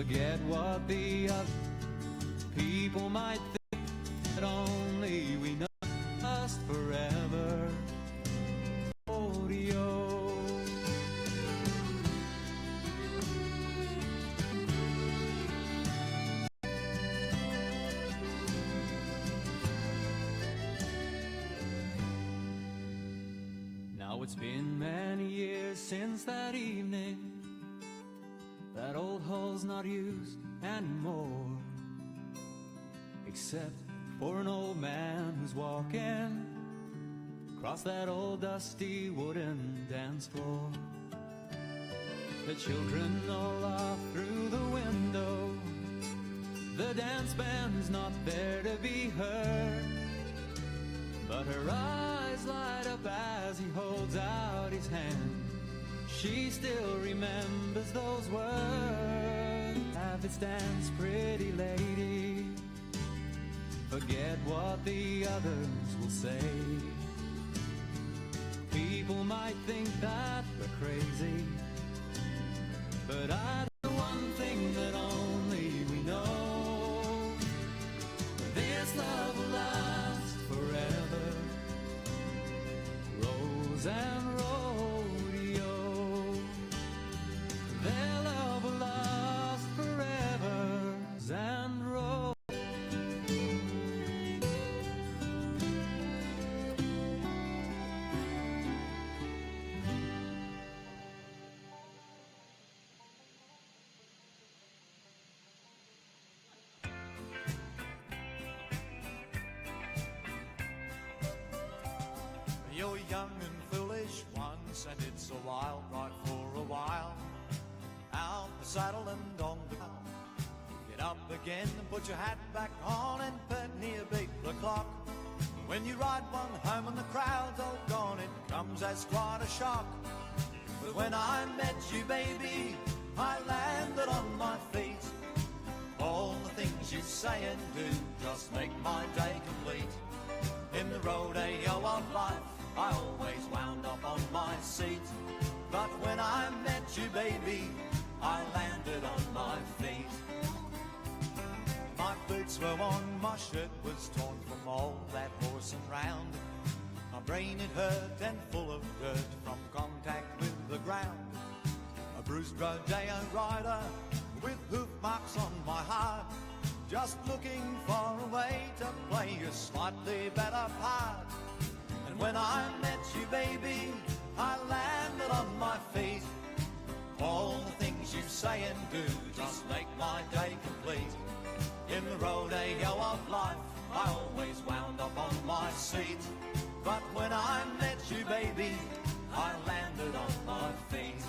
Forget what the other people might think, that only we know us forever. Rodeo. Now it's been many years since that evening. That old hall's not used anymore, except for an old man who's walking across that old dusty wooden dance floor. The children all laugh through the window. The dance band's not there to be heard, but her eyes light up as he holds out his hand. She still remembers those words. Have its dance, pretty lady. Forget what the others will say. People might think that we're crazy, but I know one thing that only we know. This love will last forever. Rose and rodeo. Their love will last forever. Rose and rodeo. You're young and foolish once, and it's a wild ride for a while. Out the saddle and on the ground. Get up again and put your hat back on and pet near beat the clock. When you ride one home and the crowd's all gone, it comes as quite a shock. But when I met you, baby, I landed on my feet. All the things you say and do just make my day complete. In the rodeo of life, I always wound up on my seat. But when I met you, baby, I landed on my feet. My boots were worn, my shirt was torn from all that horsing round. My brain it hurt and full of dirt from contact with the ground. A bruised rodeo rider with hoof marks on my heart, just looking for a way to play a slightly better part. And when I met you, baby, I landed on my feet. All the things you say and do just make my day complete. In the rodeo of life, I always wound up on my seat. But when I met you, baby, I landed on my feet.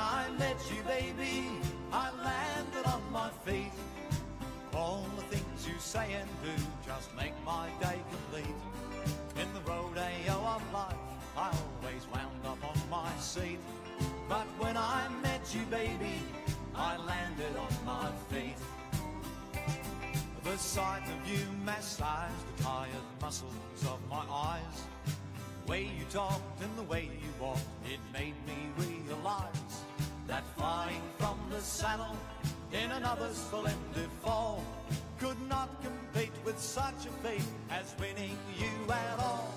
I met you, baby, I landed on my feet. All the things you say and do just make my day complete. In the rodeo of life, I always wound up on my seat. But when I met you, baby, I landed on my feet. The sight of you massaged the tired muscles of my eyes. The way you talked and the way you walked, it made me realize that flying from the saddle in another splendid fall could not compete with such a feat as winning you at all.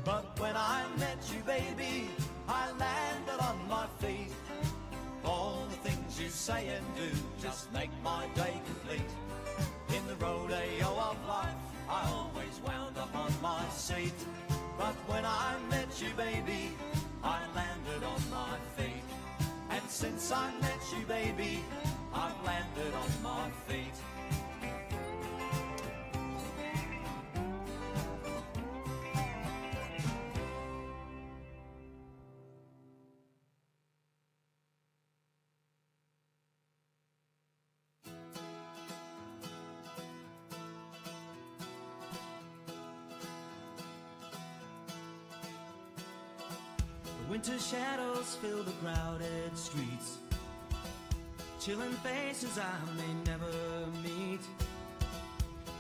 But when I met you, baby, I landed on my feet. All the things you say and do just make my day complete. In the rodeo of life, I always wound up on my seat. But when I met you, baby, I landed on my feet. And since I met you, baby, I've landed on my feet. Winter shadows fill the crowded streets. Chilling faces I may never meet.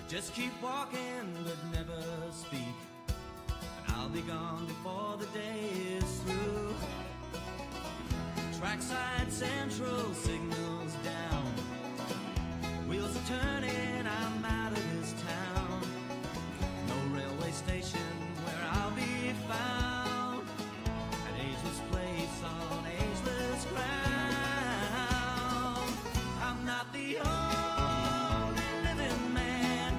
Just keep walking but never speak, and I'll be gone before the day is through. Trackside central signals down. Wheels are turning, I'm out of this town. No railway station where I'll be found. An ageless place on ageless ground. I'm not the only living man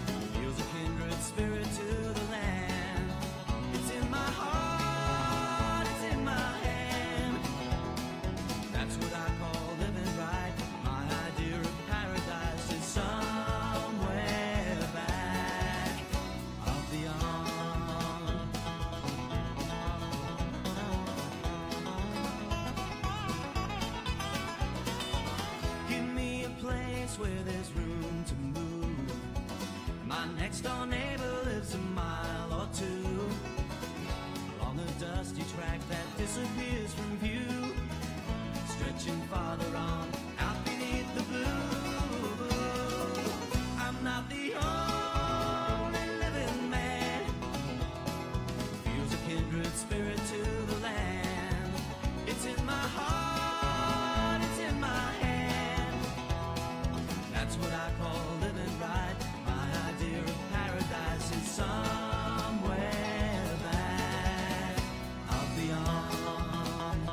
who feels a kindred spirit to the land. It's in my heart, it's in my hand. That's what I call living right. My idea of paradise is somewhere back of beyond. Give me a place where there's room to move. My next door neighbor lives a mile or two along a dusty track that disappears from view, stretching farther on out beneath the blue. I'm not the only living man who feels a kindred spirit to the land. It's in my heart, it's in my hand. That's what I call living right. My idea of paradise is somewhere back of beyond.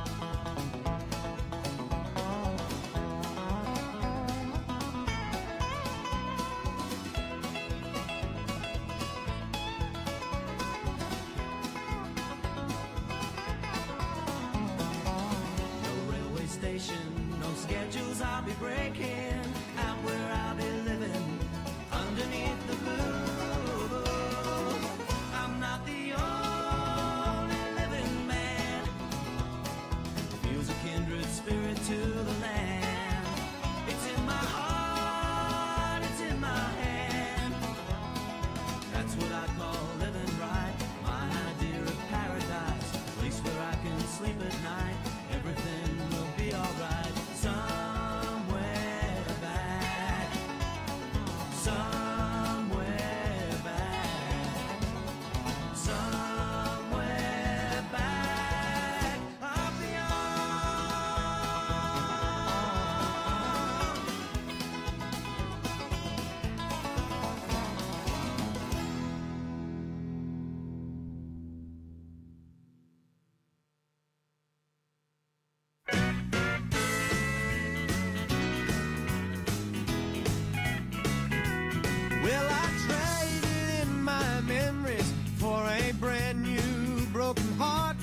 No railway station, no schedules I'll be breaking. Out where I'll be living underneath the blue. I'm not the only living man who feels a kindred spirit to the land. It's in my heart, it's in my hand. That's what I call living right. My idea of paradise, a place where I can sleep at night. Everything will be alright. Somewhere back, somewhere back, somewhere back of Well, I traded in my memories for a brand new broken heart.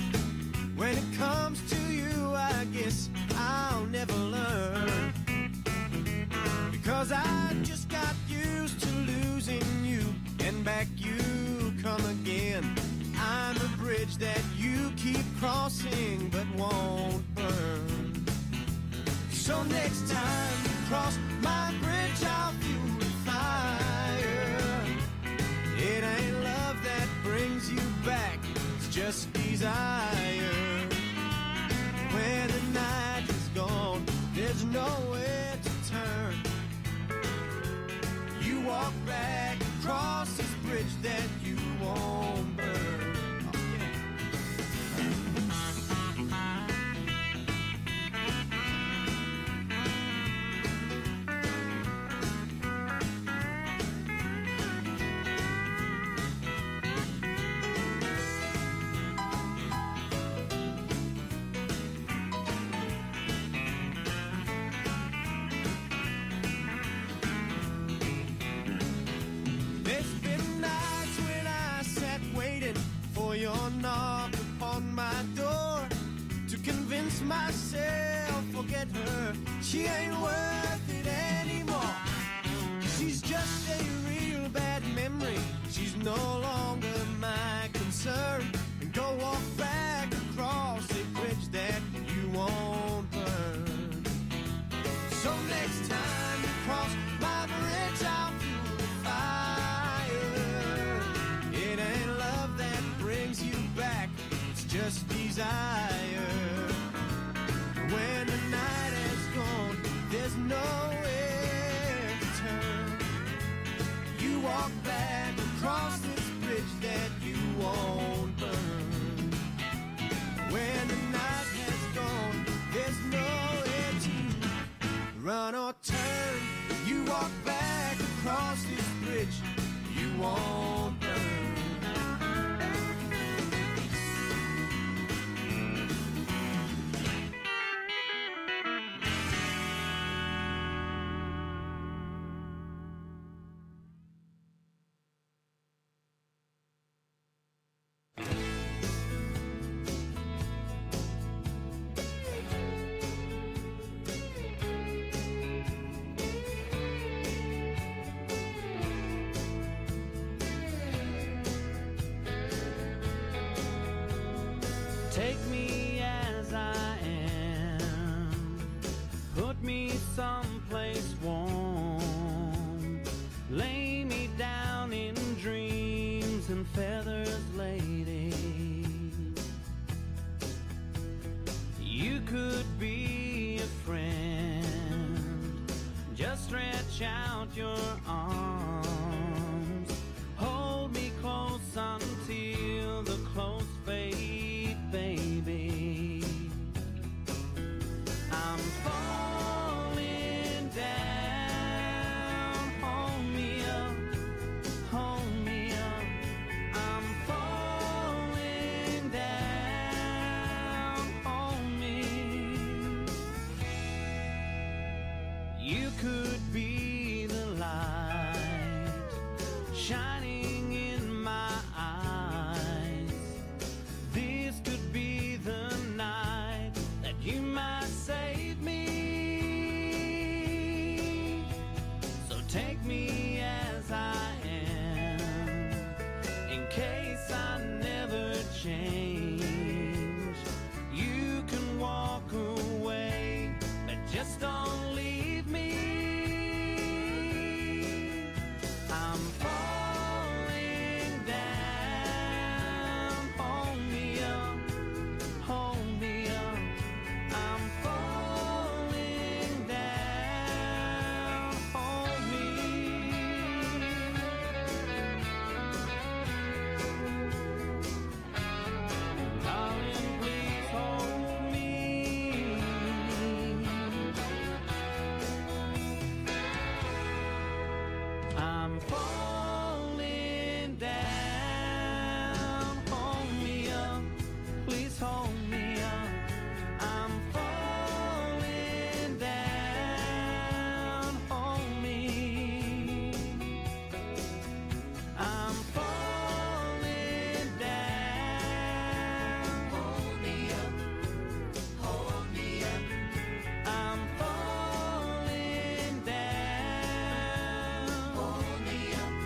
When it comes to you, I guess I'll never learn. Because I just got used to losing you, and back you come again. I'm a bridge that you keep crossing but won't burn. So next time you cross my bridge, I'll fuel the fire. It ain't love that brings you back, it's just desire. When the night is gone, there's nowhere to turn. You walk back across this bridge that you won't burn. Oh, yeah. There's been nights when I sat waiting for your knock upon my door to convince myself, forget her, she ain't worth it anymore. She's just a real bad memory, she's no longer my concern. And go walk back across a bridge that you won't burn. So next time you cross my bridge, I'll fuel the fire. It ain't love that brings you back, it's just desire. When the night is gone, there's nowhere to turn. You walk back across this bridge that you won't burn. When the night has gone, there's nowhere to run or turn. You walk back across this bridge you won't burn. Take me as I am, put me someplace warm, lay me down in dreams and feathers, lady. You could be a friend, just stretch out your arms, hold me close until the close fade, baby. I'm falling down, hold me up, hold me up. I'm falling down, hold me. You could be the light shining in my eyes. This could be the night that you might save me. So take me as I am, in case I never change. You can walk away, but just don't leave me. I'm falling down, hold me up, hold me up. I'm falling down, hold me. Darling, please hold me. I'm falling down, hold me up, please hold me up. I'm falling down, hold me. I'm falling down, hold me up, hold me up. I'm falling down, hold me up.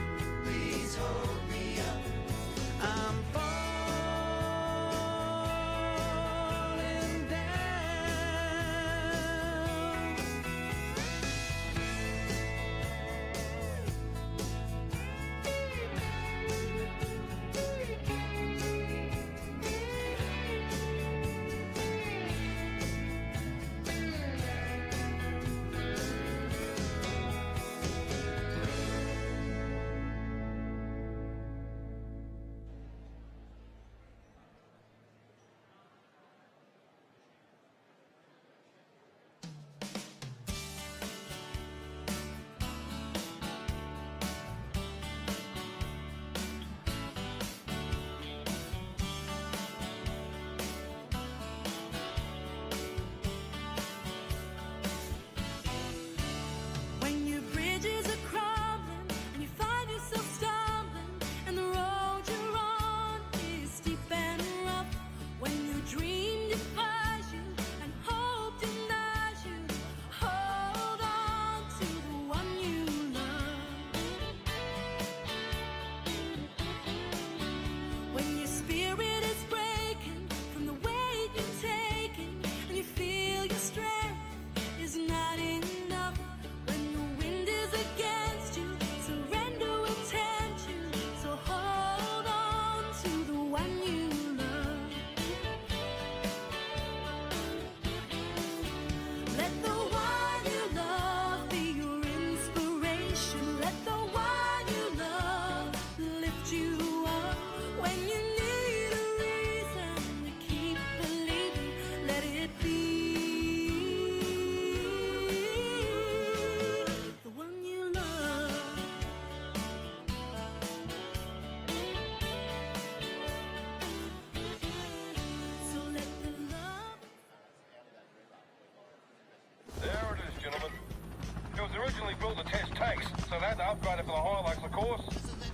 So they had to upgrade it for the Hilux, of course.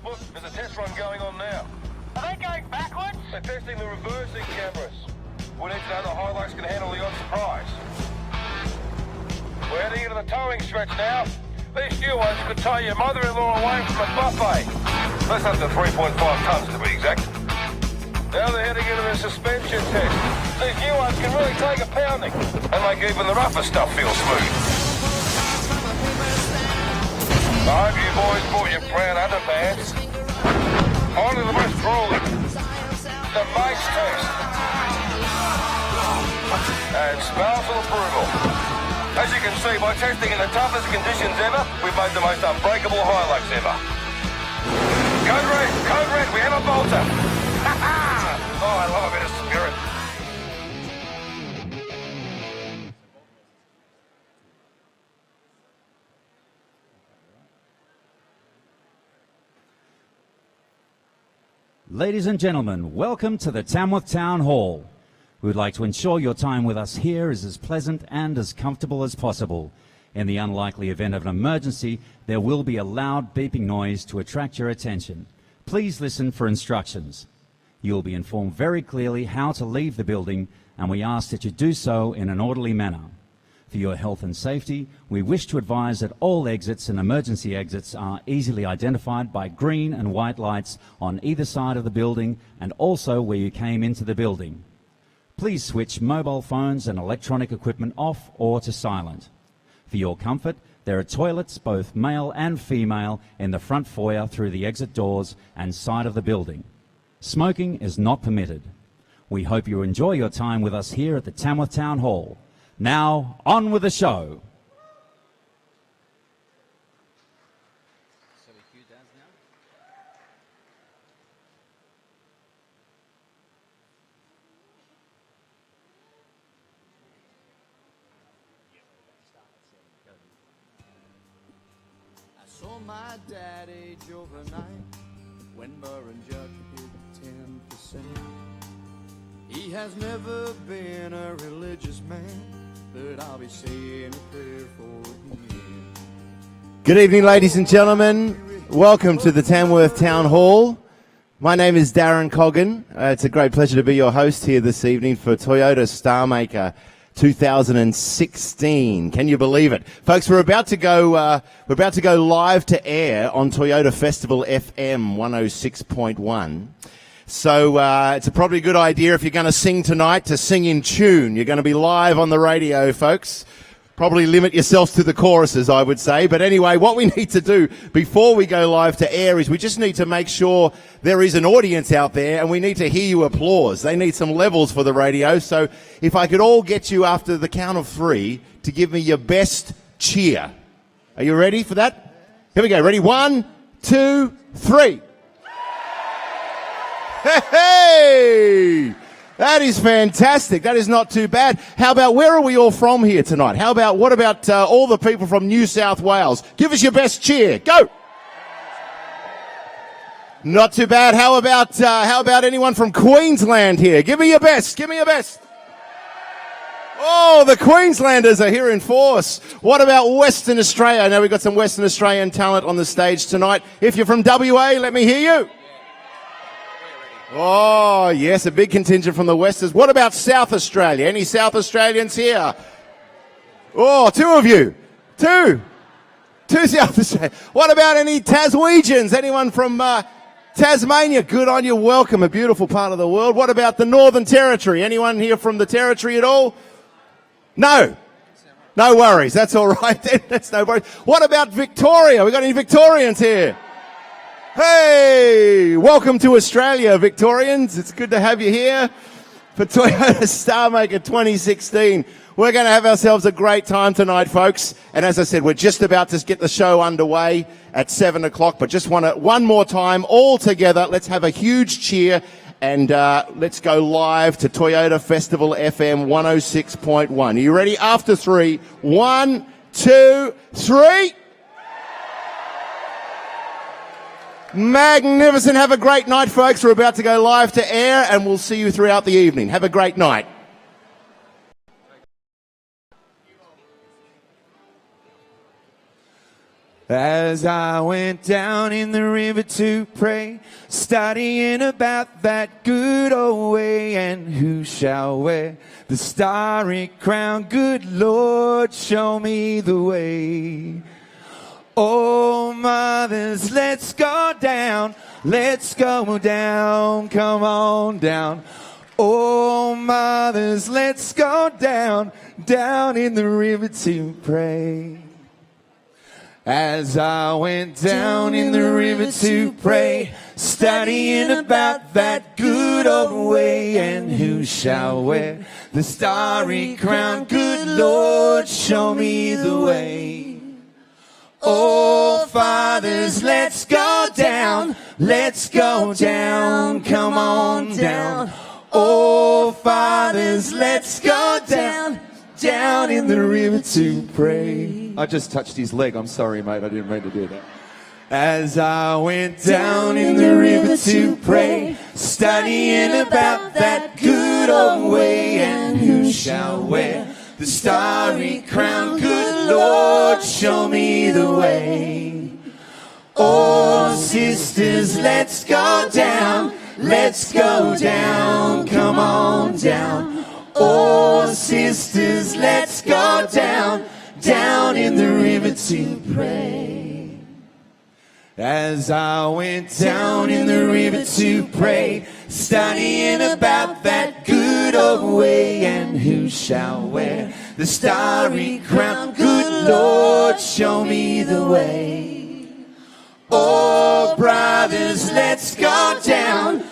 Look, there's a test run going on now. Are they going backwards? They're testing the reversing cameras. We need to know the Hilux can handle the odd surprise. We're heading into the towing stretch now. These new ones could tow your mother-in-law away from a buffet. That's up to 3.5 tons to be exact. Now they're heading into the suspension test. These new ones can really take a pounding and make even the rougher stuff feel smooth. I hope you boys bought your brown underpants. On to the most grueling, the base test. And spousal approval. As you can see, by testing in the toughest conditions ever, we've made the most unbreakable Hilux ever. Code red, we have a bolter. Oh, I love a bit of spirit. Ladies and gentlemen, welcome to the Tamworth Town Hall. We would like to ensure your time with us here is as pleasant and as comfortable as possible. In the unlikely event of an emergency, there will be a loud beeping noise to attract your attention. Please listen for instructions. You will be informed very clearly how to leave the building, and we ask that you do so in an orderly manner. For your health and safety, we wish to advise that all exits and emergency exits are easily identified by green and white lights on either side of the building and also where you came into the building. Please switch mobile phones and electronic equipment off or to silent. For your comfort, there are toilets, both male and female, in the front foyer through the exit doors and side of the building. Smoking is not permitted. We hope you enjoy your time with us here at the Tamworth Town Hall. Now, on with the show. I saw my dad age overnight when Burr and Judd hit 10%. He has never been a religious man, but I'll be saying a prayer for him. Good evening, ladies and gentlemen. Welcome to the Tamworth Town Hall. My name is Darren Coggan. It's a great pleasure to be your host here this evening for Toyota Starmaker 2016. Can you believe it? Folks, we're about to go live to air on Toyota Festival FM 106.1. So it's probably a good idea if you're going to sing tonight to sing in tune. You're going to be live on the radio, folks. Probably limit yourselves to the choruses, I would say. But anyway, what we need to do before we go live to air is we just need to make sure there is an audience out there and we need to hear you applause. They need some levels for the radio. So if I could all get you after the count of 3 to give me your best cheer. Are you ready for that? Here we go. Ready? 1, 2, 3. Hey! That is fantastic. That is not too bad. How about, where are we all from here tonight? What about all the people from New South Wales? Give us your best cheer. Go! Not too bad. How about anyone from Queensland here? Give me your best. Give me your best. Oh, the Queenslanders are here in force. What about Western Australia? Now we've got some Western Australian talent on the stage tonight. If you're from WA, let me hear you. Oh, yes, a big contingent from the Westers. What about South Australia? Any South Australians here? Oh, 2 of you. 2 South Australia. What about any Taswegians? Anyone from Tasmania? Good on you. Welcome. A beautiful part of the world. What about the Northern Territory? Anyone here from the Territory at all? No. No worries. That's all right. That's no worries. What about Victoria? We got any Victorians here? Hey, welcome to Australia, Victorians. It's good to have you here for Toyota Starmaker 2016. We're going to have ourselves a great time tonight, folks. And as I said, we're just about to get the show underway at 7 o'clock. But just want to, one more time, all together, let's have a huge cheer and let's go live to Toyota Festival FM 106.1. Are you ready? After 3, 1, 2, 3. Magnificent. Have a great night, folks. We're about to go live to air and we'll see you throughout the evening. Have a great night. As I went down in the river to pray, studying about that good old way, and who shall wear the starry crown? Good Lord, show me the way. Oh, mothers, let's go down, come on down. Oh, mothers, let's go down in the river to pray. As I went down in the river to pray, studying about that good old way, and who shall wear the starry crown? Good Lord, show me the way. Oh, fathers, let's go down, come on down. Oh, fathers, let's go down in the river to pray. I just touched his leg. I'm sorry, mate. I didn't mean to do that. As I went down in the river to pray, studying about that good old way, and who shall wear the starry crown? Good Lord, show me the way. Oh, sisters, let's go down, come on down. Oh, sisters, let's go down in the river to pray. As I went down in the river to pray, studying about that good old way, and who shall wear the starry crown? Good Lord, show me the way. Oh, brothers, let's go down,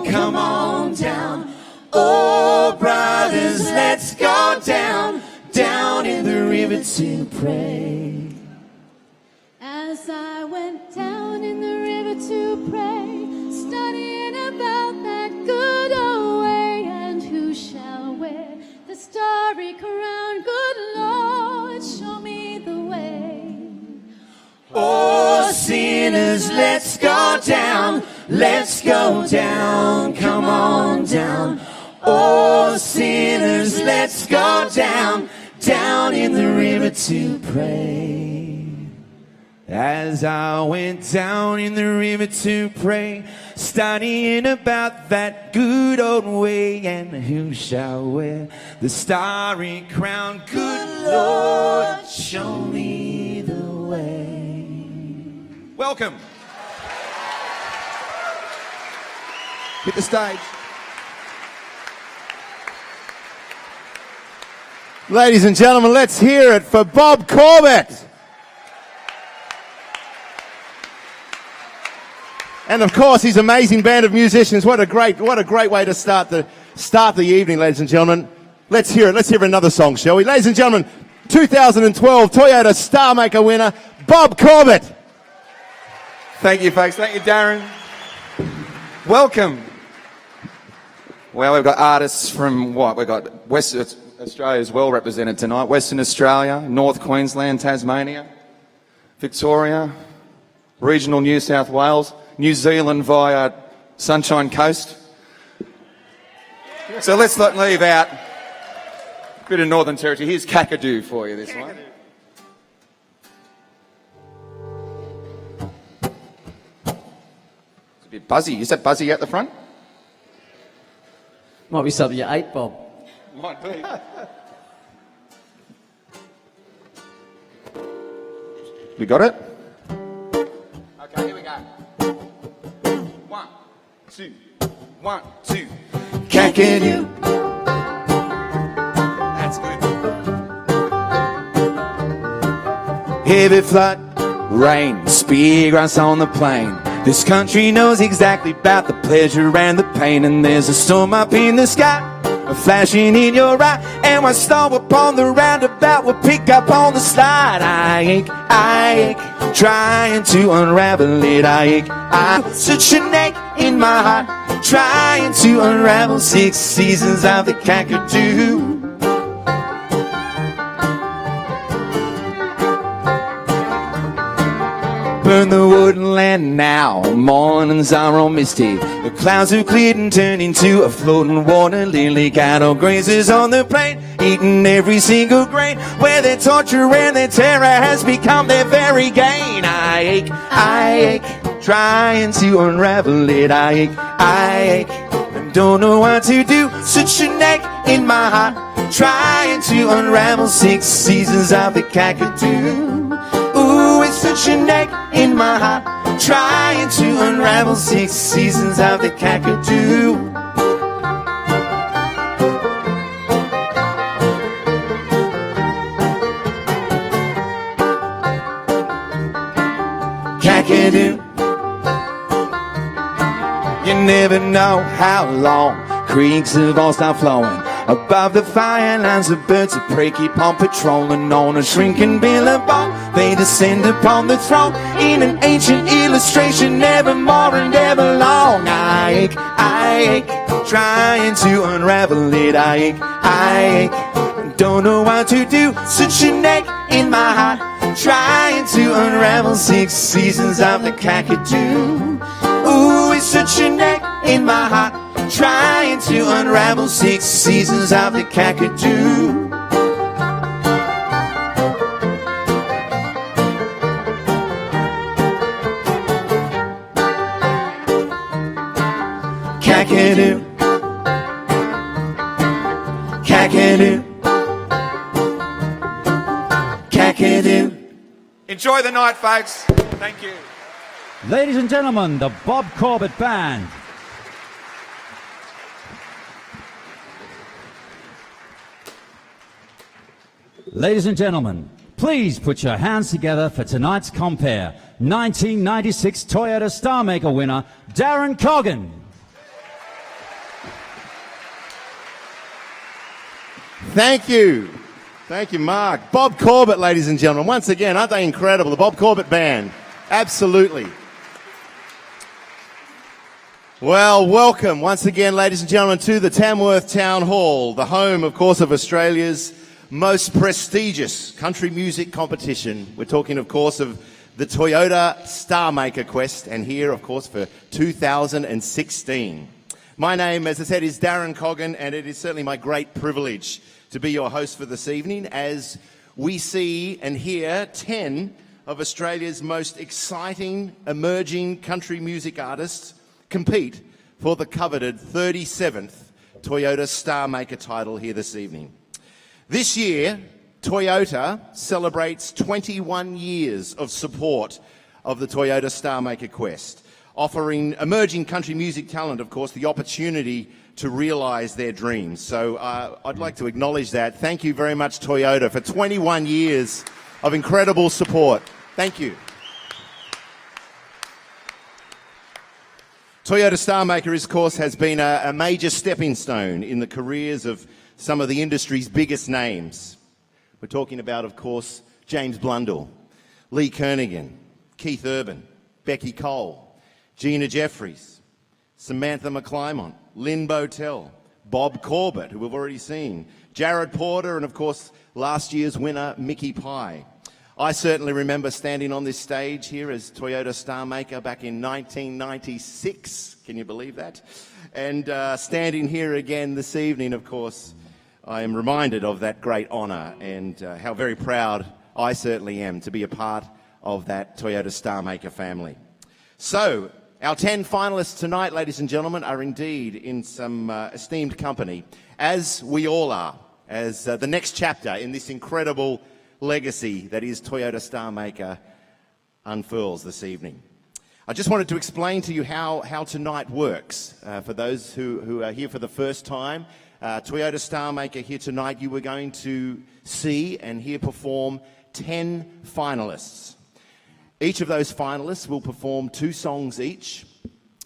come on down. Oh, brothers, let's go down in the river to pray. As I went down in the river to pray, studying about that good old way, and who shall wear the starry crown? Good Lord, show me the way. Oh, sinners, let's go down, come on down. Oh, sinners, let's go down in the river to pray. As I went down in the river to pray, studying about that good old way, and who shall wear the starry crown? Good Lord, show me the way. Welcome. Hit the stage. Ladies and gentlemen, let's hear it for Bob Corbett. And of course, his amazing band of musicians. What a great way to start the evening, ladies and gentlemen. Let's hear it. Let's hear another song, shall we? Ladies and gentlemen, 2012 Toyota Starmaker winner, Bob Corbett. Thank you, folks. Thank you, Darren. Welcome. Well, we've got artists from what? We've got Western Australia is well represented tonight. Western Australia, North Queensland, Tasmania, Victoria, regional New South Wales, New Zealand via Sunshine Coast. So let's not leave out a bit of Northern Territory. Here's Kakadu for you, this one. It's a bit buzzy. Is that buzzy out the front? Might be something you ate, Bob. Might be. We got it? Okay, here we go. 1, 2, 1, 2. Kakadu. That's good. Heavy flood, rain, speargrass on the plain. This country knows exactly about the pleasure and the pain. And there's a storm up in the sky, flashing in your eye, and one stomp upon the roundabout will pick up on the slide. I ache, trying to unravel it. I ache, such an ache in my heart, trying to unravel 6 seasons of the Kakadu. burn the woodland now. Mornings are all misty. The clouds have cleared and turned into a floating water lily. Cattle grazes on the plain, eating every single grain, where their torture and their terror has become their very gain. I ache, trying to unravel it. I ache, and don't know what to do. Such an ache in my heart, trying to unravel 6 seasons of the Kakadu. Ooh, it's such an ache in my heart, trying to unravel 6 seasons of the Kakadu. Kakadu. You never know how long creeks have all stopped flowing. Above the fire lines of birds of prey keep on patrolling. On a shrinking billabong they descend upon the throne, in an ancient illustration, never more and ever long. I ache, trying to unravel it. I ache, don't know what to do. Such an ache in my heart, trying to unravel 6 seasons of the Kakadu. Ooh, it's such an ache in my heart, trying to unravel 6 seasons of the Kakadu. Kakadu. Kakadu. Kakadu. Enjoy the night, folks. Thank you. Ladies and gentlemen, the Bob Corbett Band. Ladies and gentlemen, please put your hands together for tonight's compere, 1996 Toyota Starmaker winner, Darren Coggan. Thank you. Thank you, Mark. Bob Corbett, ladies and gentlemen. Once again, aren't they incredible? The Bob Corbett Band. Absolutely. Well, welcome once again, ladies and gentlemen, to the Tamworth Town Hall, the home, of course, of Australia's most prestigious country music competition. We're talking, of course, of the Toyota Starmaker Quest, and here, of course, for 2016. My name, as I said, is Darren Coggan, and it is certainly my great privilege to be your host for this evening as we see and hear 10 of Australia's most exciting emerging country music artists compete for the coveted 37th Toyota Starmaker title here this evening. This year, Toyota celebrates 21 years of support of the Toyota Starmaker Quest, offering emerging country music talent, of course, the opportunity to realise their dreams. So I'd like to acknowledge that. Thank you very much, Toyota, for 21 years of incredible support. Thank you. Toyota Starmaker, of course, has been a major stepping stone in the careers of some of the industry's biggest names. We're talking about, of course, James Blundell, Lee Kernaghan, Keith Urban, Becky Cole, Gina Jeffries, Samantha McClymont, Lynn Botel, Bob Corbett, who we've already seen, Jared Porter, and, of course, last year's winner, Mickey Pye. I certainly remember standing on this stage here as Toyota Starmaker back in 1996. Can you believe that? And standing here again this evening, of course, I am reminded of that great honour and how very proud I certainly am to be a part of that Toyota Starmaker family. So, our 10 finalists tonight, ladies and gentlemen, are indeed in some esteemed company, as we all are, as the next chapter in this incredible legacy that is Toyota Starmaker unfurls this evening. I just wanted to explain to you how tonight works. For those who are here for the first time, Toyota Starmaker here tonight, you were going to see and hear perform 10 finalists. Each of those finalists will perform 2 songs each,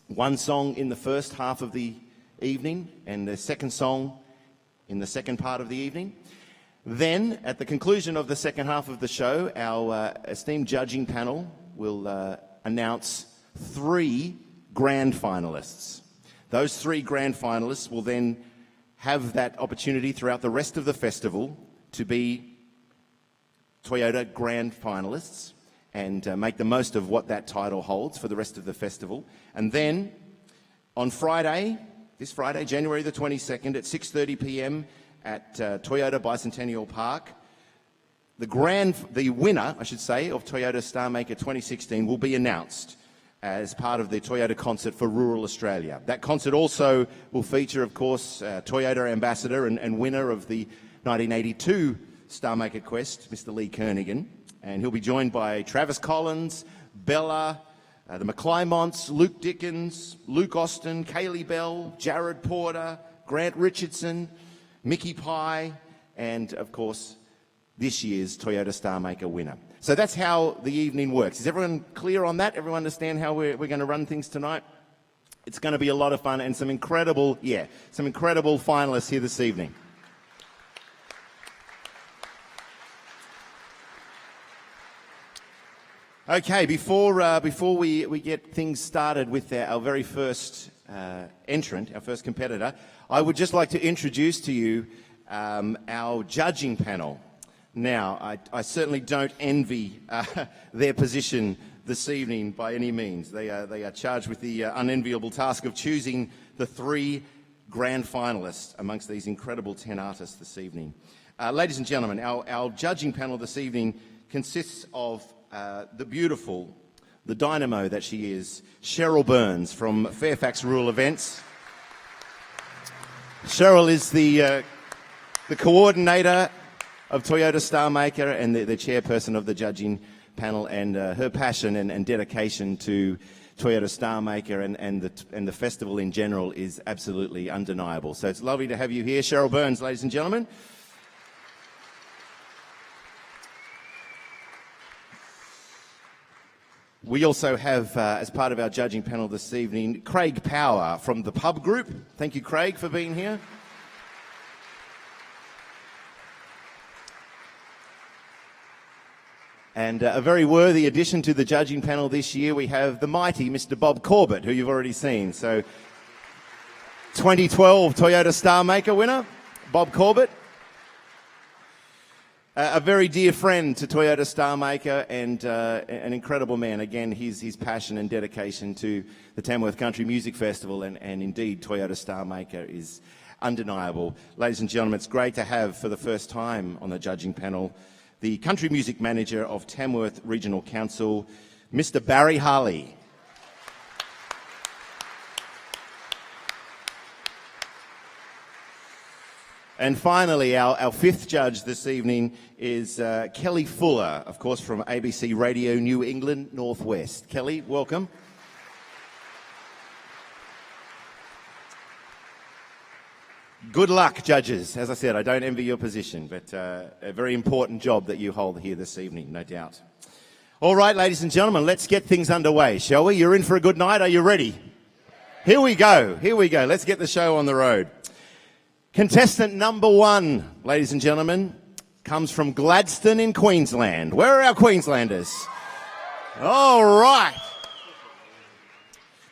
1 song in the first half of the evening and the second song in the second part of the evening. Then, at the conclusion of the second half of the show, our esteemed judging panel will announce 3 grand finalists. Those 3 grand finalists will then have that opportunity throughout the rest of the festival to be Toyota grand finalists. and make the most of what that title holds for the rest of the festival. And then on Friday, this Friday, January the 22nd at 6:30 p.m. at Toyota Bicentennial Park, the winner, I should say, of Toyota Starmaker 2016 will be announced as part of the Toyota concert for rural Australia. That concert also will feature, of course, Toyota ambassador and winner of the 1982 Starmaker Quest, Mr. Lee Kernaghan, and he'll be joined by Travis Collins, Bella, the McClymonts, Luke Dickens, Luke Austin, Kaylee Bell, Jared Porter, Grant Richardson, Mickey Pye, and, of course, this year's Toyota Starmaker winner. So that's how the evening works. Is everyone clear on that? Everyone understand how we're going to run things tonight? It's going to be a lot of fun and some incredible finalists here this evening. Okay, before we get things started with our very first entrant, our first competitor, I would just like to introduce to you our judging panel. Now, I certainly don't envy their position this evening by any means. They are charged with the unenviable task of choosing the 3 grand finalists amongst these incredible 10 artists this evening. Ladies and gentlemen, our judging panel this evening consists of the beautiful, the dynamo that she is, Cheryl Burns from Fairfax Rural Events. Cheryl is the coordinator of Toyota Starmaker and the chairperson of the judging panel, and her passion and dedication to Toyota Starmaker and the festival in general is absolutely undeniable. So it's lovely to have you here, Cheryl Burns, ladies and gentlemen. We also have, as part of our judging panel this evening, Craig Power from the Pub Group. Thank you, Craig, for being here. And a very worthy addition to the judging panel this year, we have the mighty Mr. Bob Corbett, who you've already seen. So, 2012 Toyota Starmaker winner, Bob Corbett. A very dear friend to Toyota Starmaker and an incredible man. Again, his passion and dedication to the Tamworth Country Music Festival and indeed Toyota Starmaker is undeniable. Ladies and gentlemen, it's great to have for the first time on the judging panel the Country Music Manager of Tamworth Regional Council, Mr. Barry Harley. And finally, our 5th judge this evening is Kelly Fuller, of course, from ABC Radio New England Northwest. Kelly, welcome. Good luck, judges. As I said, I don't envy your position, but a very important job that you hold here this evening, no doubt. All right, ladies and gentlemen, let's get things underway, shall we? You're in for a good night. Are you ready? Here we go. Let's get the show on the road. Contestant number 1, ladies and gentlemen, comes from Gladstone in Queensland. Where are our Queenslanders? All right.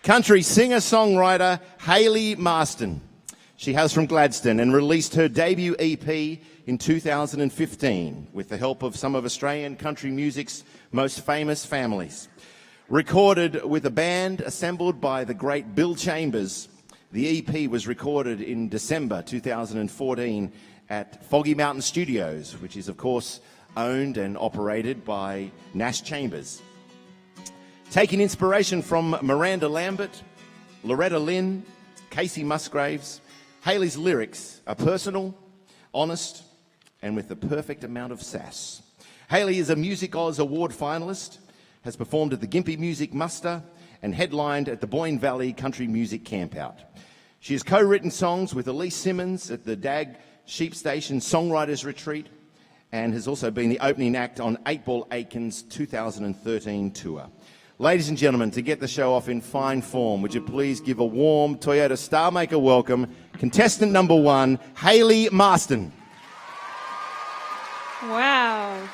Country singer-songwriter Hayley Marston. She hails from Gladstone and released her debut EP in 2015 with the help of some of Australian country music's most famous families. Recorded with a band assembled by the great Bill Chambers, the EP was recorded in December 2014 at Foggy Mountain Studios, which is, of course, owned and operated by Nash Chambers. Taking inspiration from Miranda Lambert, Loretta Lynn, Casey Musgraves, Hayley's lyrics are personal, honest, and with the perfect amount of sass. Hayley is a Music Oz Award finalist, has performed at the Gympie Music Muster, and headlined at the Boyne Valley Country Music Campout. She has co-written songs with Elise Simmons at the DAG Sheep Station Songwriters Retreat and has also been the opening act on 8 Ball Aiken's 2013 tour. Ladies and gentlemen, to get the show off in fine form, would you please give a warm Toyota Starmaker welcome, contestant number 1, Hayley Marston. Wow.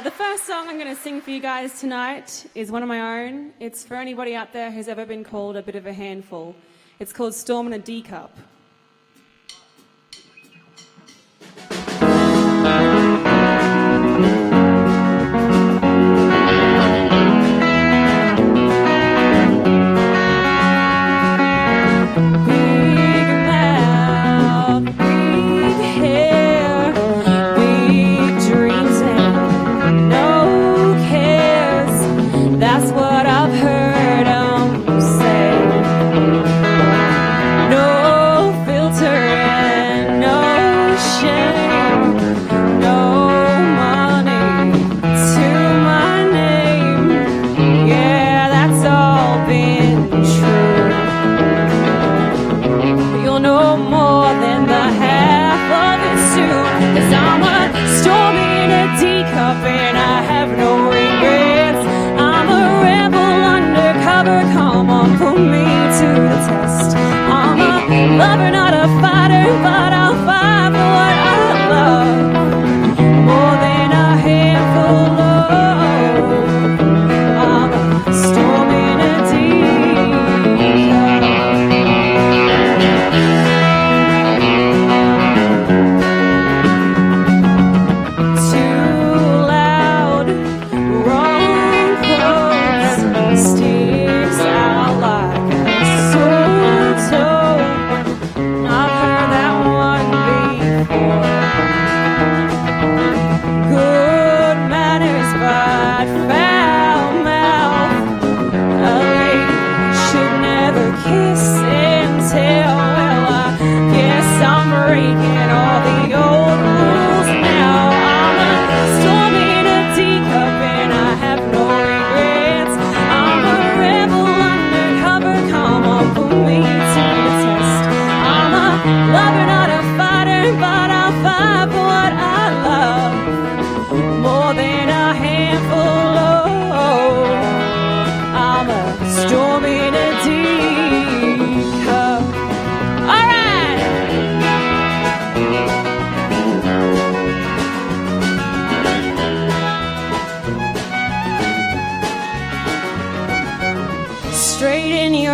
The first song I'm going to sing for you guys tonight is one of my own. It's for anybody out there who's ever been called a bit of a handful. It's called Storm in a D-Cup.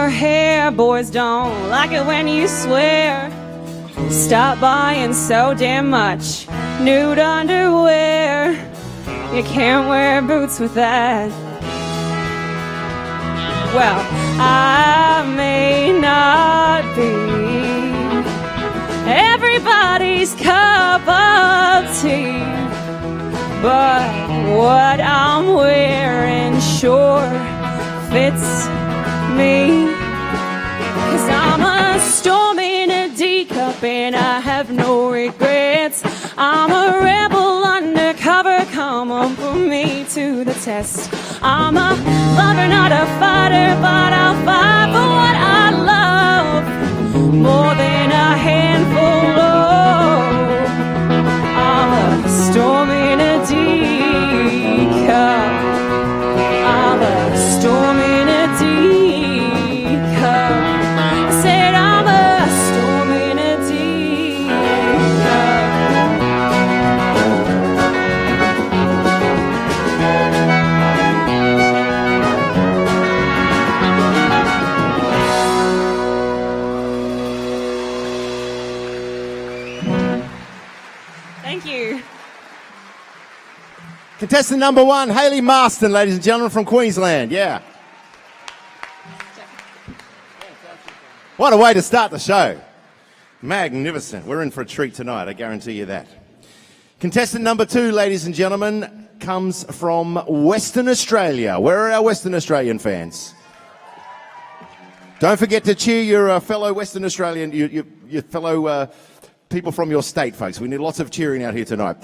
your hair. Boys don't like it when you swear. Stop buying so damn much nude underwear. You can't wear boots with that. Well, I may not be everybody's cup of tea, but what I'm wearing sure fits me. 'Cause I'm a storm in a D-cup and I have no regrets. I'm a rebel undercover, come on, put me to the test. I'm a lover, not a fighter, but I'll fight for what I love more than a handful of. I'm a storm in a D-cup. I'm a storm in a D-cup. I said I'm a storm in a D-cup. Thank you. Contestant number 1, Hayley Marston, ladies and gentlemen, from Queensland. Yeah. What a way to start the show. Magnificent. We're in for a treat tonight, I guarantee you that. Contestant number 2, ladies and gentlemen, comes from Western Australia. Where are our Western Australian fans? Don't forget to cheer your fellow Western Australian, your fellow people from your state, folks. We need lots of cheering out here tonight.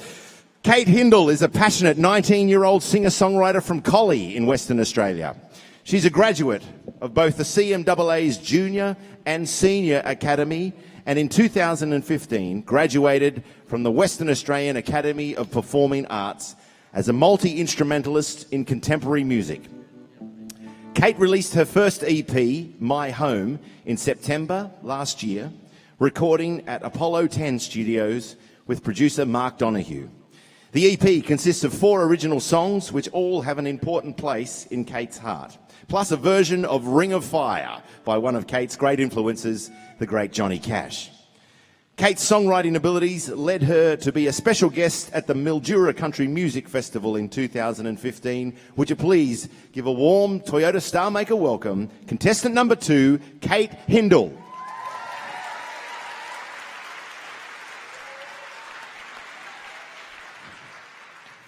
Kate Hindle is a passionate 19-year-old singer-songwriter from Collie in Western Australia. She's a graduate of both the CMAA's Junior and Senior Academy, and in 2015 graduated from the Western Australian Academy of Performing Arts as a multi-instrumentalist in contemporary music. Kate released her first EP, My Home, in September last year, recording at Apollo 10 Studios with producer Mark Donoghue. The EP consists of 4 original songs, which all have an important place in Kate's heart, plus a version of Ring of Fire by one of Kate's great influences, the great Johnny Cash. Kate's songwriting abilities led her to be a special guest at the Mildura Country Music Festival in 2015. Would you please give a warm Toyota Starmaker welcome, contestant number 2, Kate Hindle.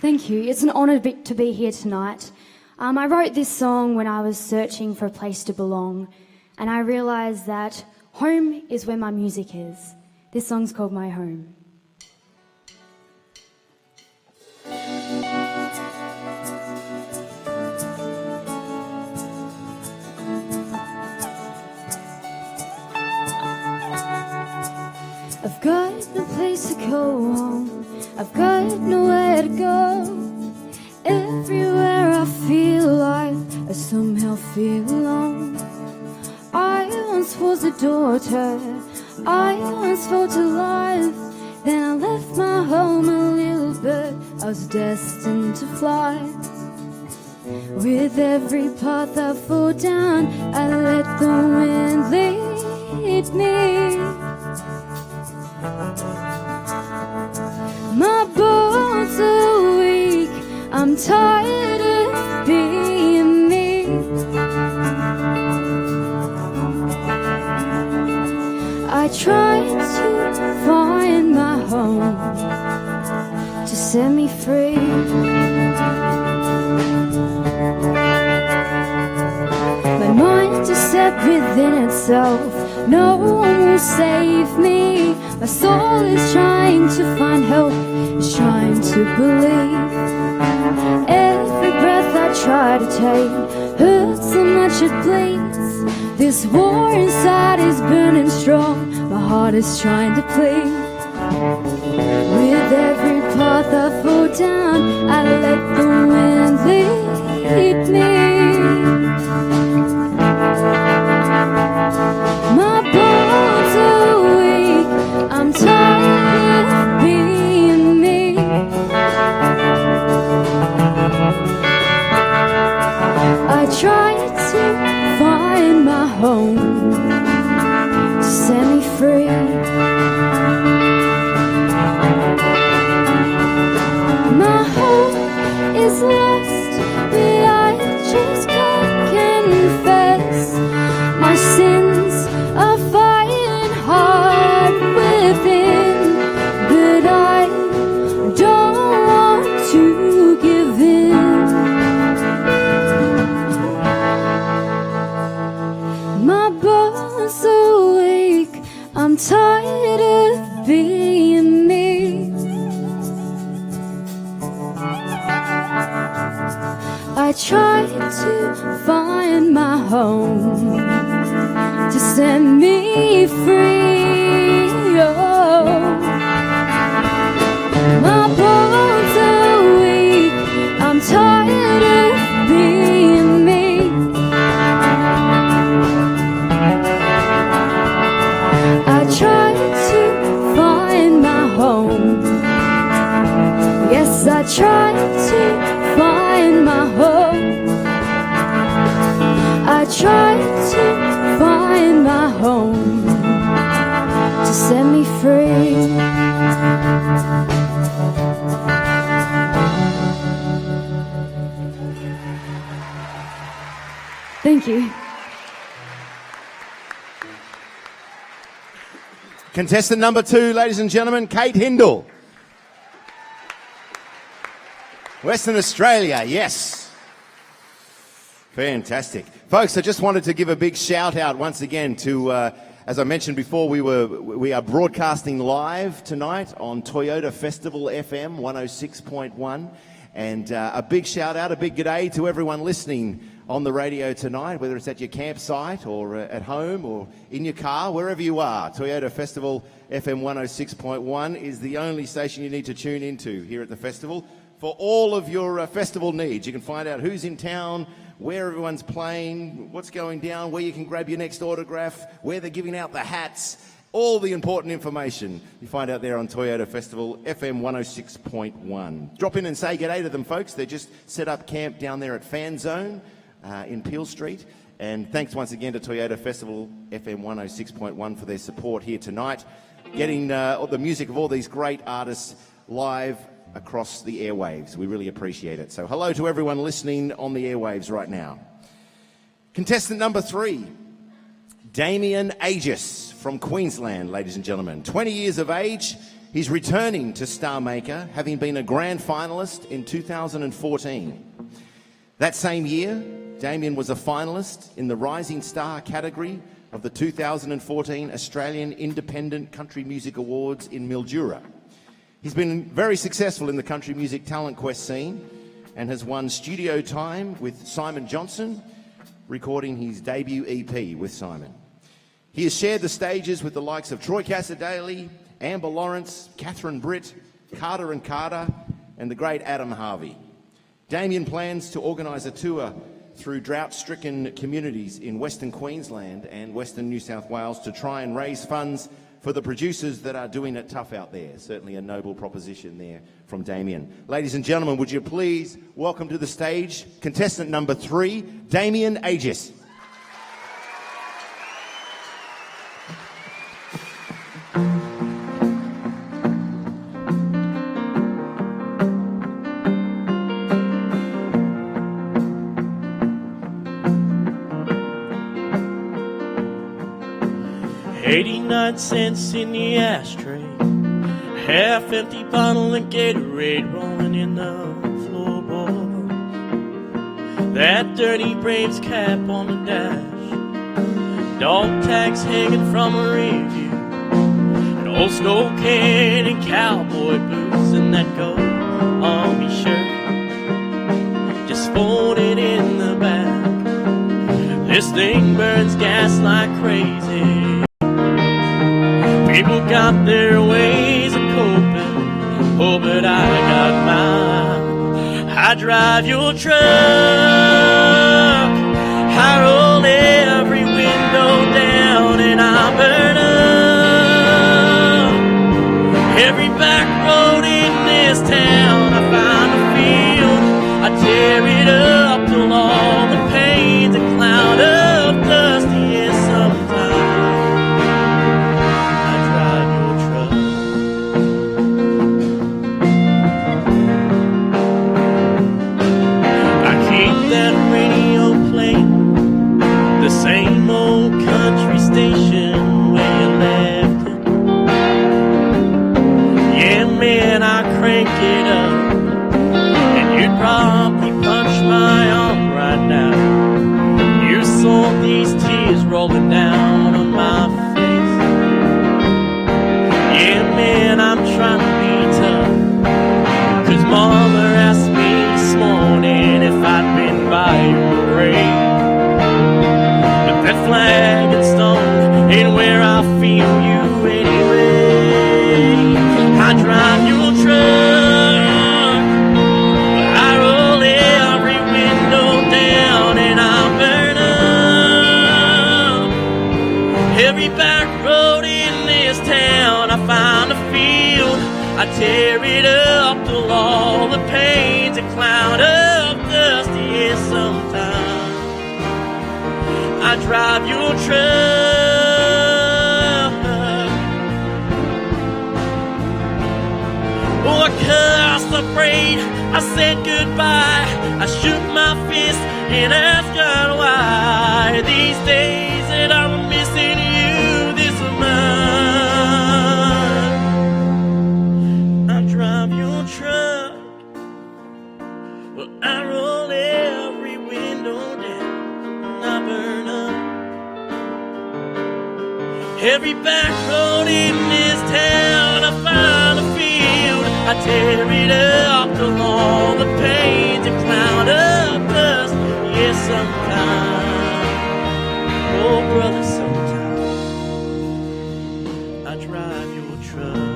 Thank you. It's an honour to be here tonight. I wrote this song when I was searching for a place to belong, and I realised that home is where my music is. This song's called My Home. I've got no place to go home. I've got nowhere to go. Everywhere I feel alive, I somehow feel alone. I once was a daughter, I once felt alive. Then I left my home a little bird, I was destined to fly. With every path I fall down, I let the wind lead me. My bones are weak, I'm tired of being me. I tried to find my home to set me free. My mind is set within itself, no one will save me. My soul is trying to find help, is trying to believe. Every breath I try to take hurts so much it bleeds. This war inside is burning strong, my heart is trying to plead. With every path I fall down, I let the wind lead me. My bones are weak, I'm tired of being me. I tried to find my home home to set me free. My hope is lost, but I just can't confess. My sins are fighting hard within, but I don't want to give in. My bones awake, I'm tired of being me. I tried to find my home to set me free. Oh, my bones are weak, I'm tired of being me. I tried to find my home. Yes, I tried to find my home. I tried to find my home to set me free. Thank you. Contestant number 2, ladies and gentlemen, Kate Hindle. Western Australia, yes. Fantastic. Folks, I just wanted to give a big shout out once again to, as I mentioned before, we are broadcasting live tonight on Toyota Festival FM 106.1. And a big shout out, a big g'day to everyone listening on the radio tonight, whether it's at your campsite or at home or in your car, wherever you are. Toyota Festival FM 106.1 is the only station you need to tune into here at the festival for all of your festival needs. You can find out who's in town, where everyone's playing, what's going down, where you can grab your next autograph, where they're giving out the hats, all the important information you find out there on Toyota Festival FM 106.1. Drop in and say g'day to them, folks. They just set up camp down there at Fan Zone in Peel Street. And thanks once again to Toyota Festival FM 106.1 for their support here tonight, getting the music of all these great artists live across the airwaves. We really appreciate it. So hello to everyone listening on the airwaves right now. Contestant number 3, Damien Aegis from Queensland, ladies and gentlemen. 20 years of age, he's returning to Starmaker, having been a grand finalist in 2014. That same year, Damien was a finalist in the Rising Star category of the 2014 Australian Independent Country Music Awards in Mildura. He's been very successful in the country music talent quest scene and has won studio time with Simon Johnson, recording his debut EP with Simon. He has shared the stages with the likes of Troy Cassar-Daley, Amber Lawrence, Catherine Britt, Carter and Carter, and the great Adam Harvey. Damien plans to organise a tour through drought-stricken communities in Western Queensland and Western New South Wales to try and raise funds for the producers that are doing it tough out there. Certainly a noble proposition there from Damien. Ladies and gentlemen, would you please welcome to the stage contestant number 3, Damien Aegis. 89 cents in the ashtray, half-empty bottle of Gatorade rolling in the floorboard. That dirty Braves cap on the dash, dog tags hanging from a review, an old skull can and cowboy boots, and that gold army shirt just folded in the back. This thing burns gas like crazy. People got their ways of coping, oh, but I got mine. I drive your truck, I roll every window down, and I burn up every back road in this town. I find a field, I tear it up till all the paint's a cloud of dust. Yes, my arm right now. You saw these tears rolling down on my face. Yeah, man, I'm trying to be tough. 'Cause Mama asked me this morning if I'd been by your grave. But that flag and stone ain't where I feel you anyway. I drive your truck, I roll every window down and I burn up every back road in this town. I find a field, I tear it up till all the pain's a cloud of dust. Yeah, sometimes I drive your truck. Oh, I cussed, I prayed, I said goodbye. I shook my fist and asked God why. These days that I'm missing you this month. I drive your truck, well, I roll every window down, I burn up every back road in this town. I find a field, I tear it up till all the pain's a cloud of dust. Yeah, sometimes, oh brother, sometimes I drive your truck.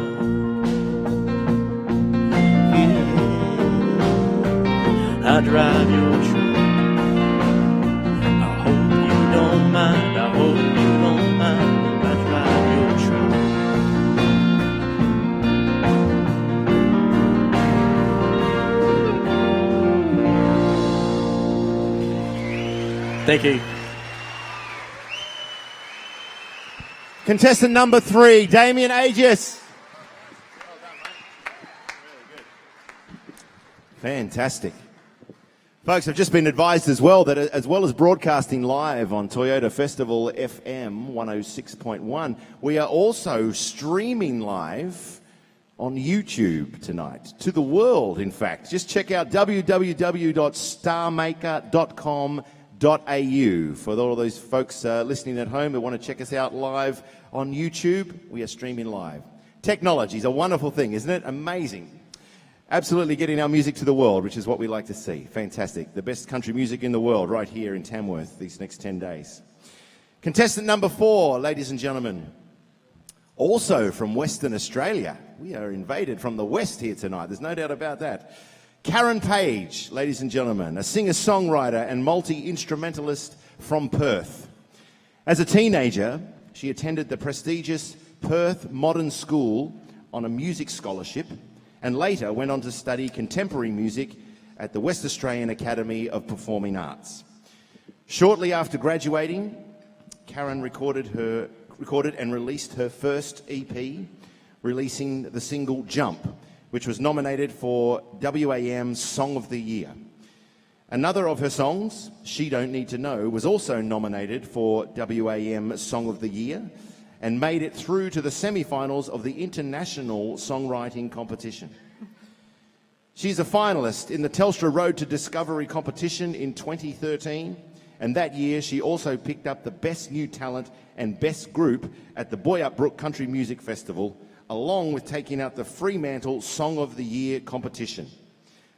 I drive your truck. I hope you don't mind, I hope you don't mind. I drive your truck. Thank you. Contestant number 3, Damien Aegis. Fantastic. Folks, I've just been advised as well that as well as broadcasting live on Toyota Festival FM 106.1, we are also streaming live on YouTube tonight, to the world, in fact. Just check out www.starmaker.com.au for all those folks listening at home who want to check us out live on YouTube. We are streaming live. Technology is a wonderful thing, isn't it? Amazing. Absolutely getting our music to the world, which is what we like to see. Fantastic. The best country music in the world right here in Tamworth these next 10 days. Contestant number 4, ladies and gentlemen, also from Western Australia. We are invaded from the West here tonight. There's no doubt about that. Karen Page, ladies and gentlemen, a singer-songwriter and multi-instrumentalist from Perth. As a teenager, she attended the prestigious Perth Modern School on a music scholarship and later went on to study contemporary music at the West Australian Academy of Performing Arts. Shortly after graduating, Karen recorded and released her first EP, releasing the single Jump, which was nominated for WAM's Song of the Year. Another of her songs, She Don't Need to Know, was also nominated for WAM Song of the Year and made it through to the semi-finals of the International Songwriting Competition. She's a finalist in the Telstra Road to Discovery competition in 2013, and that year she also picked up the Best New Talent and Best Group at the Boyup Country Music Festival, along with taking out the Fremantle Song of the Year competition.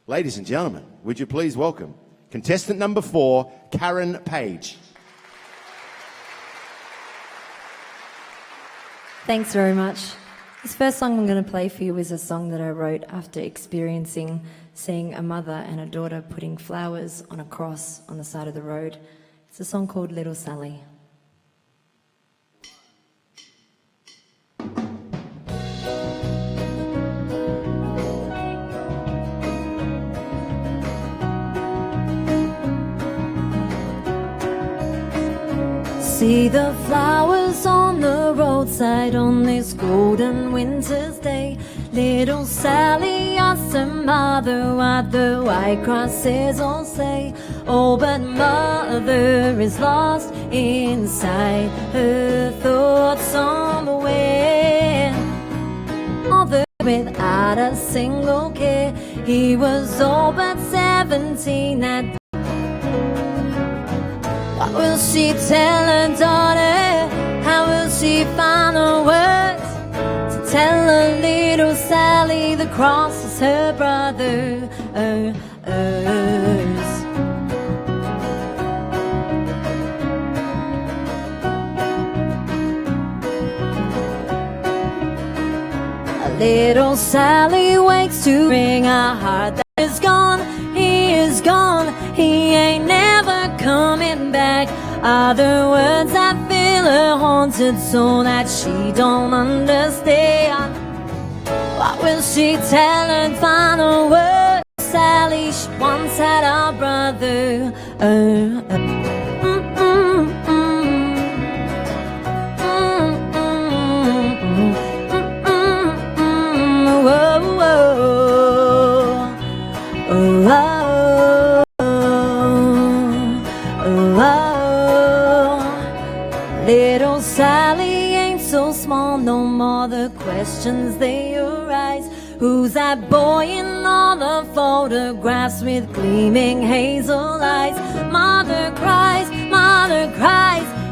Ladies and gentlemen, would you please welcome contestant number 4, Karen Page. Thanks very much. This first song I'm going to play for you is a song that I wrote after experiencing seeing a mother and a daughter putting flowers on a cross on the side of the road. It's a song called Little Sally. See the flowers on the roadside on this golden winter's day. Little Sally asked her mother what the white crosses all say. Oh, but mother is lost inside her thoughts somewhere. Mother without a single care. He was all but 17 at will she tell her daughter? How will she find the words to tell her little Sally the cross is her brother's? Little Sally wakes to ring a heart that is gone. He is gone, he ain't never coming back. Are the words that fill her haunted soul that she don't understand? What will she tell her final words? Sally, she once had a brother. Little Sally ain't so small no more. The questions they arise. Who's that boy in all the photographs with gleaming hazel eyes? Mother cries,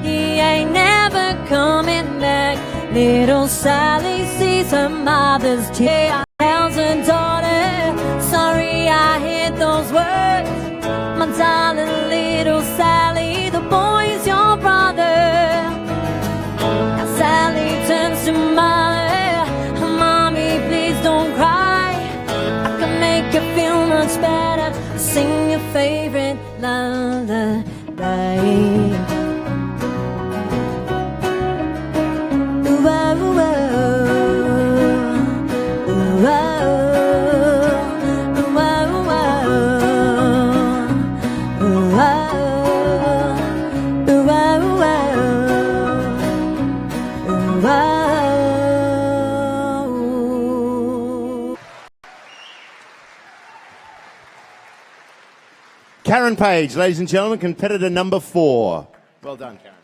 he ain't never coming back. Little Sally sees her mother's tears, tells her daughter, sorry I hid those words. My darling little Sally, the boy's your brother. Now Sally turns to mother, mommy please don't cry. I can make you feel much better. Sing your favorite lullaby. Karen Page, ladies and gentlemen, competitor number 4. Well done, Karen.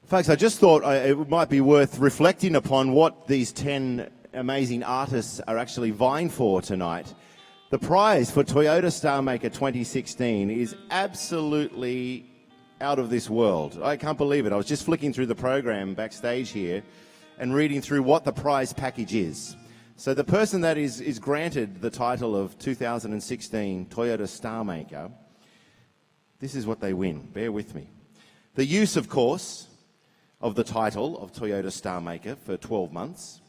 Folks, I just thought it might be worth reflecting upon what these 10 amazing artists are actually vying for tonight. The prize for Toyota Starmaker 2016 is absolutely out of this world. I can't believe it. I was just flicking through the program backstage here and reading through what the prize package is. So the person that is granted the title of 2016 Toyota Starmaker, this is what they win. Bear with me. The use, of course, of the title of Toyota Starmaker for 12 months.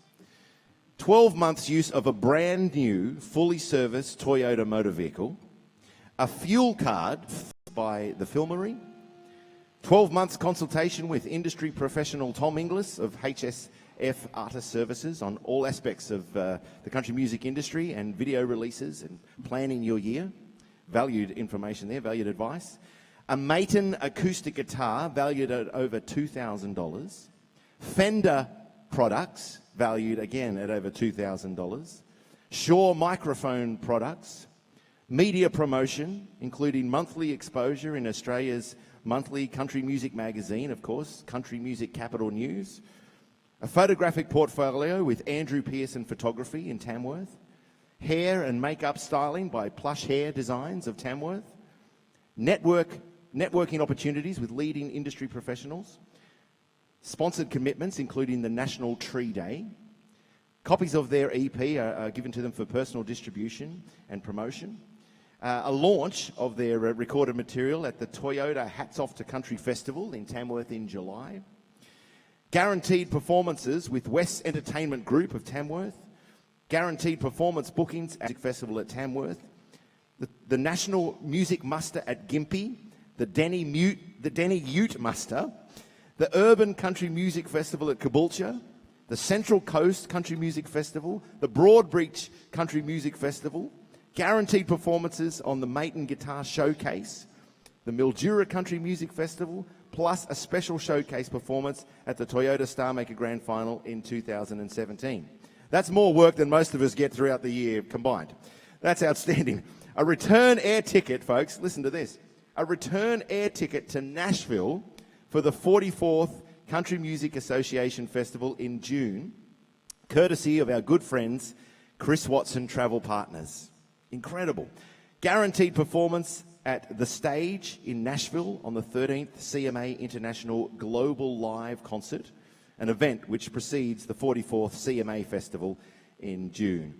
12 months use of a brand new, fully serviced Toyota motor vehicle. A fuel card by the Filmery. 12 months consultation with industry professional Tom Inglis of HSF Artist Services on all aspects of the country music industry and video releases and planning your year. Valued information there, valued advice. A Maton acoustic guitar valued at over $2,000. Fender products valued again at over $2,000. Shaw microphone products. Media promotion, including monthly exposure in Australia's monthly country music magazine, of course, Country Music Capital News. A photographic portfolio with Andrew Pearson Photography in Tamworth. Hair and makeup styling by Plush Hair Designs of Tamworth. Networking opportunities with leading industry professionals. Sponsored commitments, including the National Tree Day. Copies of their EP are given to them for personal distribution and promotion. A launch of their recorded material at the Toyota Hats Off to Country Festival in Tamworth in July. Guaranteed performances with West Entertainment Group of Tamworth. Guaranteed performance bookings at the Festival at Tamworth. The National Music Muster at Gympie. The Denny Ute Muster. The Urban Country Music Festival at Caboolture. The Central Coast Country Music Festival. The Broadbeach Country Music Festival. Guaranteed performances on the Maton Guitar Showcase. The Mildura Country Music Festival, plus a special showcase performance at the Toyota Starmaker Grand Final in 2017. That's more work than most of us get throughout the year combined. That's outstanding. A return air ticket, folks, listen to this. A return air ticket to Nashville for the 44th Country Music Association Festival in June, courtesy of our good friends, Chris Watson Travel Partners. Incredible. Guaranteed performance at The Stage in Nashville on the 13th CMA International Global Live Concert, an event which precedes the 44th CMA Festival in June.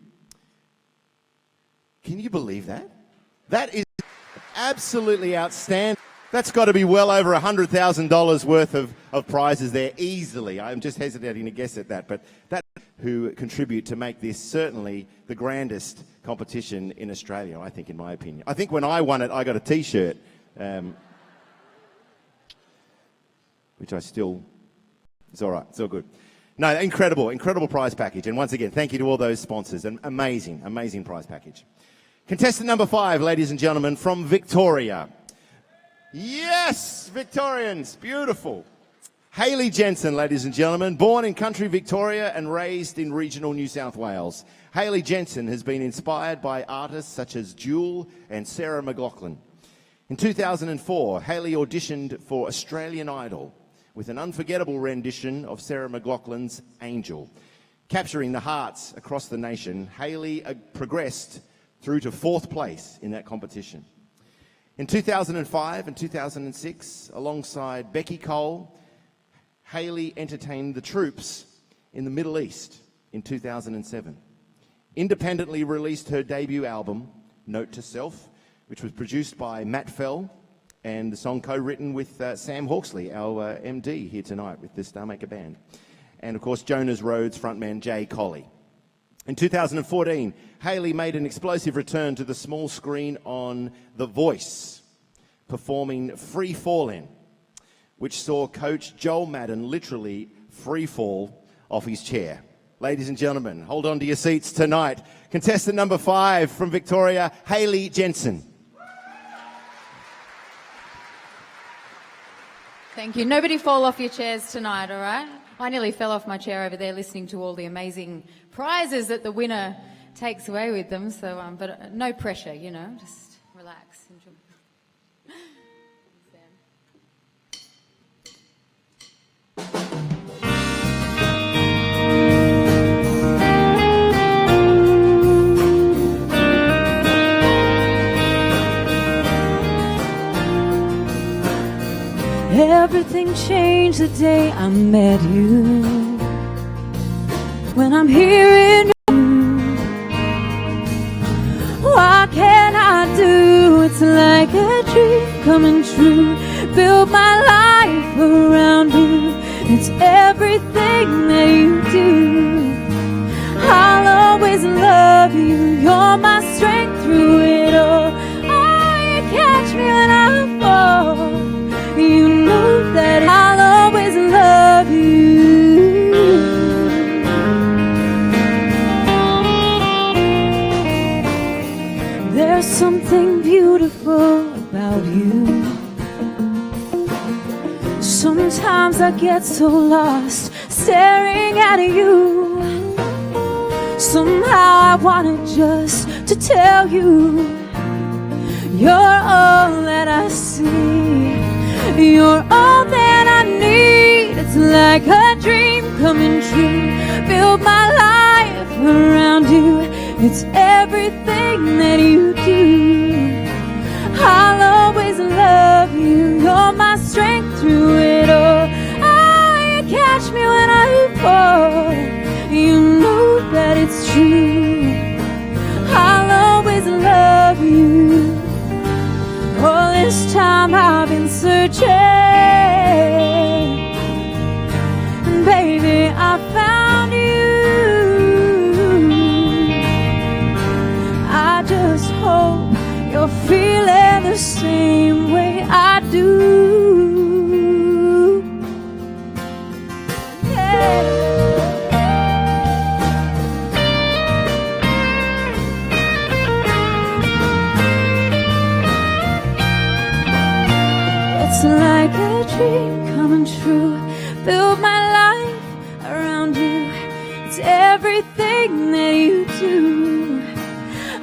Can you believe that? That is absolutely outstanding. That's got to be well over $100,000 worth of prizes there easily. I'm just hesitating to guess at that, but that who contribute to make this certainly the grandest competition in Australia, I think, in my opinion. I think when I won it, I got a T-shirt, which I still... It's all right. It's all good. No, incredible prize package. And once again, thank you to all those sponsors. An amazing prize package. Contestant number 5, ladies and gentlemen, from Victoria. Yes, Victorians, beautiful. Hayley Jensen, ladies and gentlemen, born in country Victoria and raised in regional New South Wales. Hayley Jensen has been inspired by artists such as Jewel and Sarah McLachlan. In 2004, Hayley auditioned for Australian Idol with an unforgettable rendition of Sarah McLachlan's Angel. Capturing the hearts across the nation, Hayley progressed through to 4th place in that competition. In 2005 and 2006, alongside Becky Cole, Hayley entertained the troops in the Middle East in 2007. Independently released her debut album, Note to Self, which was produced by Matt Fell, and the song co-written with Sam Hawksley, our MD here tonight with the Starmaker band. And of course, Jonas Rhodes frontman Jay Colley. In 2014, Hayley made an explosive return to the small screen on The Voice, performing Free Fallin', which saw coach Joel Madden literally free fall off his chair. Ladies and gentlemen, hold on to your seats tonight. Contestant number 5 from Victoria, Hayley Jensen. Thank you. Nobody fall off your chairs tonight, all right? I nearly fell off my chair over there listening to all the amazing prizes that the winner takes away with them. So, but no pressure, you know, just relax, enjoy. Everything changed the day I met you. When I'm hearing you, what can I do? It's like a dream coming true. Build my life around you. It's everything that you do. I'll always love you. You're my strength through it all. Oh, you catch me when I fall. You know that I'll always love you. There's something beautiful about you. Sometimes I get so lost staring at you. Somehow I wanted just to tell you, you're all that I see. You're all that I need. It's like a dream coming true. Build my life around you. It's everything that you do. I'll always love you. You're my strength through it all. Oh, you catch me when I fall. You know that it's true. I'll always love you. All this time I've been searching, baby, I found you. I just hope you're feeling the same way I do. Yeah. Like a dream coming true. Build my life around you. It's everything that you do.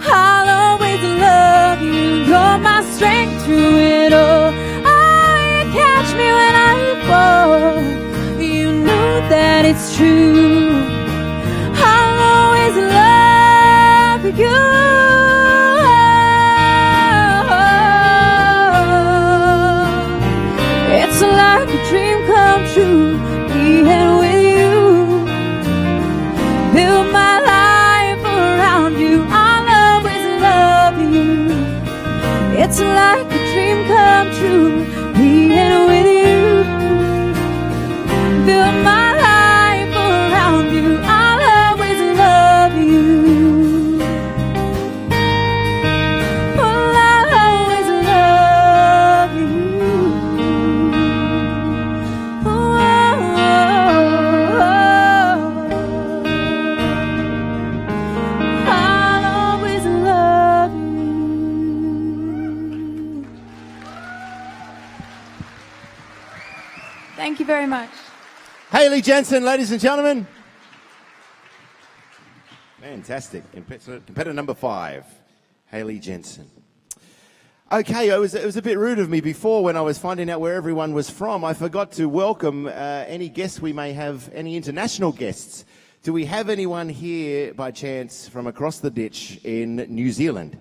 I'll always love you. You're my strength through it all. Oh, you catch me when I fall. You know that it's true. I'll always love you. true, being with you. Build my life around you, I'll always love you. It's like a dream come true, being with you. Build my life around you, I'll always love you. Oh, I'll always love you. Oh, I'll always love you. Thank you very much. Haley Jensen, ladies and gentlemen. Fantastic. Competitor number 5, Haley Jensen. Okay, it was a bit rude of me before when I was finding out where everyone was from. I forgot to welcome any guests we may have, any international guests. Do we have anyone here by chance from across the ditch in New Zealand?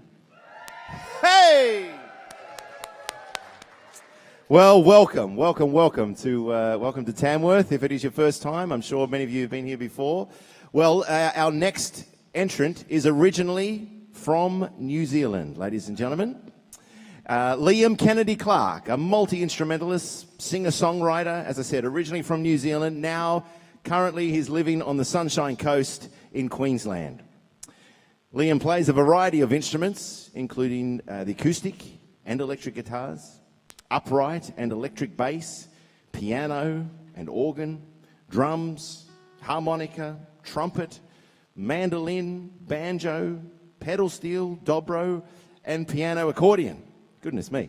Hey! Well, welcome to Tamworth. If it is your first time, I'm sure many of you have been here before. Well, our next entrant is originally from New Zealand, ladies and gentlemen. Liam Kennedy Clark, a multi-instrumentalist, singer-songwriter, as I said, originally from New Zealand. Now, currently, he's living on the Sunshine Coast in Queensland. Liam plays a variety of instruments, including the acoustic and electric guitars, upright and electric bass, piano and organ, drums, harmonica, trumpet, mandolin, banjo, pedal steel, dobro, and piano accordion. Goodness me.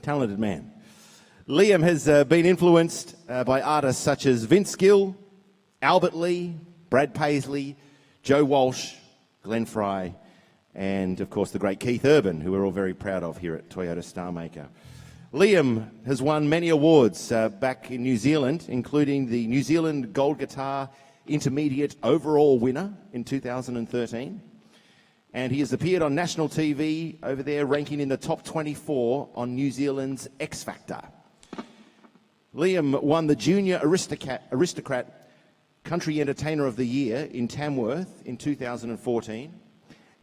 Talented man. Liam has been influenced by artists such as Vince Gill, Albert Lee, Brad Paisley, Joe Walsh, Glenn Fry, and of course the great Keith Urban, who we're all very proud of here at Toyota Starmaker. Liam has won many awards back in New Zealand, including the New Zealand Gold Guitar Intermediate Overall winner in 2013. And he has appeared on national TV over there, ranking in the top 24 on New Zealand's X Factor. Liam won the Junior Aristocrat Country Entertainer of the Year in Tamworth in 2014,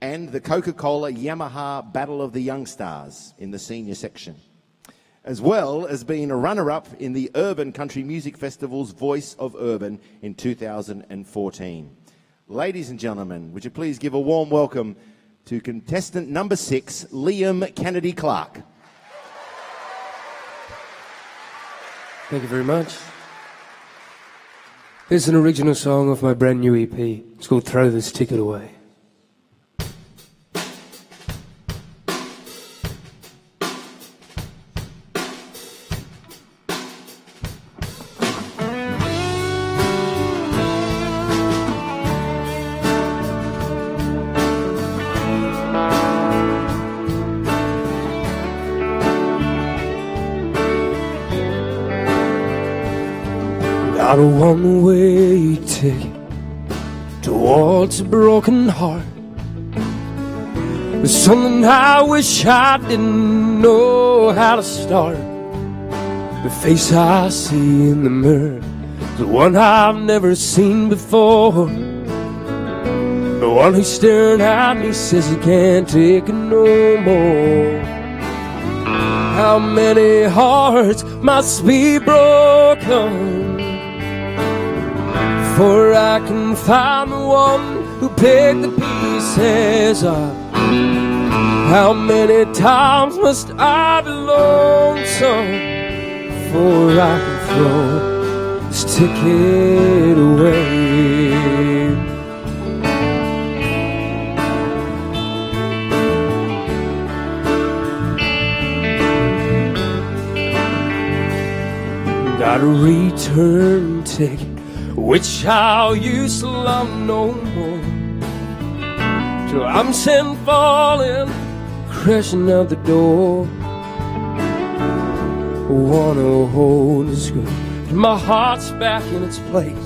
and the Coca-Cola Yamaha Battle of the Young Stars in the senior section, as well as being a runner-up in the Urban Country Music Festival's Voice of Urban in 2014. Ladies and gentlemen, would you please give a warm welcome to contestant number 6, Liam Kennedy Clark. Thank you very much. Here's an original song off my brand new EP. It's called Throw This Ticket Away. Got a one-way ticket towards a broken heart. There's something I wish I didn't know how to start. The face I see in the mirror is the one I've never seen before. The one who's staring at me says he can't take it no more. How many hearts must be broken before I can find the one who picked the pieces up? How many times must I be lonesome before I can throw this ticket away? Got a return ticket, which I'll use to love no more, till I'm sent falling, crashing out the door. I wanna hold this good, my heart's back in its place.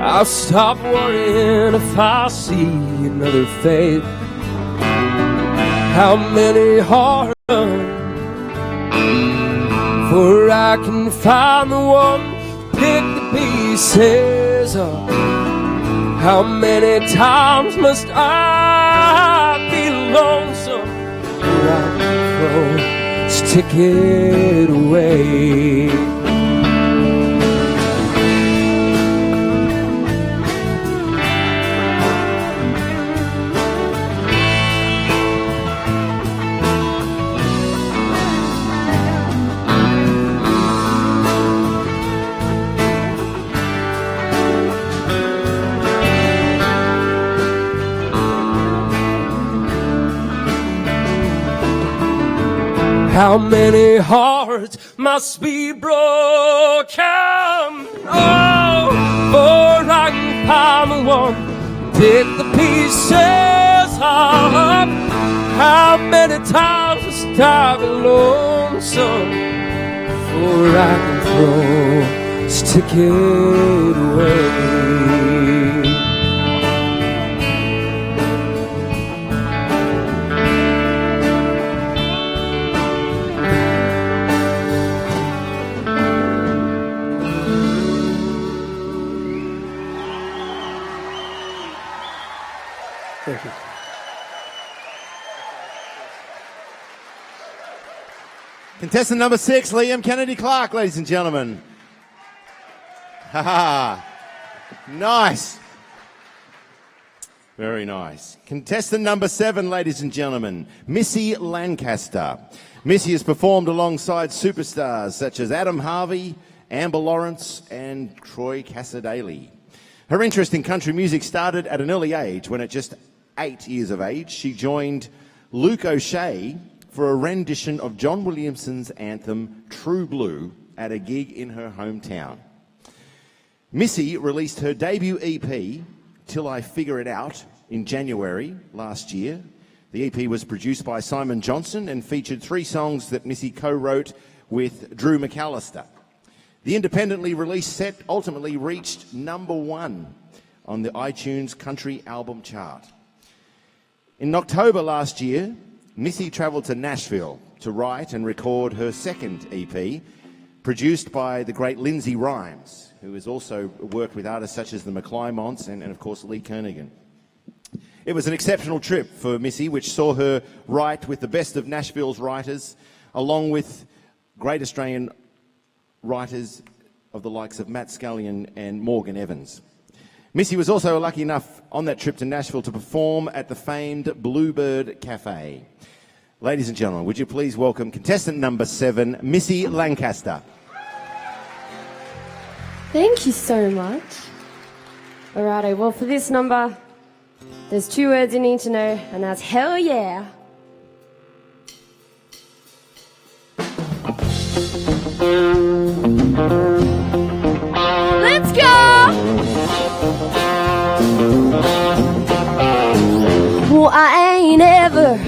I'll stop worrying if I see another face. How many hearts before I can find the one, pick the pieces up. How many times must I be lonesome before I can throw this ticket away? How many hearts must be broken? Oh, before I can find the one, pick the pieces up. How many times must I be lonesome before I can throw this ticket away? Thank you. Contestant number 6, Liam Kennedy Clark, ladies and gentlemen. Ha ha. Nice. Very nice. Contestant number 7, ladies and gentlemen, Missy Lancaster. Missy has performed alongside superstars such as Adam Harvey, Amber Lawrence, and Troy Cassadaly. Her interest in country music started at an early age. When at just 8 years of age, she joined Luke O'Shea for a rendition of John Williamson's anthem, True Blue, at a gig in her hometown. Missy released her debut EP, Till I Figure It Out, in January last year. The EP was produced by Simon Johnson and featured 3 songs that Missy co-wrote with Drew McAllister. The independently released set ultimately reached number 1 on the iTunes Country Album Chart. In October last year, Missy travelled to Nashville to write and record her second EP, produced by the great Lindsay Rhymes, who has also worked with artists such as the McClymonts and of course, Lee Kernaghan. It was an exceptional trip for Missy, which saw her write with the best of Nashville's writers, along with great Australian writers of the likes of Matt Scullion and Morgan Evans. Missy was also lucky enough on that trip to Nashville to perform at the famed Bluebird Cafe. Ladies and gentlemen, would you please welcome contestant number 7, Missy Lancaster. Thank you so much. Alrighty, well for this number, there's 2 words you need to know, and that's hell yeah. Let's go! Well, I ain't ever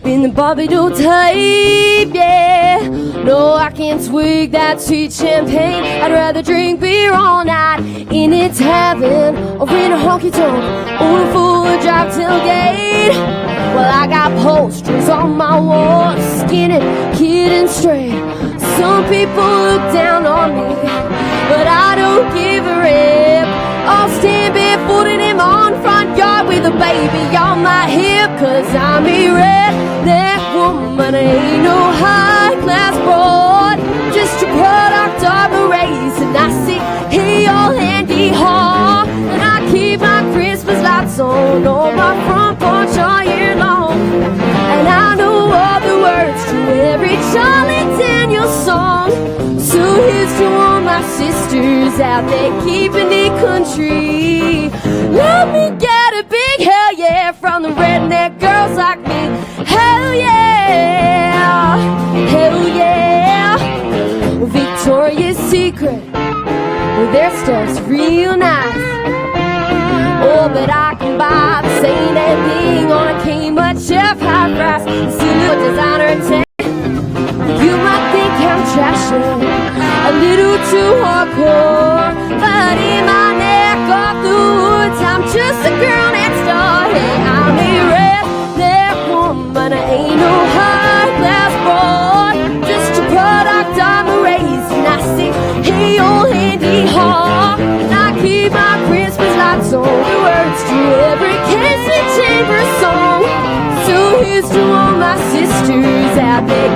been the Bobby Doe type, yeah. No, I can't swig that sweet champagne. I'd rather drink beer all night in its heaven, or in a honky-tonk, or a full drive tailgate. Well, I got posters on my wall, skinny, kid and straight. Some people look down on me, but I don't give a rip. I'll stand barefooted in my own front yard with a baby on my hip, 'cause I'm a redneck woman, ain't no high-class broad, just a product of a race. And I say, hey, all handy haw, and I keep my Christmas lights on my front porch all year long. And I know all the words to every Charlie Daniels song. So here's to all my sisters out there keeping it country. Let me get a big hell yeah from the redneck girls like me. Hell yeah, hell yeah. Victoria's Secret, their stuff's real nice. Oh, but I can buy the same damn thing on a Kmart chef high price. Silver designer and tech. You might think I'm trashy, a little too hardcore, but in my neck of the woods, I'm just a girl next door. Hey, I'm a redneck woman, I ain't no high-class broad, just a product of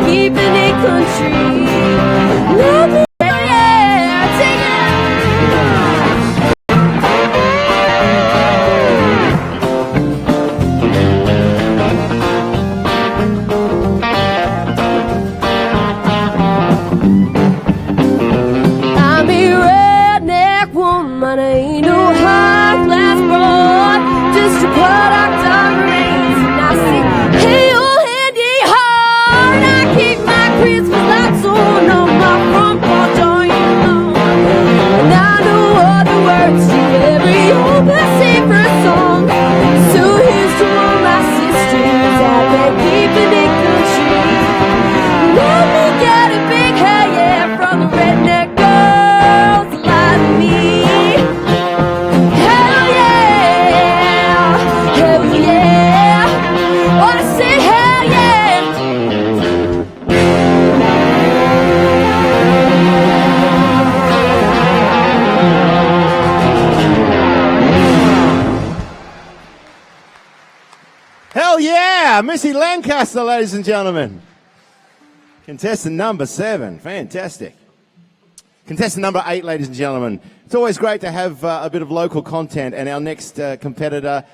keeping it country. Love me, yeah, take it out. I'm a redneck woman, ain't no high class broad, just a product of race. And I sing, hey, oh, handy hard. I keep my Christmas lights on my front porch all year long. And I know all the words to every old favorite song. So here's to all my sisters out there keeping it country. Let me get a big hell yeah from the redneck girls like me. Hell yeah, hell yeah. Oh, I said hell yeah. Hell yeah! Missy Lancaster, ladies and gentlemen. Contestant number 7. Fantastic. Contestant number 8, ladies and gentlemen. It's always great to have a bit of local content, and our next competitor,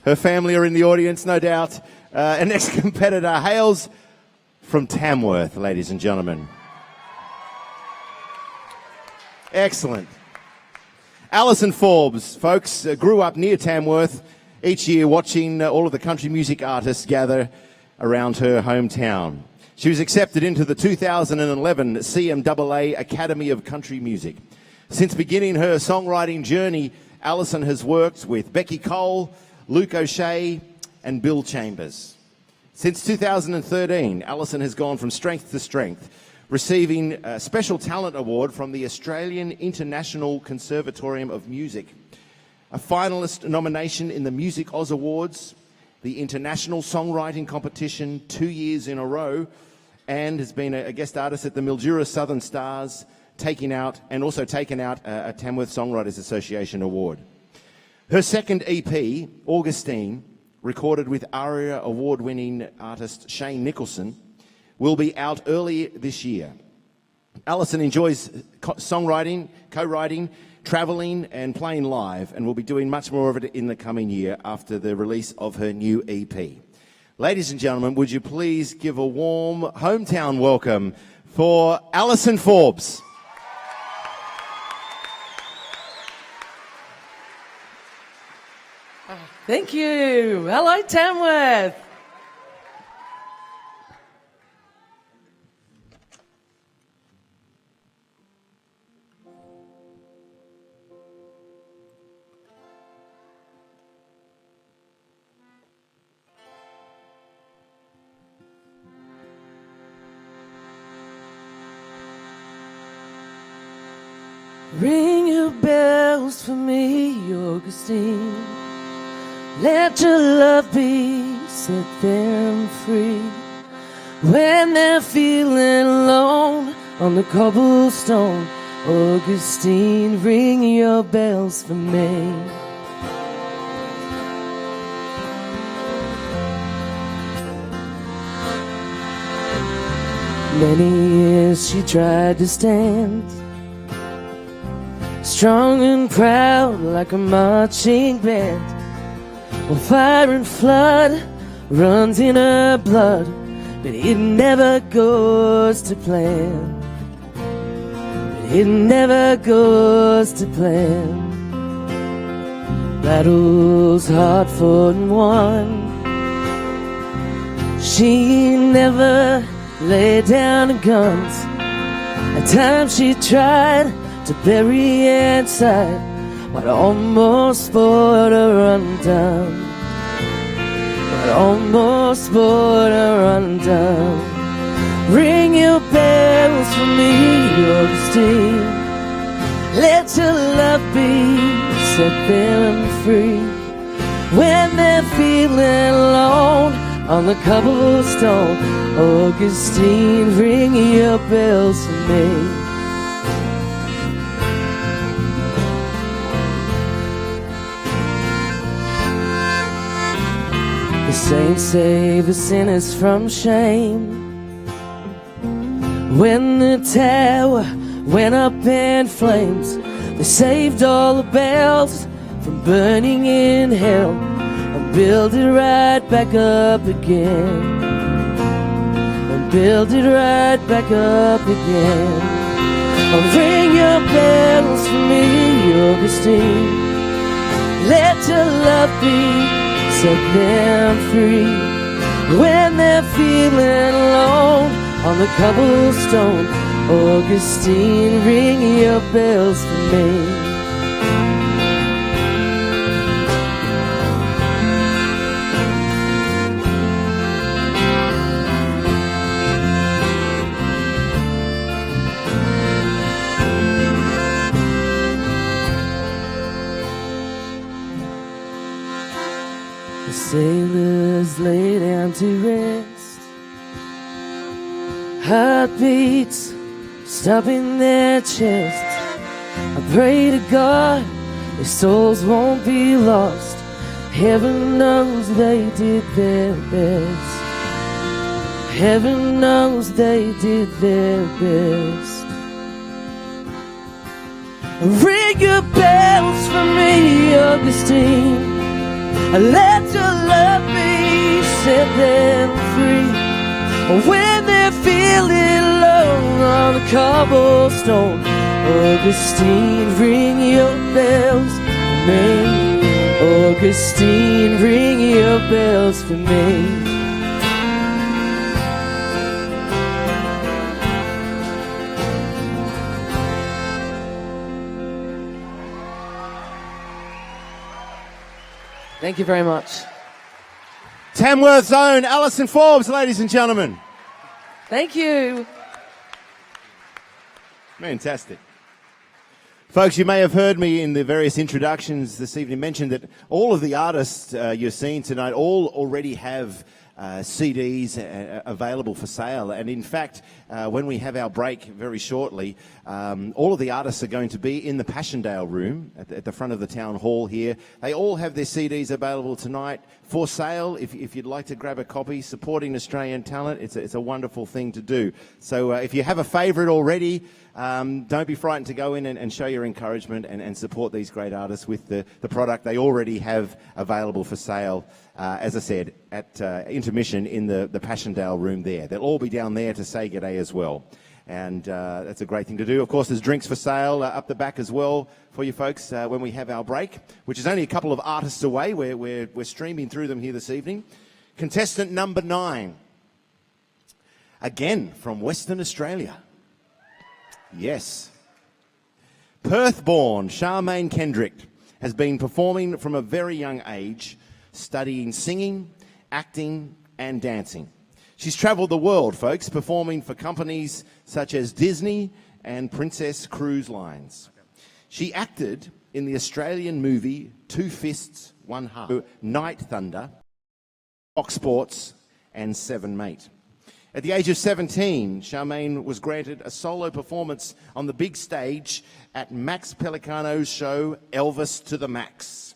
her family are in the audience, no doubt. Our next competitor hails from Tamworth, ladies and gentlemen. Excellent. Alison Forbes, folks, grew up near Tamworth, each year watching all of the country music artists gather around her hometown. She was accepted into the 2011 CMAA Academy of Country Music. Since beginning her songwriting journey, Alison has worked with Becky Cole, Luke O'Shea, and Bill Chambers. Since 2013, Alison has gone from strength to strength, receiving a Special Talent Award from the Australian International Conservatorium of Music, a finalist nomination in the Music Oz Awards, the International Songwriting Competition 2 years in a row, and has been a guest artist at the Mildura Southern Stars, taken out a Tamworth Songwriters Association Award. Her second EP, Augustine, recorded with ARIA award-winning artist Shane Nicholson, will be out early this year. Alison enjoys songwriting, co-writing, travelling and playing live, and will be doing much more of it in the coming year after the release of her new EP. Ladies and gentlemen, would you please give a warm hometown welcome for Alison Forbes. Thank you. Hello, Tamworth. Ring your bells for me, Augustine. Let your love be, set them free. When they're feeling alone on the cobblestone, Augustine, ring your bells for me. Many years she tried to stand, strong and proud like a marching band. Well, fire and flood runs in her blood, but it never goes to plan. It never goes to plan. Battles hard fought and won. She never laid down her guns. At times she tried to bury inside what almost brought her undone. What almost brought her undone. Ring your bells for me, Augustine. Let your love be, set them free. When they're feeling alone on the cobblestone, Augustine, ring your bells for me. The saints save the sinners from shame. When the tower went up in flames, they saved all the bells from burning in hell and built it right back up again. And build it right back up again. Oh, ring your bells for me, Augustine. Let your love be, set them free. When they're feeling alone on the cobblestone, Augustine, ring your bells for me. The sailors lay down to rest, heartbeats stop in their chests. I pray to God their souls won't be lost. Heaven knows they did their best. Heaven knows they did their best. Ring your bells for me, Augustine. Let your love be, set them free. When they're feeling low on the cobblestone, Augustine, ring your bells for me. Augustine, ring your bells for me. Thank you very much. Tamworth's own Alison Forbes, ladies and gentlemen. Thank you. Fantastic. Folks, you may have heard me in the various introductions this evening mention that all of the artists you're seeing tonight all already have CDs available for sale. And in fact, when we have our break very shortly, all of the artists are going to be in the Passchendaele room at the front of the town hall here. They all have their CDs available tonight for sale. If you'd like to grab a copy, supporting Australian talent, it's a wonderful thing to do. So if you have a favourite already, don't be frightened to go in and show your encouragement and support these great artists with the product they already have available for sale. As I said, at Intermission in the Passchendaele room there. They'll all be down there to say g'day as well. And that's a great thing to do. Of course, there's drinks for sale up the back as well for you folks when we have our break, which is only a couple of artists away. We're streaming through them here this evening. Contestant number 9, again from Western Australia. Yes. Perth-born Charmaine Kendrick has been performing from a very young age, studying singing, acting and dancing. She's travelled the world, folks, performing for companies such as Disney and Princess Cruise Lines. She acted in the Australian movie Two Fists, One Heart, Night Thunder, Fox Sports and Seven Mate. At the age of 17, Charmaine was granted a solo performance on the big stage at Max Pelicano's show Elvis to the Max.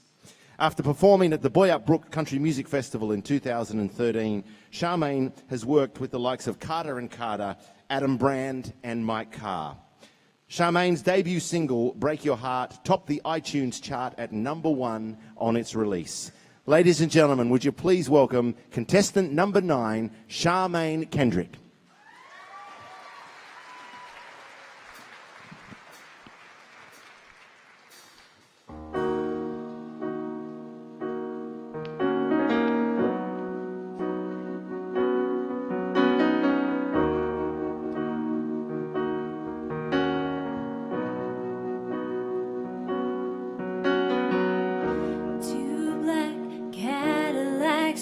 After performing at the Boyup Brook Country Music Festival in 2013, Charmaine has worked with the likes of Carter & Carter, Adam Brand and Mike Carr. Charmaine's debut single, Break Your Heart, topped the iTunes chart at #1 on its release. Ladies and gentlemen, would you please welcome contestant number 9, Charmaine Kendrick.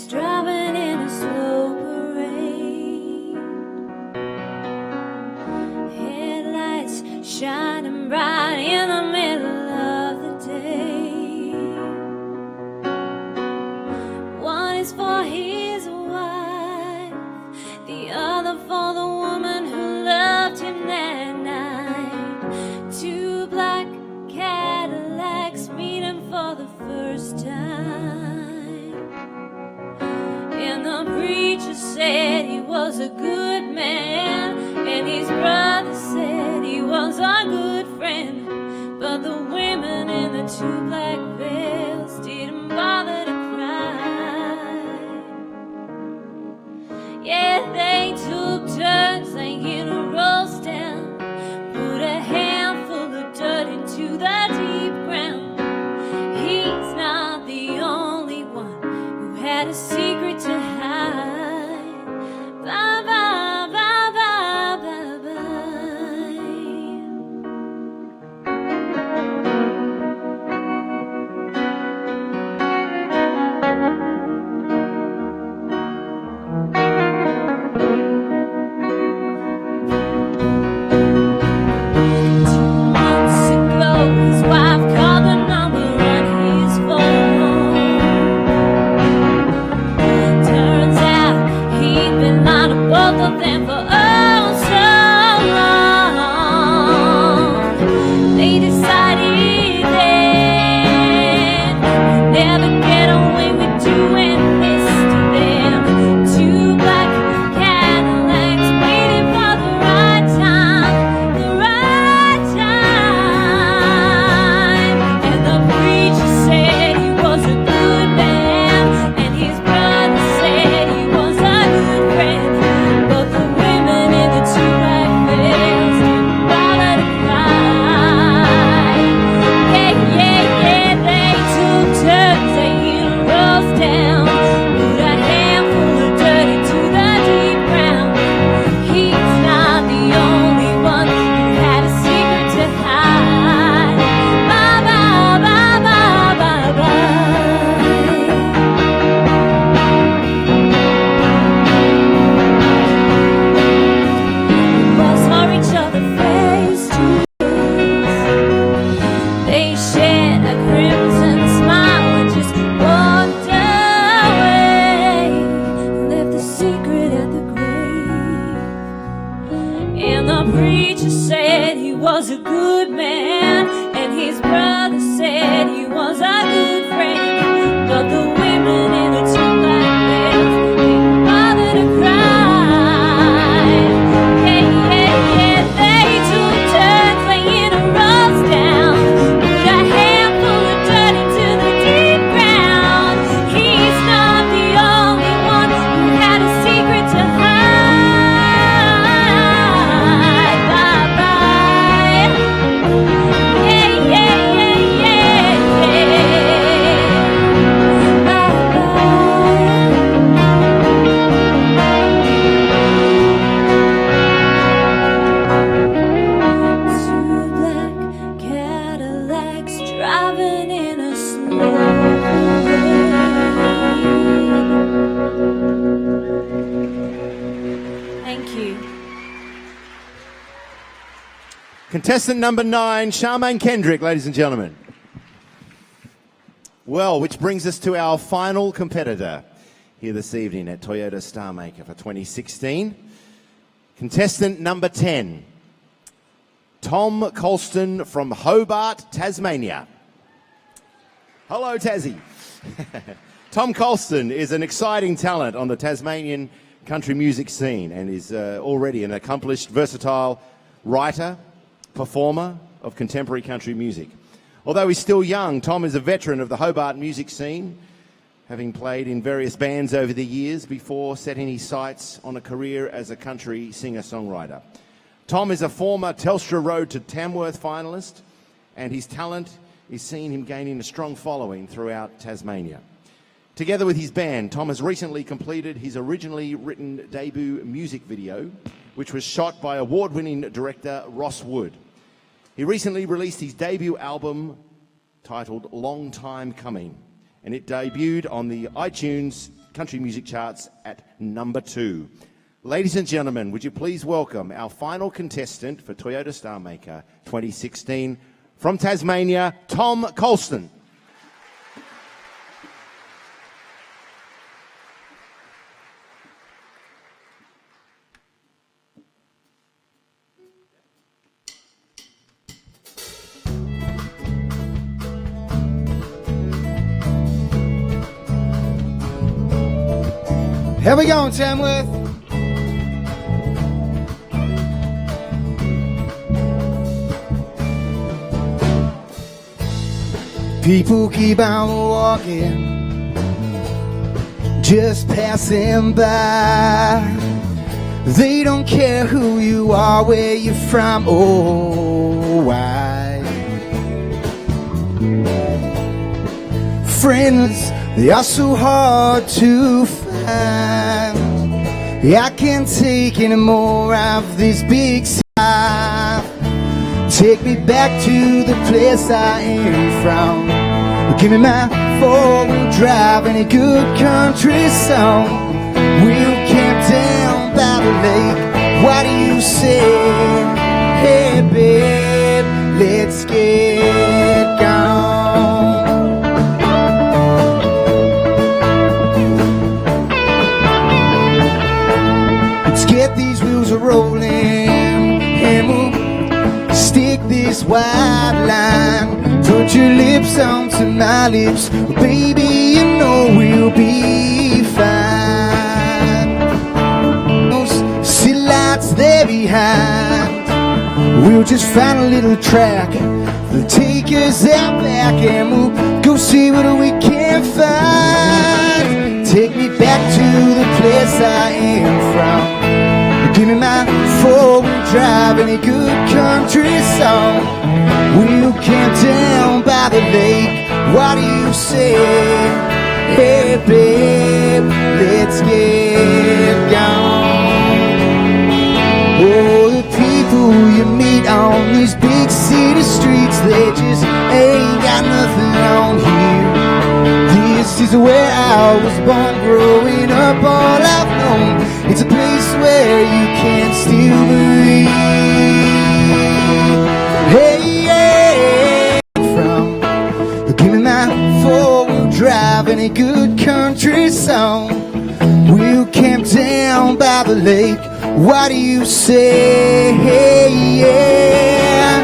Driving in a slow parade, headlights shining bright in the middle of the day. One is for his wife, the other for the woman who loved him that night. Two black Cadillacs meeting for the first time. said he was a good man, and his brother said he was a good friend. But the women in the two black veils didn't bother to cry. Yeah, they took turns hanging a roast down, put a handful of dirt into the deep ground. He's not the only one who had a secret to hide. Bye, bye, bye, bye, bye, his wife called the number on his phone. Turns out he'd been lying to both of them for oh so long. They decided then we'd never get away with doing this to them. Two black Cadillacs waiting for the right time, the right time. And the preacher said he was a good man, and his brother said he was a good friend. But the women in the two black veils didn't bother to cry. Yeah, yeah, yeah, they took turns hanging a roast down, put a handful of dirt into the deep ground. He's not the only one who had a secret to hide. Bye, bye, bye, bye, bye, bye. Was for each other face to face. They shared a crimson smile and just walked away. Left the secret at the grave. And the preacher said he was a good man, and his brother said he was a good friend. But the women in the two black veils didn't bother to cry. Yeah, yeah, yeah, they took turns laying a roast down, put a handful of dirt into the deep ground. He's not the only one who had a secret to hide. Bye, bye. Yeah, yeah, yeah, yeah, yeah. Bye, bye. Two black Cadillacs driving in a slow lane. Thank you. Contestant number 9, Charmaine Kendrick, ladies and gentlemen. Well, which brings us to our final competitor here this evening at Toyota Starmaker for 2016. Contestant number 10, Tom Colston from Hobart, Tasmania. Hello, Tassie. Tom Colston is an exciting talent on the Tasmanian country music scene and is already an accomplished, versatile writer, performer of contemporary country music. Although he's still young, Tom is a veteran of the Hobart music scene, having played in various bands over the years before setting his sights on a career as a country singer-songwriter. Tom is a former Telstra Road to Tamworth finalist, and his talent is seeing him gaining a strong following throughout Tasmania. Together with his band, Tom has recently completed his originally written debut music video, which was shot by award-winning director Ross Wood. He recently released his debut album titled Long Time Coming, and it debuted on the iTunes country music charts at number 2. Ladies and gentlemen, would you please welcome our final contestant for Toyota Starmaker 2016 from Tasmania, Tom Colston. How we going, Tamworth? People keep on walking, just passing by. They don't care who you are, where you're from, or why. Friends, they are so hard to find. I can't take any more of this big city. Take me back to the place I am from. Give me my four-wheel drive and a good country song. We'll camp down by the lake. What do you say? Hey babe, let's get gone. Let's get these wheels a-rolling and we'll stick this white line. Put your lips onto my lips, baby, you know we'll be fine. Those city lights there behind, we'll just find a little track that'll take us out back, and we'll go see what we can find. Take me back to the place I am from. Give me my four-wheel drive and a good country song. We'll camp down by the lake. What do you say? Hey babe, let's get gone. Oh, the people you meet on these big city streets, they just ain't got nothing on here. This is where I was born, growing up all I've known. It's a place where you can still breathe. Hey, yeah, from give me my four-wheel drive and a good country song. We'll camp down by the lake. What do you say? Hey, yeah,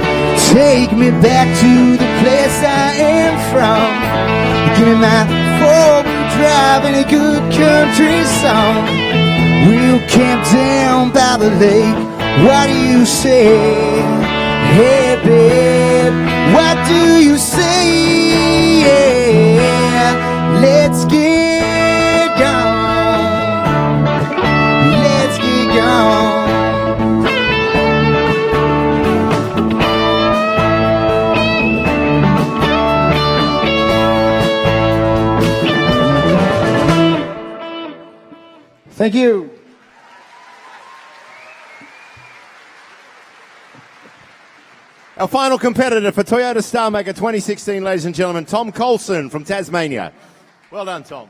take me back to the place I am from. Give me my four-wheel drive and a good country song. We'll camp down by the lake. What do you say? Hey babe, what do you say? Yeah, let's get gone. Let's get gone. Thank you. Our final competitor for Toyota Starmaker 2016, ladies and gentlemen, Tom Colson from Tasmania. Well done, Tom.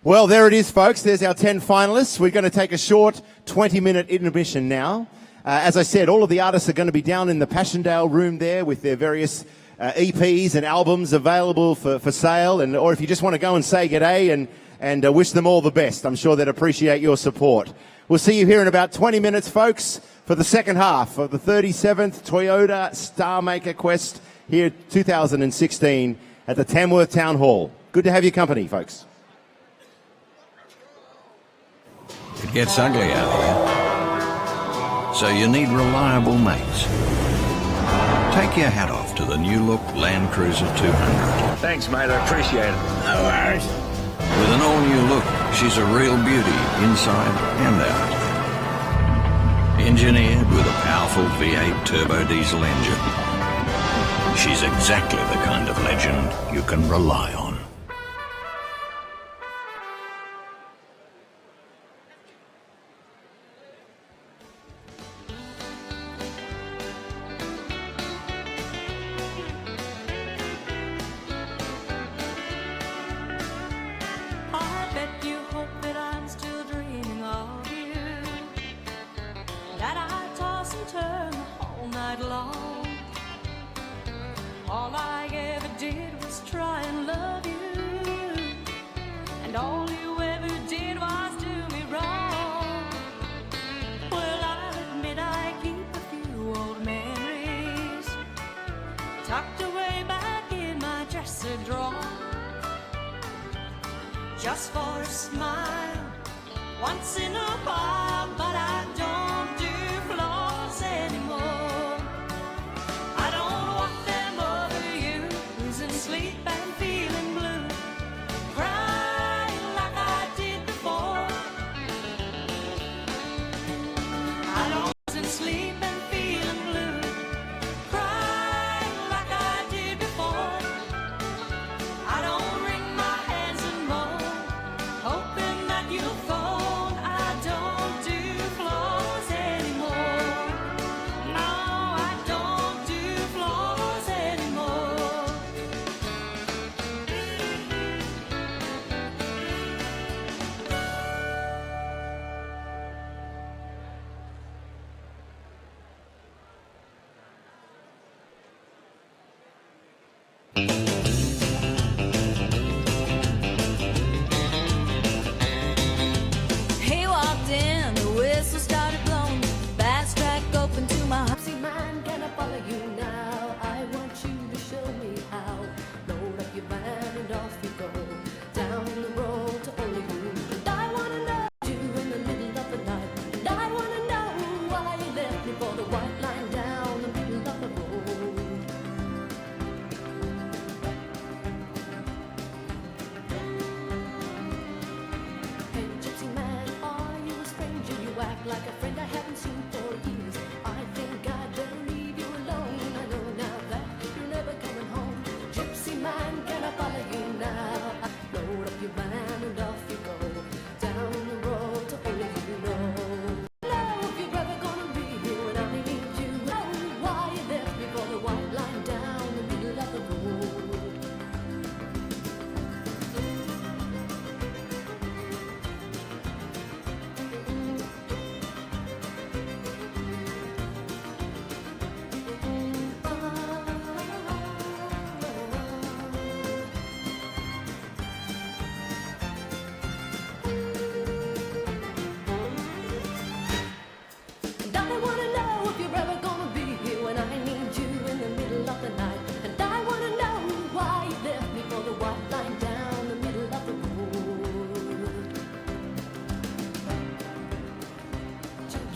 Well, there it is, folks. There's our 10 finalists. We're going to take a short 20-minute intermission now. As I said, all of the artists are going to be down in the Passchendaele room there with their various EPs and albums available for sale. Or if you just want to go and say g'day and wish them all the best, I'm sure they'd appreciate your support. We'll see you here in about 20 minutes, folks, for the second half of the 37th Toyota Starmaker Quest here 2016 at the Tamworth Town Hall. Good to have your company, folks. It gets ugly out here, so you need reliable mates. Take your hat off to the new look Land Cruiser 200. Thanks, mate. I appreciate it. No worries. With an all-new look, she's a real beauty inside and out. Engineered with a powerful V8 turbo diesel engine, she's exactly the kind of legend you can rely on. All I ever did was try and love you, and all you ever did was do me wrong. Well, I'll admit I keep a few old memories tucked away back in my dresser drawer, just for a smile once in a while, but I don't do flaws anymore. I don't want them over you losing sleep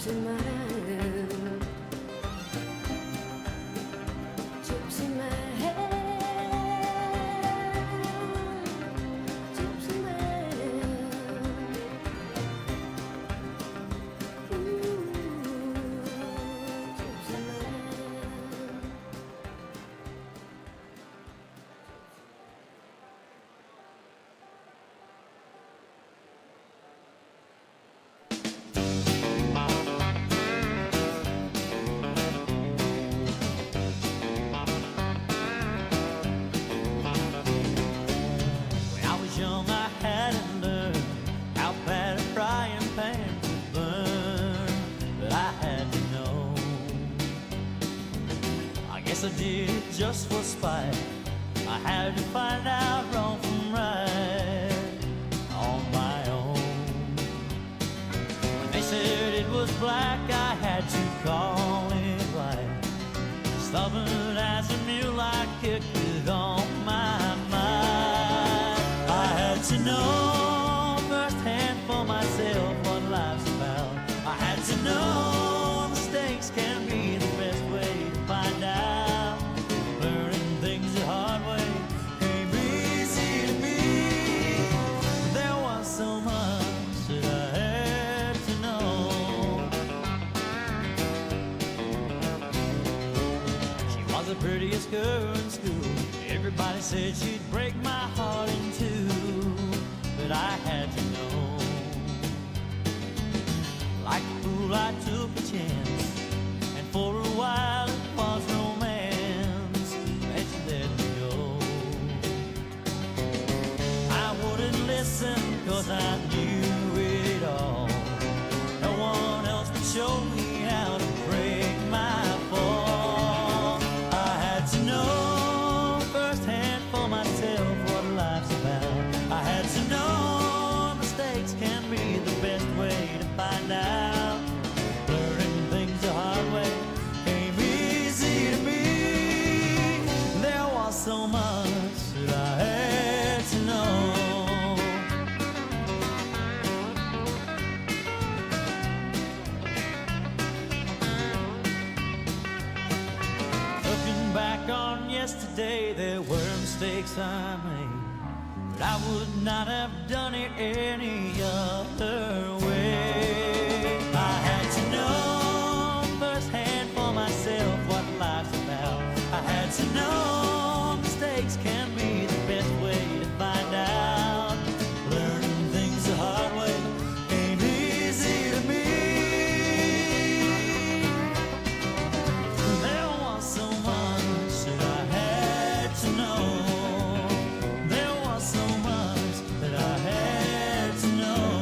Gypsy man, gypsy man, gypsy man. Ooh, gypsy man. When I was young, I hadn't learned how bad a frying pan could burn, but I had to know. I guess I did it just for spite. I had to find out wrong from right on my own. When they said it was black, I had to call it white. Stubborn as a mule, I kicked it on my mind. I had to know firsthand for myself what life's about. I had to know mistakes can be the best way to find out. Learning things the hard way came easy to me. There was so much that I had to know. She was the prettiest girl in school. Everybody said she'd break my heart in two, but I had to know. Like a fool, I took a chance, and for a while it was romance, and she let me go. I wouldn't listen, 'cause I knew it all. No one else would show me how to break my fall. I had to know firsthand for myself what life's about. I had to know mistakes can be the best way to find out. Learning things the hard way came easy to me. There was so much that I had to know. Looking back on yesterday, there were mistakes I made, but I would not have done it any other way. I had to know firsthand for myself what life's about. I had to know mistakes can be the best way to find out. Learning things the hard way ain't easy to me. There was so much that I had to know. There was so much that I had to know.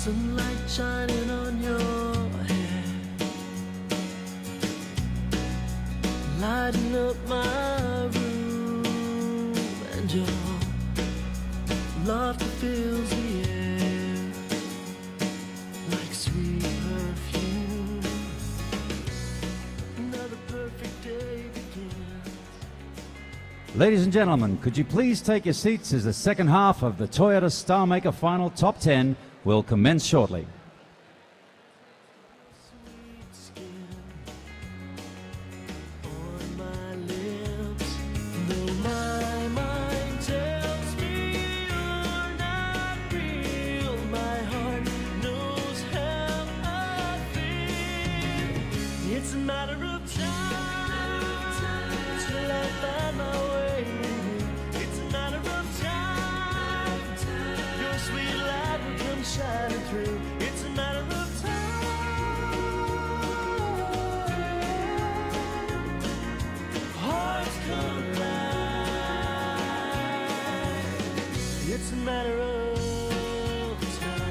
Sunlight shining on your hair, lighting up my room, and your laughter fills the air like sweet perfume. Another perfect day begins. Ladies and gentlemen, could you please take your seats as the second half of the Toyota Starmaker Final Top 10 will commence shortly. It's a matter of time till I find my way. It's a matter of time. Your sweet light will come shining through. It's a matter of time. Hearts collide. It's a matter of time.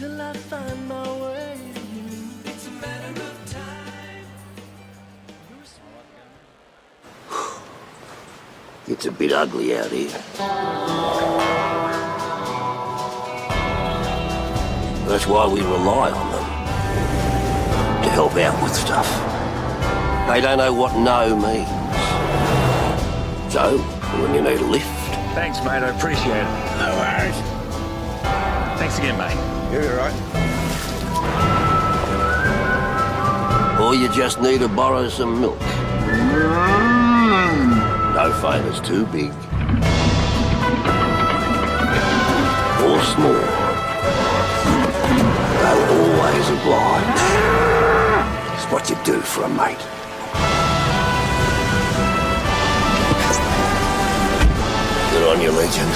till I find my way to you. It's a matter of time. It's a bit ugly out here. That's why we rely on them to help out with stuff. They don't know what no means. So, when you need a lift... Thanks, mate. I appreciate it. No worries. Thanks again, mate. You're all right. Or you just need to borrow some milk. No favour's too big or small. They'll always oblige. It's what you do for a mate. Good on you, legend.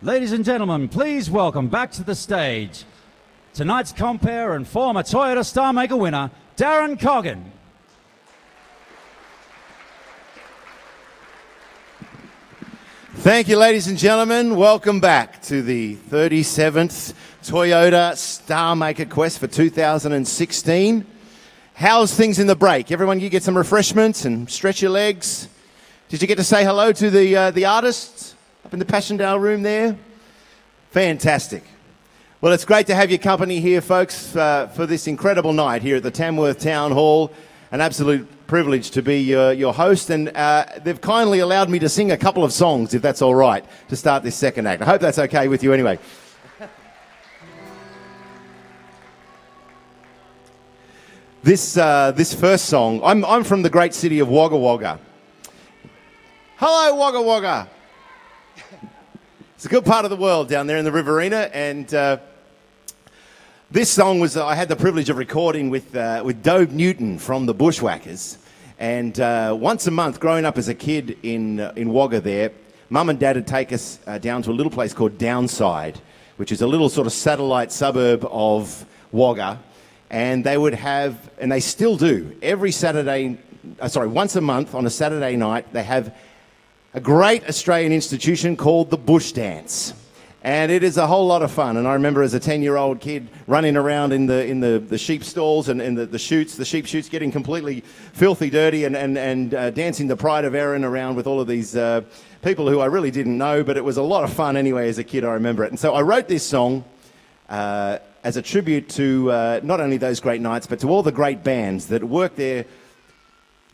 Ladies and gentlemen, please welcome back to the stage tonight's compere and former Toyota Starmaker winner, Darren Coggan. Thank you, ladies and gentlemen. Welcome back to the 37th Toyota Starmaker Quest for 2016. How's things in the break? Everyone, you get some refreshments and stretch your legs. Did you get to say hello to the artists up in the Passchendaele room there? Fantastic. Well, it's great to have your company here, folks, for this incredible night here at the Tamworth Town Hall. An absolute privilege to be your host, and they've kindly allowed me to sing a couple of songs, if that's all right, to start this second act. I hope that's okay with you anyway. This first song, I'm from the great city of Wagga Wagga. Hello, Wagga Wagga. It's a good part of the world down there in the Riverina, and this song was I had the privilege of recording with Dobe Newton from the Bushwhackers, and once a month, growing up as a kid in Wagga there, Mum and Dad would take us down to a little place called Downside, which is a little sort of satellite suburb of Wagga, and they would have, and they still do, once a month on a Saturday night, they have a great Australian institution called the Bush Dance. And it is a whole lot of fun. And I remember as a 10-year-old kid running around in the sheep stalls and in the sheep chutes, getting completely filthy dirty and dancing the Pride of Erin around with all of these people who I really didn't know, but it was a lot of fun anyway as a kid, I remember it. And so I wrote this song as a tribute to not only those great nights, but to all the great bands that work their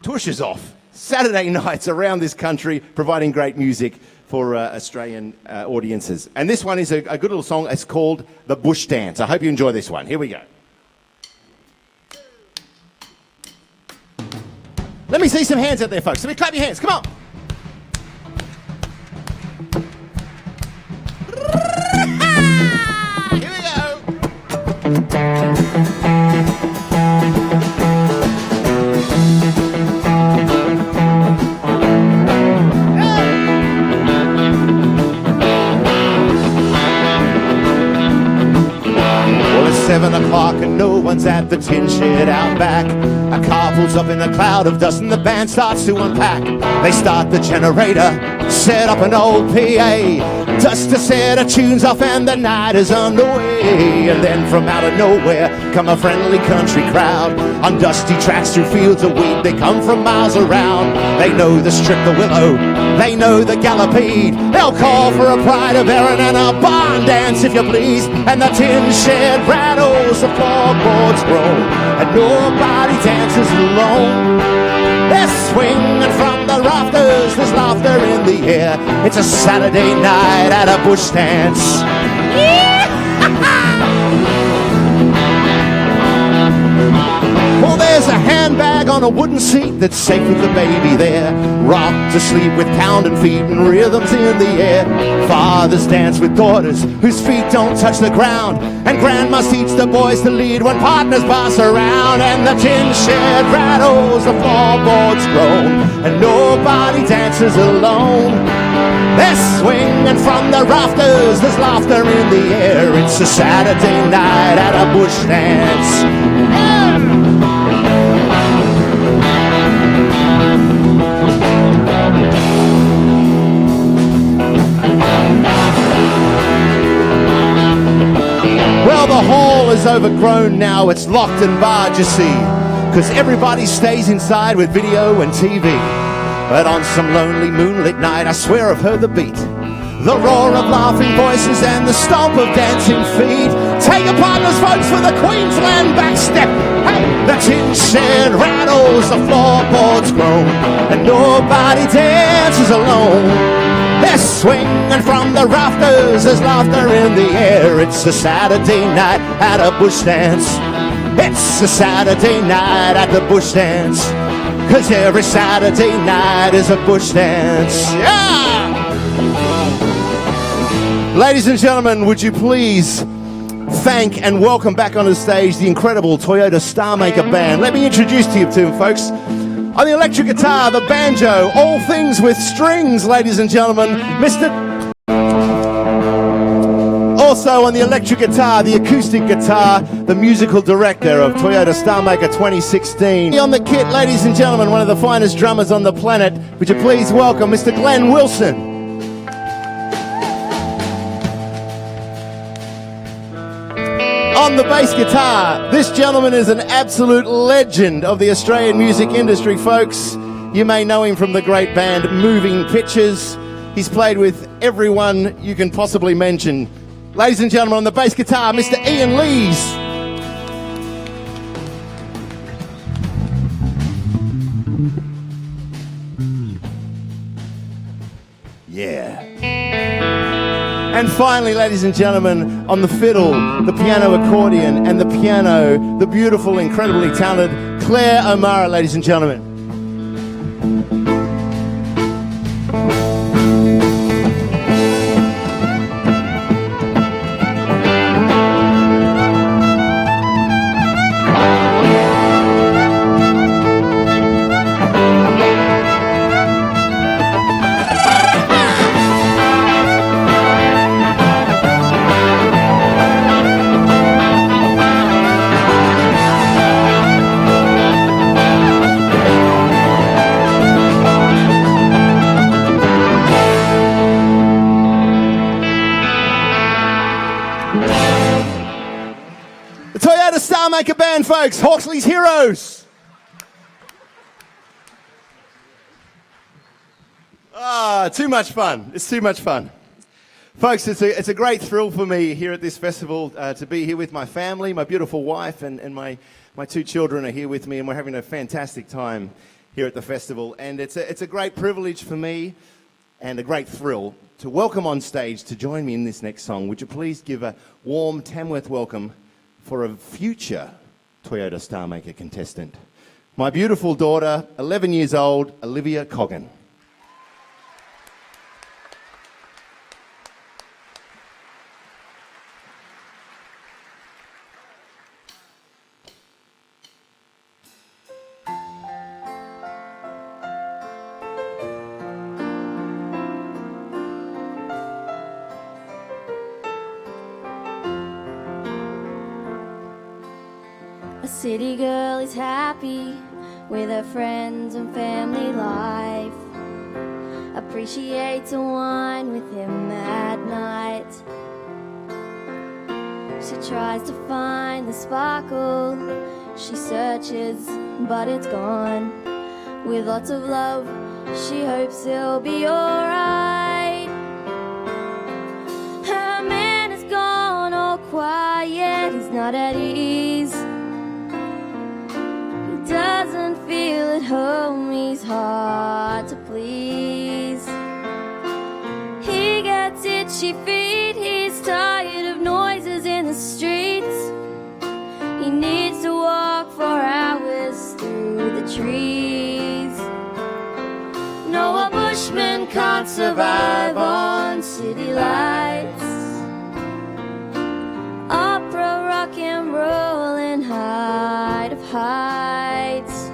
tushes off Saturday nights around this country, providing great music for Australian audiences. And this one is a good little song. It's called The Bush Dance. I hope you enjoy this one. Here we go. Let me see some hands out there, folks. Let me clap your hands. Come on. Here we go. Well, it's 7 o'clock and no one's at the tin shed out back. A car pulls up in a cloud of dust and the band starts to unpack. They start the generator, set up an old PA, just to set the tunes off and the night is underway. And then from out of nowhere come a friendly country crowd on dusty tracks through fields of wheat. They come from miles around. They know the strip, the willow, they know the gallopede. They'll call for a Pride of Erin and a barn dance if you please. And the tin shed rattles, the floorboards groan, and nobody dances alone. They're swinging from the rafters, there's laughter in the air. It's a Saturday night at a bush dance. Well, there's a handbag on a wooden seat that's safe with the baby there, rocked to sleep with pounding feet and rhythms in the air. Fathers dance with daughters whose feet don't touch the ground, and grandmas teach the boys to lead when partners boss around. And the tin shed rattles, the floorboards groan, and nobody dances alone. They're swinging from the rafters, there's laughter in the air. It's a Saturday night at a bush dance. overgrown now, it's locked and barred, you see. Cause everybody stays inside with video and TV. But on some lonely moonlit night, I swear I've heard the beat. The roar of laughing voices and the stomp of dancing feet. Take your partners, folks, for the Queensland backstep. Hey, the tin shed rattles, the floorboards groan, and nobody dances alone. They're swinging from the rafters, there's laughter in the air. It's a Saturday night at a bush dance. It's a Saturday night at the bush dance. Cause every Saturday night is a bush dance. Yeah! Ladies and gentlemen, would you please thank and welcome back on the stage the incredible Toyota Starmaker band. Let me introduce to you to them, folks. On the electric guitar, the banjo, all things with strings, ladies and gentlemen, Mr. Also on the electric guitar, the acoustic guitar, the musical director of Toyota Starmaker 2016. On the kit, ladies and gentlemen, one of the finest drummers on the planet. Would you please welcome Mr. Glenn Wilson. On the bass guitar, this gentleman is an absolute legend of the Australian music industry, folks. You may know him from the great band Moving Pictures. He's played with everyone you can possibly mention. Ladies and gentlemen, on the bass guitar, Mr. Ian Lees. Yeah. And finally, ladies and gentlemen, on the fiddle, the piano accordion, and the piano, the beautiful, incredibly talented Claire O'Mara, ladies and gentlemen. Starmaker band, folks, Hawksley's Heroes. Too much fun. It's too much fun. Folks, it's a great thrill for me here at this festival to be here with my family. My beautiful wife and my two children are here with me, and we're having a fantastic time here at the festival. And it's a great privilege for me and a great thrill to welcome on stage to join me in this next song. Would you please give a warm Tamworth welcome for a future Toyota Starmaker contestant, my beautiful daughter, 11 years old, Olivia Coggan. A city girl is happy with her friends and family life. Appreciates a wine with him at night. She tries to find the sparkle. She searches, but it's gone. With lots of love, she hopes he'll be alright. Her man is gone, all quiet, he's not at ease. Doesn't feel at home, he's hard to please. He gets itchy feet, he's tired of noises in the streets. He needs to walk for hours through the trees. No, a bushman can't survive on city lights. Opera, rock and roll, and height of heights.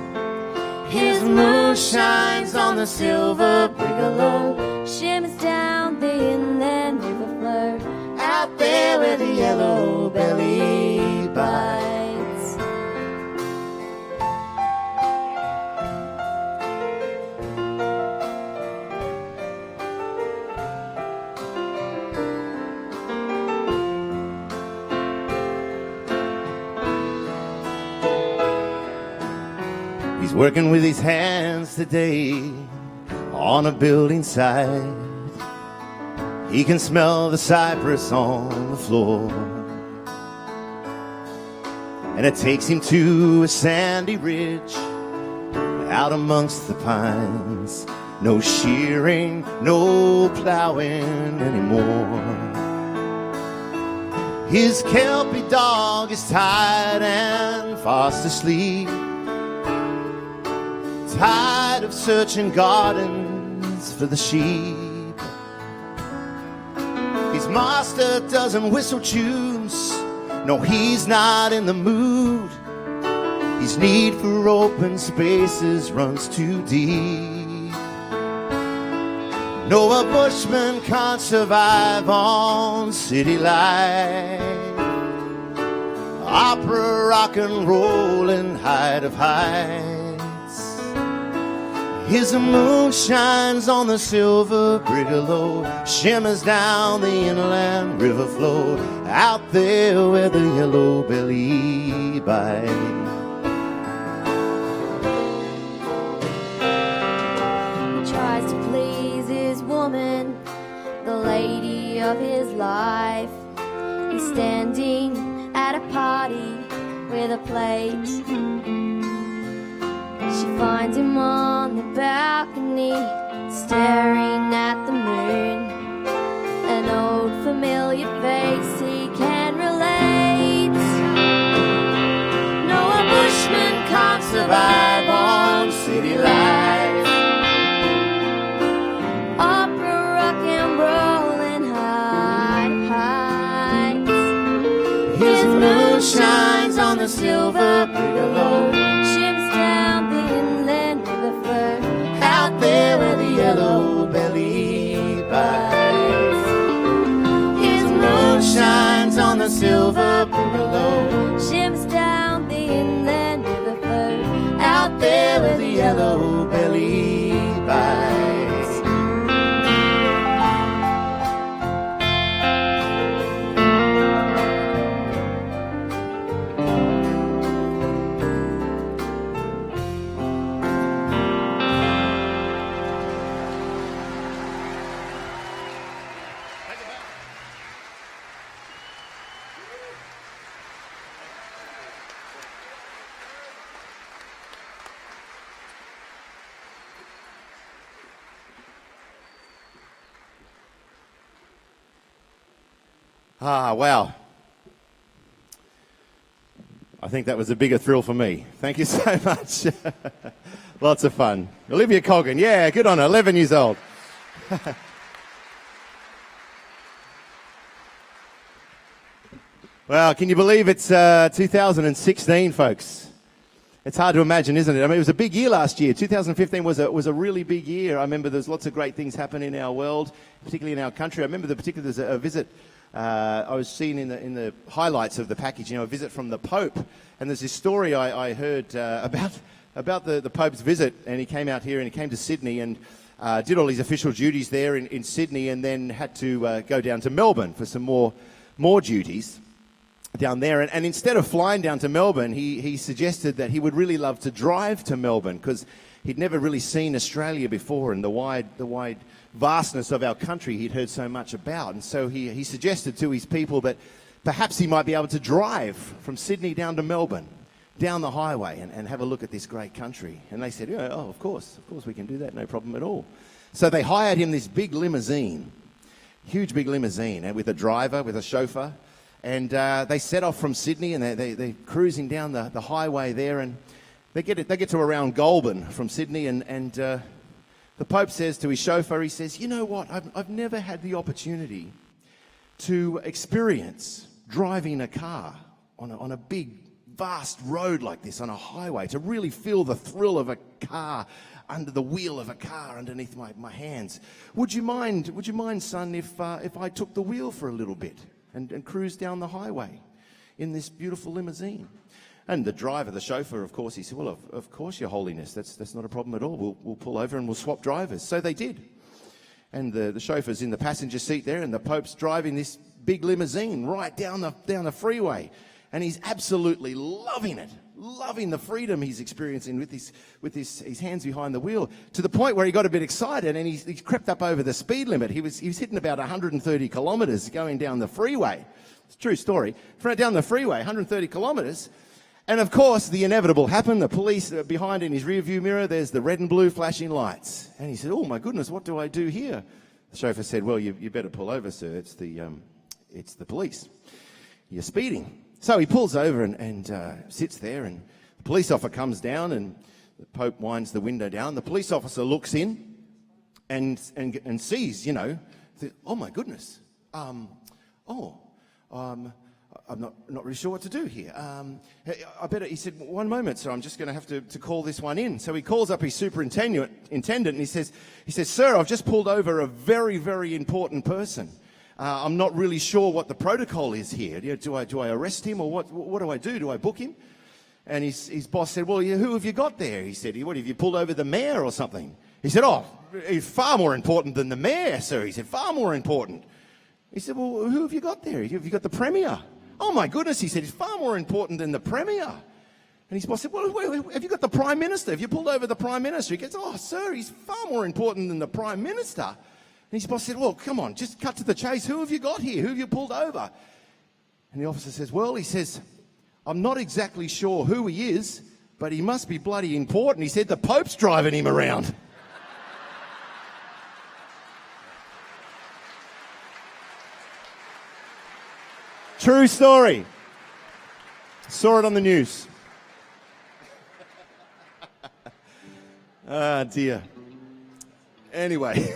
His moon shines on the silver brigalow, shimmers down the inland river flow, out there where the yellow belly bites. working with his hands today on a building site. He can smell the cypress on the floor, and it takes him to a sandy ridge out amongst the pines. No shearing, no plowing anymore. His Kelpie dog is tired and fast asleep, tired of searching gardens for the sheep. His master doesn't whistle tunes, no, he's not in the mood. His need for open spaces runs too deep. No, a bushman can't survive on city life. Opera, rock and roll, and height of heights. His moon shines on the silver brigalow, shimmers down the inland river flow, out there where the yellow belly bites. Tries to please his woman, the lady of his life. He's standing at a party with a plate. She finds him on the balcony, staring at the moon. An old familiar face he can relate. No, a bushman can't survive on city life. Opera, rock and roll, and high heights. His moon shines on the silver brigalow, shims down the inland river flow, out there where the yellow belly bites. His moon shines on the silver brigalow, shims down the inland river flow, out there where the yellow belly bites. Ah, wow. I think that was a bigger thrill for me. Thank you so much. Lots of fun. Olivia Cogan, yeah, good on her, 11 years old. Well, can you believe it's 2016, folks? It's hard to imagine, isn't it? I mean, it was a big year last year. 2015 was a really big year. I remember there's lots of great things happening in our world, particularly in our country. I remember there's a visit I was seeing in the highlights of the package, a visit from the Pope. And there's this story I heard about the Pope's visit, and he came out here and he came to Sydney and did all his official duties there in Sydney, and then had to go down to Melbourne for some more duties down there. And instead of flying down to Melbourne, he suggested that he would really love to drive to Melbourne, because he'd never really seen Australia before, and the wide vastness of our country he'd heard so much about. And so he suggested to his people that perhaps he might be able to drive from Sydney down to Melbourne, down the highway, and have a look at this great country. And they said, yeah, oh, of course we can do that, no problem at all. So they hired him this big limousine, huge big limousine, and with a driver, with a chauffeur. And they set off from Sydney, and they're cruising down the highway there, and they get to around Goulburn from Sydney, and the Pope says to his chauffeur, he says, you know what, I've never had the opportunity to experience driving a car on a big, vast road like this, on a highway, to really feel the thrill of a car, under the wheel of a car underneath my hands. Would you mind, son, if I took the wheel for a little bit and cruised down the highway in this beautiful limousine? And the driver, the chauffeur, of course, he said, well, of course, Your Holiness, that's not a problem at all. We'll pull over and we'll swap drivers. So they did. And the chauffeur's in the passenger seat there, and the Pope's driving this big limousine right down the freeway. And he's absolutely loving it. loving the freedom he's experiencing with his hands behind the wheel, to the point where he got a bit excited and he crept up over the speed limit. He was hitting about 130 kilometres going down the freeway. It's a true story. Down the freeway, 130 kilometres. And of course, the inevitable happened. The police behind in his rearview mirror, there's the red and blue flashing lights. And he said, "Oh my goodness, what do I do here?" The chauffeur said, "Well, you better pull over, sir. It's the police. You're speeding." So he pulls over and sits there, and the police officer comes down, and the Pope winds the window down. The police officer looks in and sees, "Oh my goodness. I'm not really sure what to do here. He said, "One moment, sir, I'm just going to have to call this one in." So he calls up his superintendent and he says, "Sir, I've just pulled over a very, very important person. I'm not really sure what the protocol is here. Do I arrest him, or what do I do? Do I book him?" And his boss said, "Well, who have you got there?" He said, "What, have you pulled over the mayor or something?" He said, "Oh, he's far more important than the mayor, sir." He said, "Far more important." He said, "Well, who have you got there? Have you got the premier?" "Oh my goodness," he said, "he's far more important than the premier." And his boss said, "Well, have you got the prime minister? Have you pulled over the prime minister?" He goes, "Oh, sir, he's far more important than the prime minister." And his boss said, "Well, come on, just cut to the chase. Who have you got here? Who have you pulled over?" And the officer says, "Well," he says, "I'm not exactly sure who he is, but he must be bloody important." He said, "The Pope's driving him around." True story. Saw it on the news. Ah, dear. Anyway.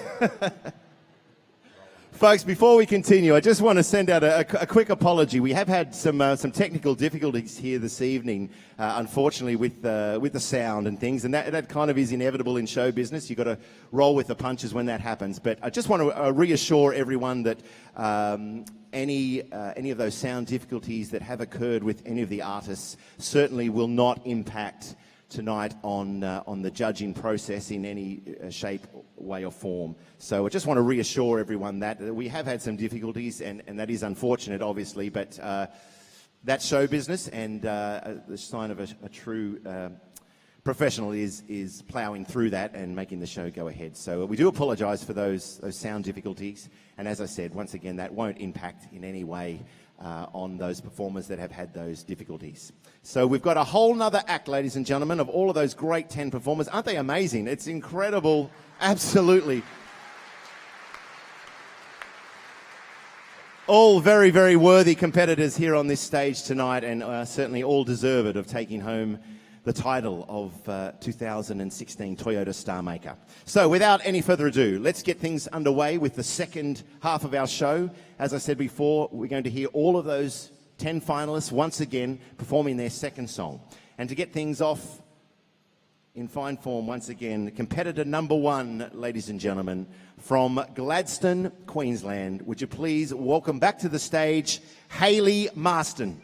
Folks, before we continue, I just want to send out a quick apology. We have had some technical difficulties here this evening, unfortunately, with the sound and things, and that kind of is inevitable in show business. You've got to roll with the punches when that happens. But I just want to reassure everyone that any of those sound difficulties that have occurred with any of the artists certainly will not impact tonight on the judging process in any shape, way or form. So I just want to reassure everyone that we have had some difficulties, and that is unfortunate, obviously, but that's show business, and the sign of a true professional is ploughing through that and making the show go ahead. So we do apologise for those sound difficulties, and as I said, once again, that won't impact in any way on those performers that have had those difficulties. So we've got a whole nother act, ladies and gentlemen, of all of those great 10 performers. Aren't they amazing? It's incredible. Absolutely. All very, very worthy competitors here on this stage tonight, and certainly all deserved of taking home the title of 2016 Toyota Starmaker. So without any further ado, let's get things underway with the second half of our show. As I said before, we're going to hear all of those 10 finalists once again performing their second song. And to get things off in fine form once again, competitor number one, ladies and gentlemen, from Gladstone, Queensland, would you please welcome back to the stage, Hayley Marston.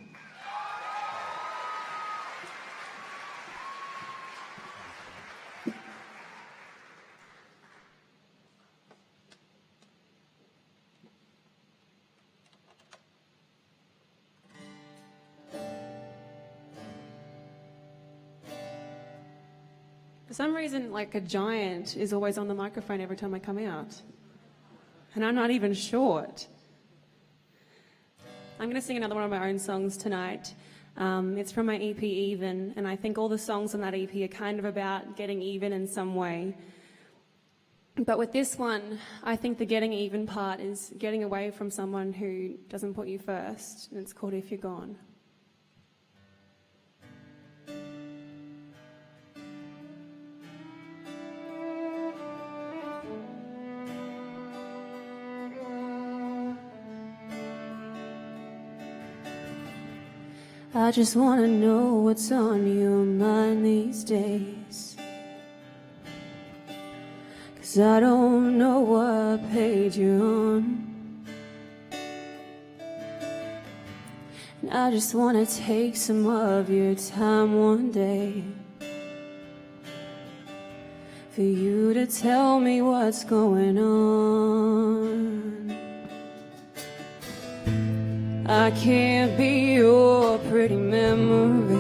For some reason, like a giant is always on the microphone every time I come out. And I'm not even short. I'm going to sing another one of my own songs tonight. It's from my EP, Even, and I think all the songs on that EP are kind of about getting even in some way. But with this one, I think the getting even part is getting away from someone who doesn't put you first, and it's called If You're Gone. I just wanna know what's on your mind these days, 'cause I don't know what page you're on. And I just wanna take some of your time one day, for you to tell me what's going on. I can't be your pretty memory,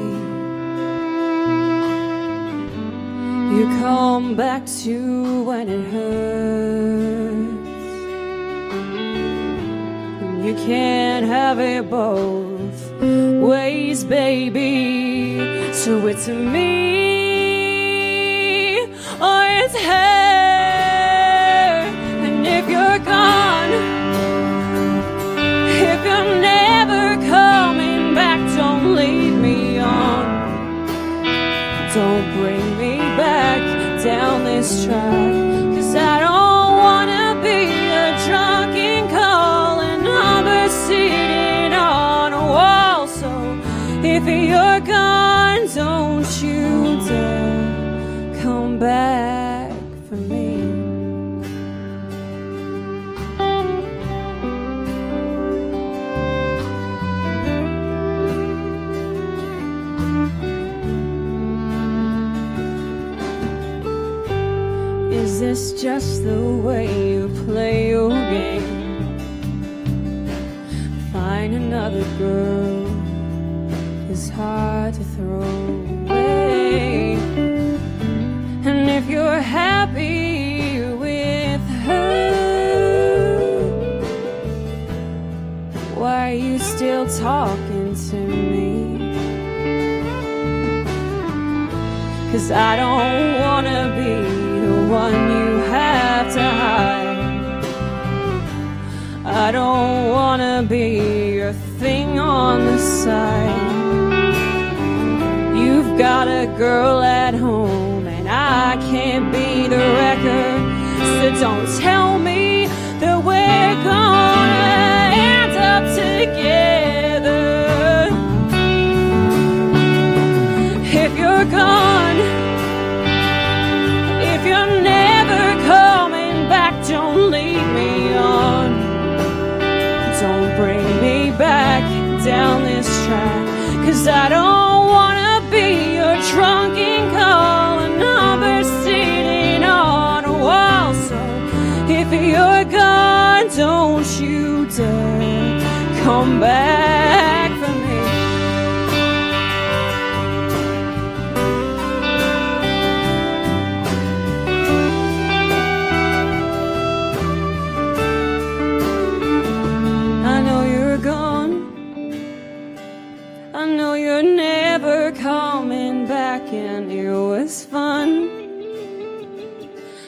you come back to when it hurts. And you can't have it both ways, baby. So it's me or it's her. And if you're gone, if you're never coming back, don't lead me on. Don't bring me back down this track, 'cause I don't wanna be a drunken calling number sitting on a wall. So if you're gone, don't you dare come back for me. Is this just the way you play your game? Find another girl is hard to throw away. And if you're happy with her, why are you still talking to me? 'Cause I don't wanna be the one you have to hide. I don't wanna be your thing on the side. You've got a girl at home and I can't be the record. So don't tell me that we're gonna end up together. If you're gone, if you're never coming back, don't lead me on. Don't bring me back down this track, 'cause I don't wanna be your drunken calling number sitting on a wall. So if you're gone, don't you dare come back for me. I know you're gone. I know you're never coming back, and it was fun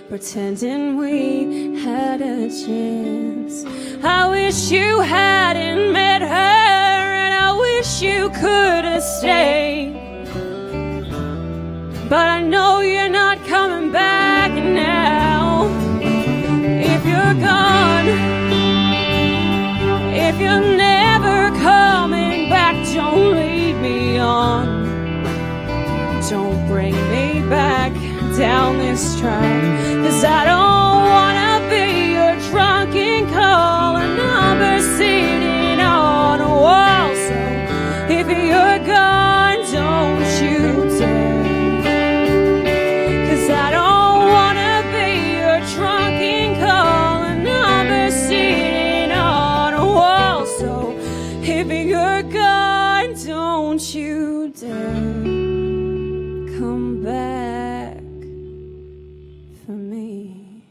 pretending we had a chance. I wish you hadn't met her, and I wish you could have stayed. But I know you're not coming back now. If you're gone, if you're never coming back, don't lead me on. Don't bring me back down this track, 'cause I don't wanna be your drunken calling number sitting on a wall. So if you're gone, don't you dare, 'cause I don't wanna be your drunken calling number sitting on a wall. So if you're gone, don't you dare come back for me.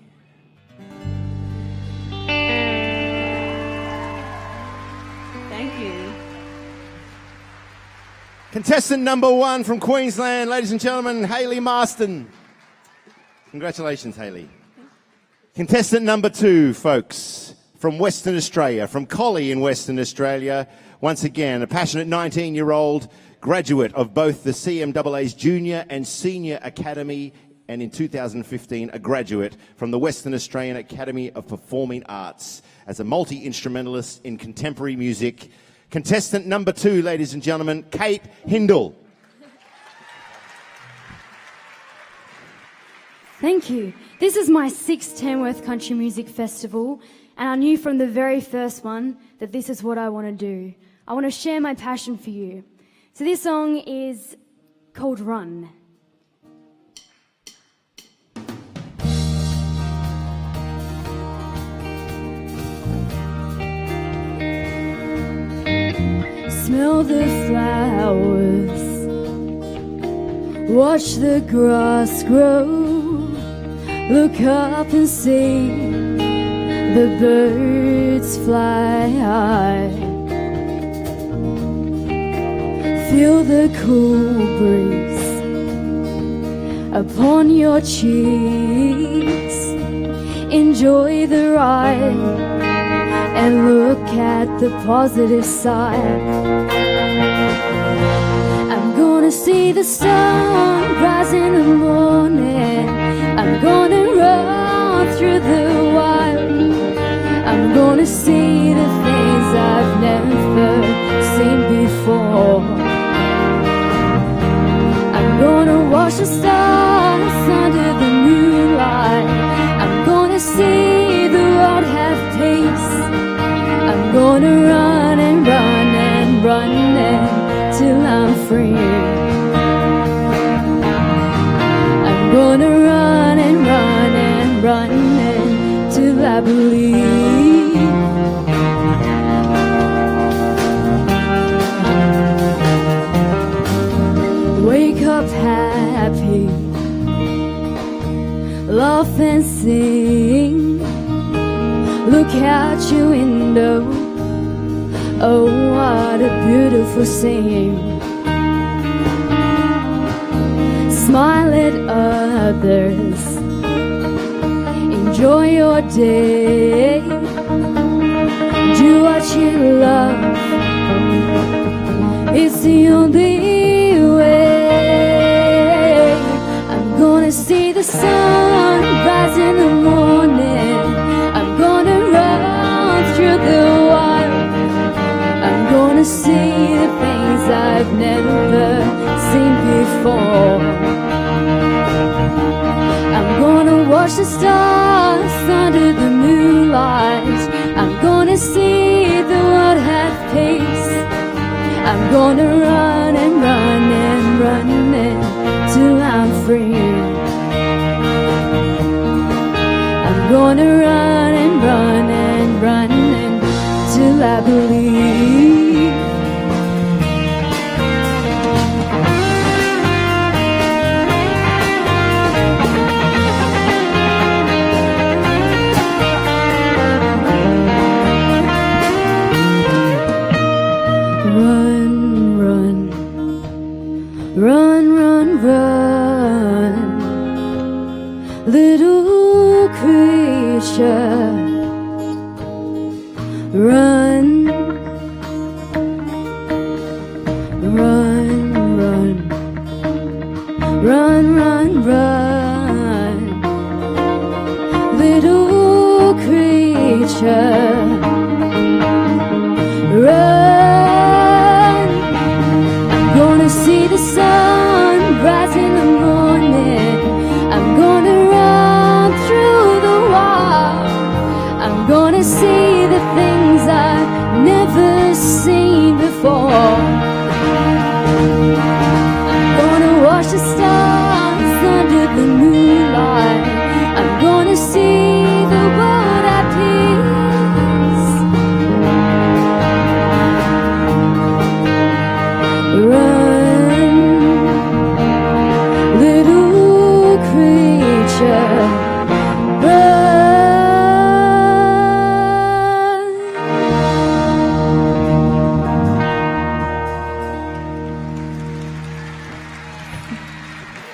Thank you. Contestant number 1 from Queensland, ladies and gentlemen, Hayley Marston. Congratulations, Hayley. Contestant number 2, folks, from Western Australia, from Collie in Western Australia. Once again, a passionate 19-year-old graduate of both the CMAA's Junior and Senior Academy, and in 2015, a graduate from the Western Australian Academy of Performing Arts as a multi-instrumentalist in contemporary music. Contestant number 2, ladies and gentlemen, Kate Hindle. Thank you. This is my 6th Tamworth Country Music Festival, and I knew from the very first one that this is what I want to do. I want to share my passion for you. So this song is called Run. Smell the flowers Watch the grass grow, look up and see the birds fly high. Feel the cool breeze upon your cheeks. Enjoy the ride and look at the positive side. I'm gonna see the sun rise in the morning. I'm gonna run through the wild. I'm gonna see the things I've never seen before. I'm gonna watch the stars under the moonlight. I'm gonna see the world have peace. I'm gonna run and run and run till I'm free. I'm gonna run and run and run till I believe. Wake up happy, laugh and sing. Look out your window, oh what a beautiful scene. Smile at others, enjoy your day. Do what you love, it's the only way. I'm gonna see the sun rise in the morning. I'm gonna run through the wild. I'm gonna see the things I've never seen before. I'm gonna watch the stars under the moonlight. I'm gonna see the world have peace. I'm gonna run and run and run till I'm free. I'm gonna run and run and run till I believe. Run, run, run, run, run, little creature. Run, run, run, run, run, run, little creature. Run, I'm gonna see the sun rise in the morning. I'm gonna run through the wild. I'm gonna see the things I've never seen before. I'm gonna watch the stars under the moonlight. I'm gonna see the world at peace. Run, little creature, run.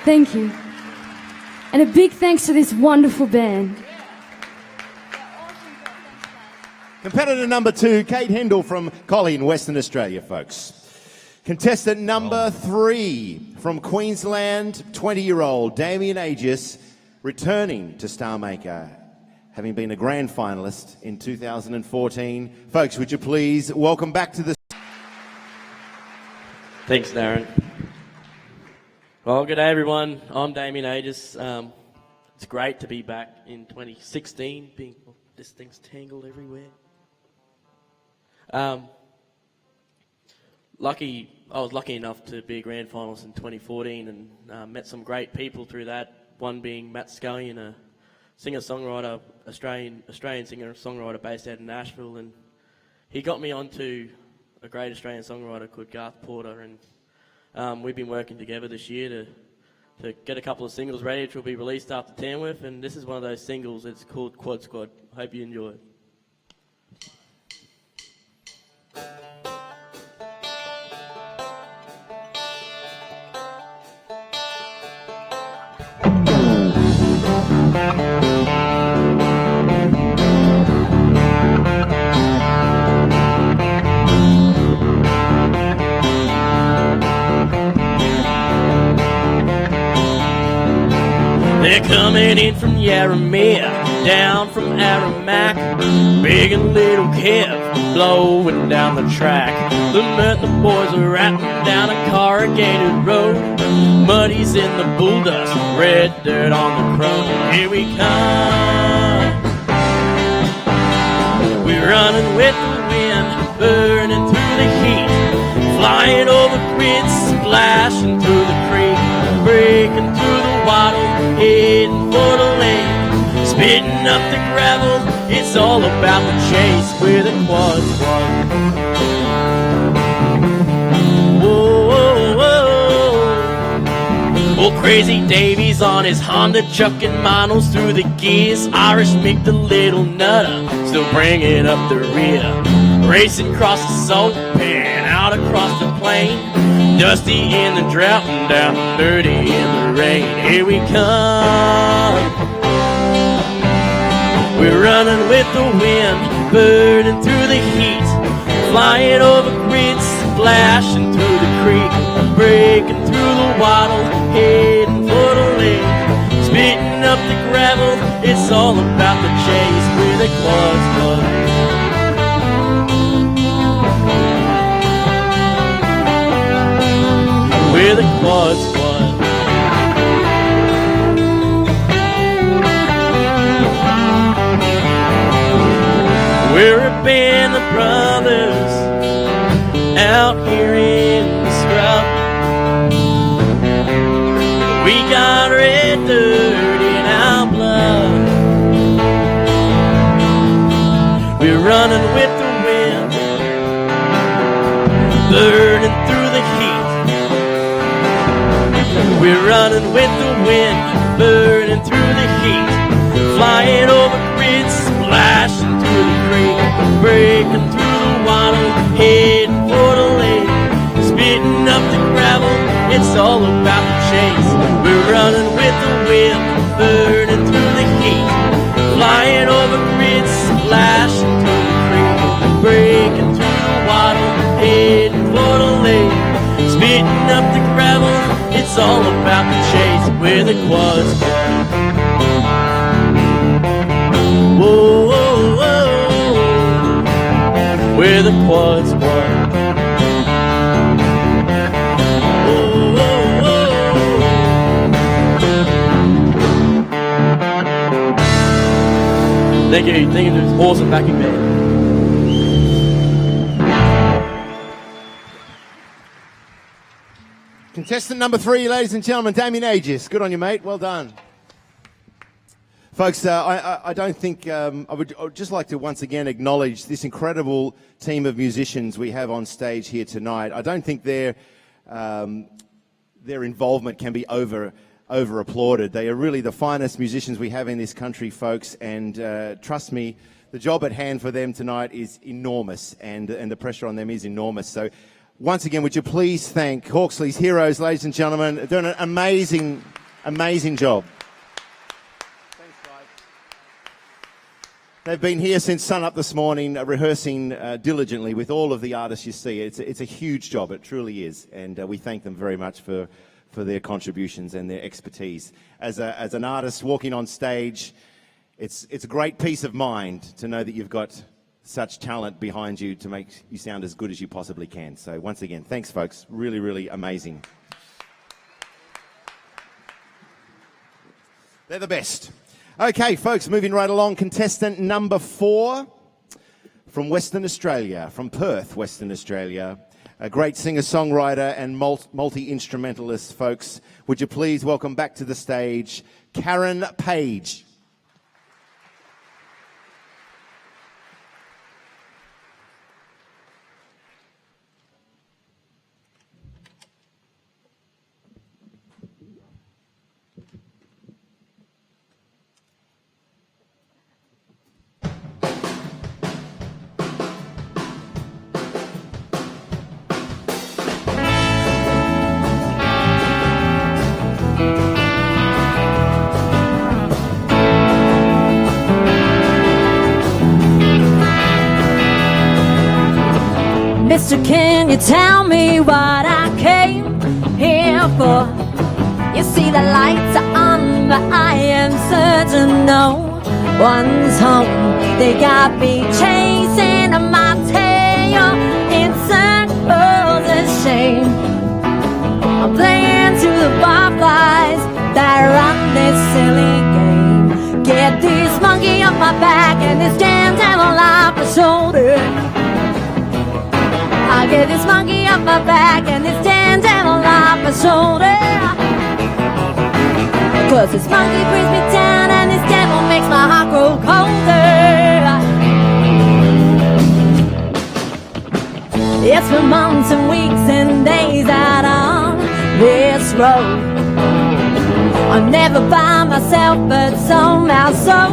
Thank you. And a big thanks to this wonderful band. Competitor number 2, Kate Hendel from Colleen, Western Australia, folks. Contestant number 3 from Queensland, 20-year-old Damien Aegis, returning to Starmaker, having been a grand finalist in 2014. Folks, would you please welcome back to the... Thanks, Darren. Well, good day, everyone. I'm Damien Aegis. It's great to be back in 2016. This thing's tangled everywhere. I was lucky enough to be a grand finalist in 2014 and met some great people through that. One being Matt Scullion, a singer-songwriter, Australian singer-songwriter based out in Nashville, and he got me onto a great Australian songwriter called Garth Porter, and we've been working together this year to to get a couple of singles ready, which will be released after Tamworth, and this is one of those singles. It's called Quad Squad. Hope you enjoy it. They're coming in from Yarramere, down from Aramac, big and little Kev, blowing down the track. The Merton boys are rapping down a corrugated road, muddies in the bull dust, red dirt on the chrome. Here we come, we're running with the wind, burning through the heat, flying over grids, splashing through the creek, breaking through the wattle, heading for the lake, spitting up the gravel. It's all about the chase with a quad squad. Whoa, whoa, whoa. Well, Crazy Davy's on his Honda, chucking miles through the gears. Irish Mick, the little nutter, still bringing up the rear, racing across the salt pan, out across the plain, dusty in the drought and down dirty in the rain. Here we come, we're running with the wind, burning through the heat, flying over grids, splashing through the creek, breaking through the wattle, heading for the lake, spitting up the gravel. It's all about the chase with a quad squad. We're the quad squad. We're a band of brothers out here in the scrub. We got red dirt in our blood. We're running with the wind, burning through the heat. We're running with the wind, burning through the heat, flying over grids, splashing through the creek, breaking through the wattle, heading for the lake, spitting up the gravel. It's all about the chase. We're running with the wind, burning through the heat, flying over grids, splashing through the creek, breaking through the wattle, heading for the lake, spitting up the gravel. It's all about the chase with a quad squad. Whoa, whoa, whoa, with a quad squad. Whoa, whoa, whoa. Thank you to this awesome backing band. Contestant number 3, ladies and gentlemen, Damien Aegis. Good on you, mate. Well done. Folks, I don't think, I would just like to once again acknowledge this incredible team of musicians we have on stage here tonight. I don't think their involvement can be over applauded. They are really the finest musicians we have in this country, folks, and trust me, the job at hand for them tonight is enormous, and the pressure on them is enormous. So once again, would you please thank Hawksley's Heroes, ladies and gentlemen. They're doing an amazing, amazing job. Thanks, guys. They've been here since sun up this morning, rehearsing diligently with all of the artists you see. It's a huge job, it truly is, and we thank them very much for their contributions and their expertise. As an artist walking on stage, it's a great peace of mind to know that you've got such talent behind you to make you sound as good as you possibly can. So once again, thanks, folks. Really, really amazing. They're the best. Okay, folks, moving right along. Contestant number 4 from Western Australia, from Perth, Western Australia. A great singer-songwriter and multi-instrumentalist, folks. Would you please welcome back to the stage, Karen Page. So can you tell me what I came here for? You see the lights are on, but I am certain no one's home. They got me chasing my tail in circles of shame. I'm playing to the barflies that run this silly game. Get this monkey off my back and this damn devil off my shoulder. I get this monkey off my back and this damn devil off my shoulder. Cause this monkey brings me down and this devil makes my heart grow colder. It's been months and weeks and days out on this road. I'm never by myself but somehow so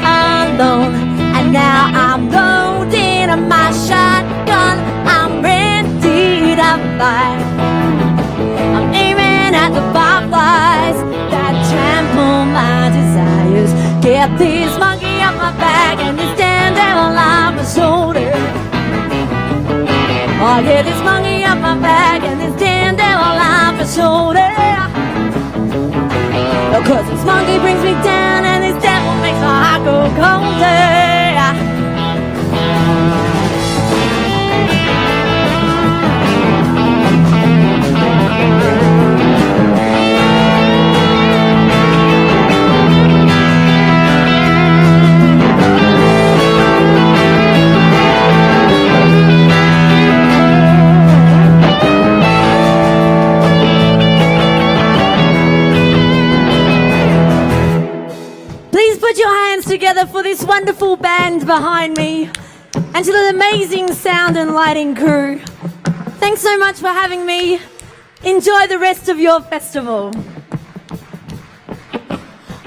alone. And now I'm loading my shotgun, I'm ready to fight. I'm aiming at the fireflies that trample my desires. Get this monkey off my back and this damn devil off my shoulder. Oh, get this monkey off my back and this damn devil off my shoulder. Oh, cause this monkey brings me down and this devil makes my heart go colder. Put your hands together for this wonderful band behind me and to the amazing sound and lighting crew. Thanks so much for having me. Enjoy the rest of your festival.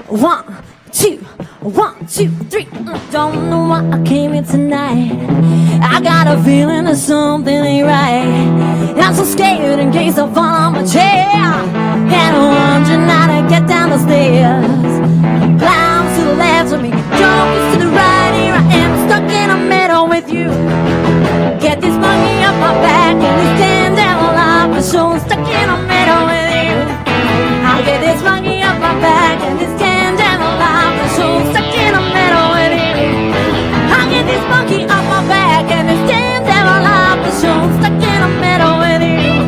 1, 2, 1, 2, 3. Don't know why I came here tonight. I got a feeling that something ain't right. I'm so scared in case I fall on my chair. And I'm wondering how to get down the stairs. Clowns to the left of me, jokers to the right. Here I am stuck in the middle with you. Get this monkey off my back and this damn devil off my shoulder. Stuck in the middle with you. I'll get this monkey off my back and this damn devil off my shoulder. Stuck in the middle with you. I'll get this monkey off my back and this damn devil off my shoulder. Stuck in the middle with you.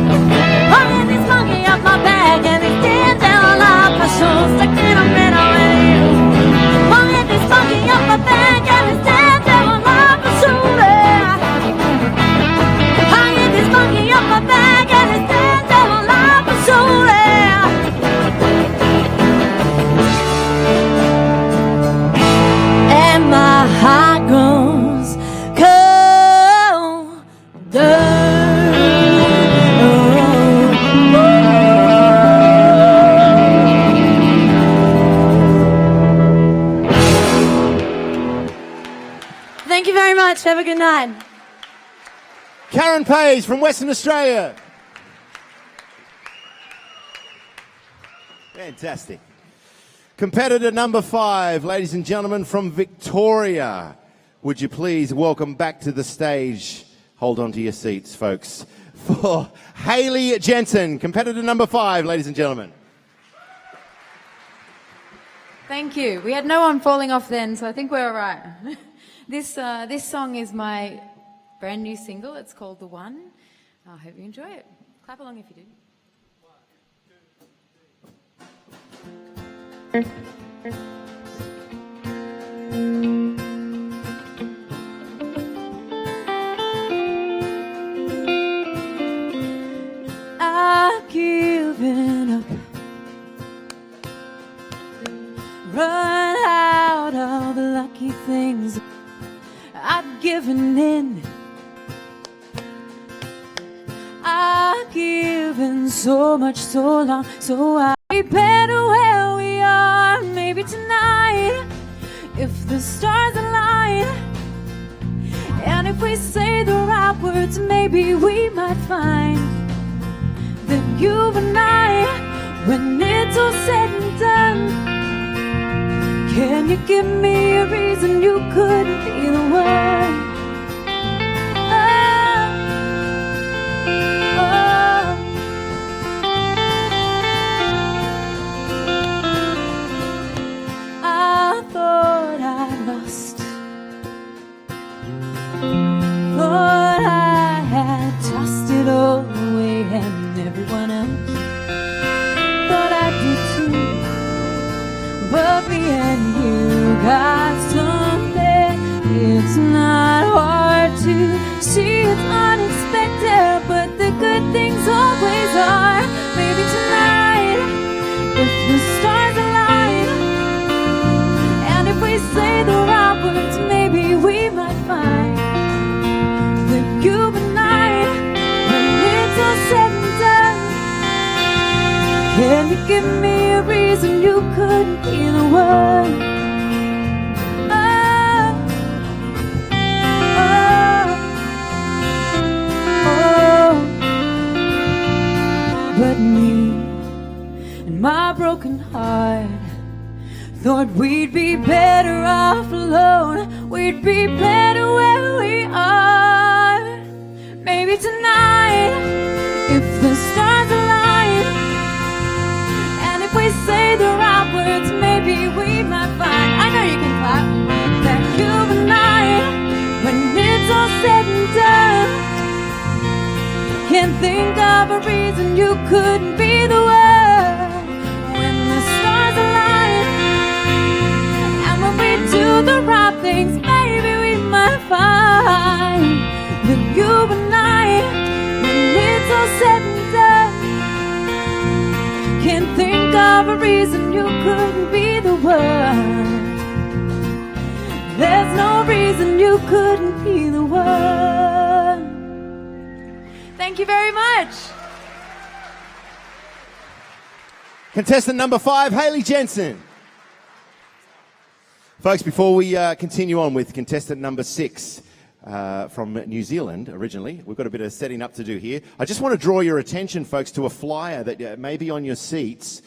I'll get this monkey off my back and this damn devil off my shoulder. Stuck in the middle with you. I'll get this monkey off my back and this damn devil off my shoulder. I'll get this monkey off my back and this damn devil off my shoulder. And my heart goes colder. Thank you very much. Have a good night. Karen Page from Western Australia. Fantastic. Competitor number 5, ladies and gentlemen, from Victoria. Would you please welcome back to the stage, hold on to your seats, folks, for Hayley Jensen, competitor number 5, ladies and gentlemen. Thank you. We had no one falling off then, so I think we're all right. This song is my brand new single. It's called The One. I hope you enjoy it. Clap along if you do. I've given up, run out of lucky things. I've given in. I've given so much so long, so I'll be better where we are. Maybe tonight, if the stars align, and if we say the right words, maybe we might find that you and I, when it's all said and done, can you give me a reason you couldn't be the one? Oh, when you got something. It's not hard to see it's unexpected, but the good things always are. Maybe tonight, if the stars align, and if we say the right words, maybe we might find that you and I, when it's all said and done, can you give me a reason you couldn't be the one? But me and my broken heart thought we'd be better off alone. We'd be better where we are. Maybe tonight, if the stars align, and if we say the right words, maybe we might find, I know you can clap, that you and I, when it's all said and done, can't think of a reason you couldn't be the one. When the stars align, and when we do the right things, maybe we might find that you and I, when it's all said and done, can't think of a reason you couldn't be the one. There's no reason you couldn't be the one. Thank you very much. Contestant number 5, Hayley Jensen. Folks, before we continue on with contestant number 6 from New Zealand originally, we've got a bit of setting up to do here. I just want to draw your attention, folks, to a flyer that may be on your seats.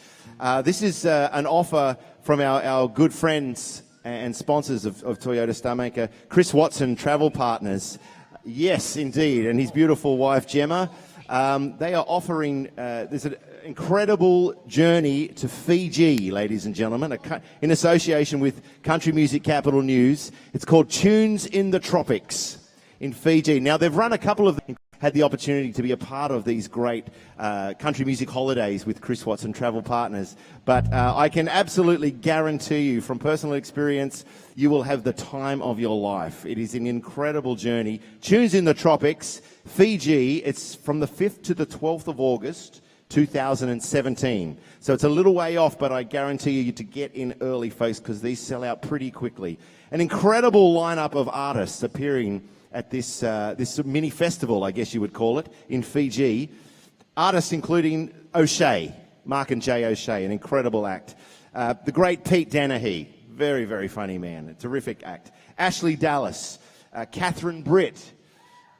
This is an offer from our good friends and sponsors of Toyota Starmaker, Chris Watson Travel Partners. Yes, indeed, and his beautiful wife, Gemma. They are offering, there's an incredible journey to Fiji, ladies and gentlemen, in association with Country Music Capital News. It's called Tunes in the Tropics in Fiji. Now, they've run a couple of them, had the opportunity to be a part of these great country music holidays with Chris Watson Travel Partners. But I can absolutely guarantee you from personal experience, you will have the time of your life. It is an incredible journey. Tunes in the Tropics, Fiji. It's from the 5th to the 12th of August, 2017. So it's a little way off, but I guarantee you to get in early, folks, because these sell out pretty quickly. An incredible lineup of artists appearing at this mini festival, I guess you would call it, in Fiji. Artists including O'Shea, Mark and Jay O'Shea, an incredible act. The great Pete Dennehy, very, very funny man, a terrific act. Ashley Dallas, Catherine Britt,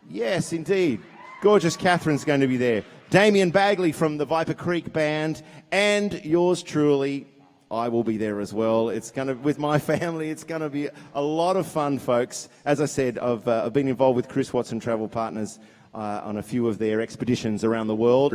yes, indeed, gorgeous Catherine's going to be there. Damien Bagley from the Viper Creek Band, and yours truly, I will be there as well. It's going to, with my family, it's going to be a lot of fun, folks. As I said, I've been involved with Chris Watson Travel Partners on a few of their expeditions around the world.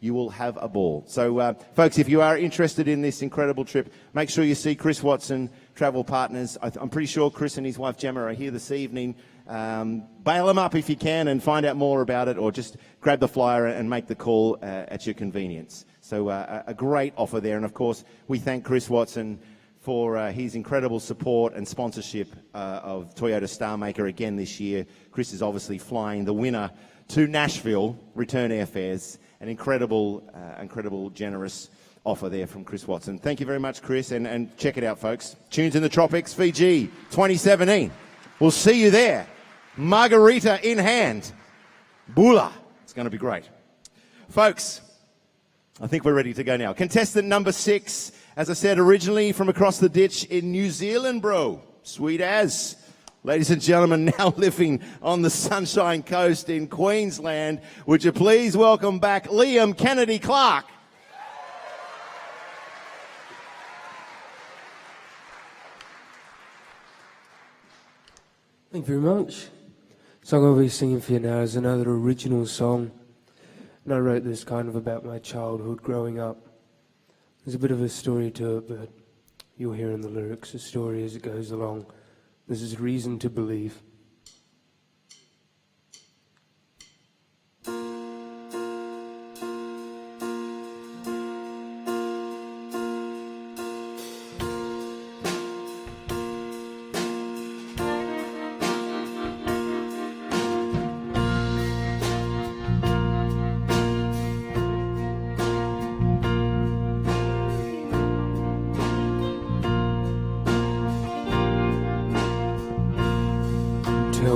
You will have a ball. So, folks, if you are interested in this incredible trip, make sure you see Chris Watson Travel Partners. I'm pretty sure Chris and his wife Gemma are here this evening. Bail them up if you can and find out more about it, or just grab the flyer and make the call at your convenience. So a great offer there. And, of course, we thank Chris Watson for his incredible support and sponsorship of Toyota Starmaker again this year. Chris is obviously flying the winner to Nashville, return airfares. An incredible, generous offer there from Chris Watson. Thank you very much, Chris, and check it out, folks. Tunes in the Tropics, Fiji, 2017. We'll see you there. Margarita in hand. Bula. It's going to be great. Folks, I think we're ready to go now. Contestant number 6, as I said, originally from across the ditch in New Zealand, bro. Sweet as. Ladies and gentlemen, now living on the Sunshine Coast in Queensland, would you please welcome back Liam Kennedy Clark. Thank you very much. The song I'll be singing for you now is another original song. And I wrote this kind of about my childhood growing up. There's a bit of a story to it, but you'll hear in the lyrics a story as it goes along. This is Reason to Believe.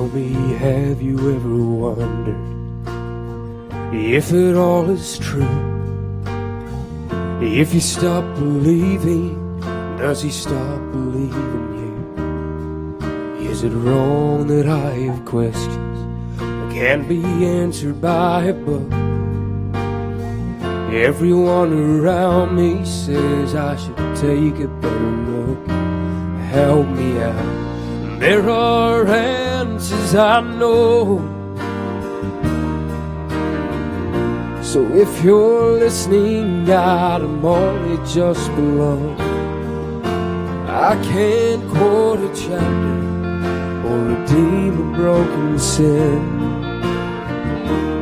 Tell me, have you ever wondered if it all is true? If you stop believing, does he stop believing you? Is it wrong that I have questions that can't be answered by a book? Everyone around me says I should take a better look. Help me out. There are answers I know. So if you're listening, God, I'm only just below. I can't quote a chapter or redeem a broken sin.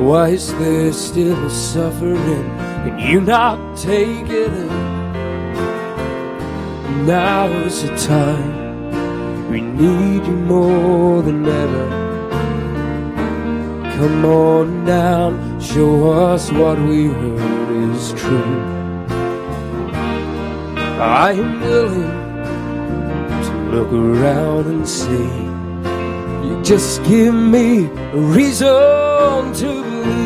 Why is there still a suffering? Can you not take it in? Now is the time. We need you more than ever. Come on down, show us what we heard is true. I am willing to look around and see. You just give me a reason to believe.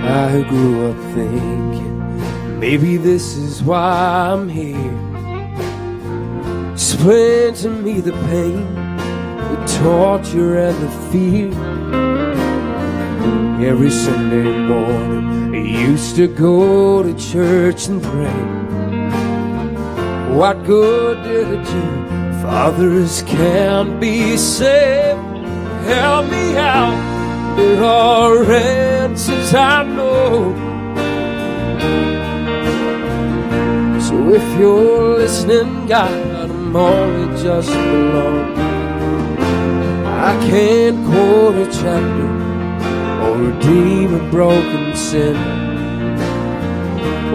I grew up thinking maybe this is why I'm here. Explain to me the pain, the torture and the fear. Every Sunday morning I used to go to church and pray. What good did it do? Fathers can't be saved. Help me out. There are answers I know. So if you're listening, God, I'm only just below. I can't quote a chapter or redeem a broken sin.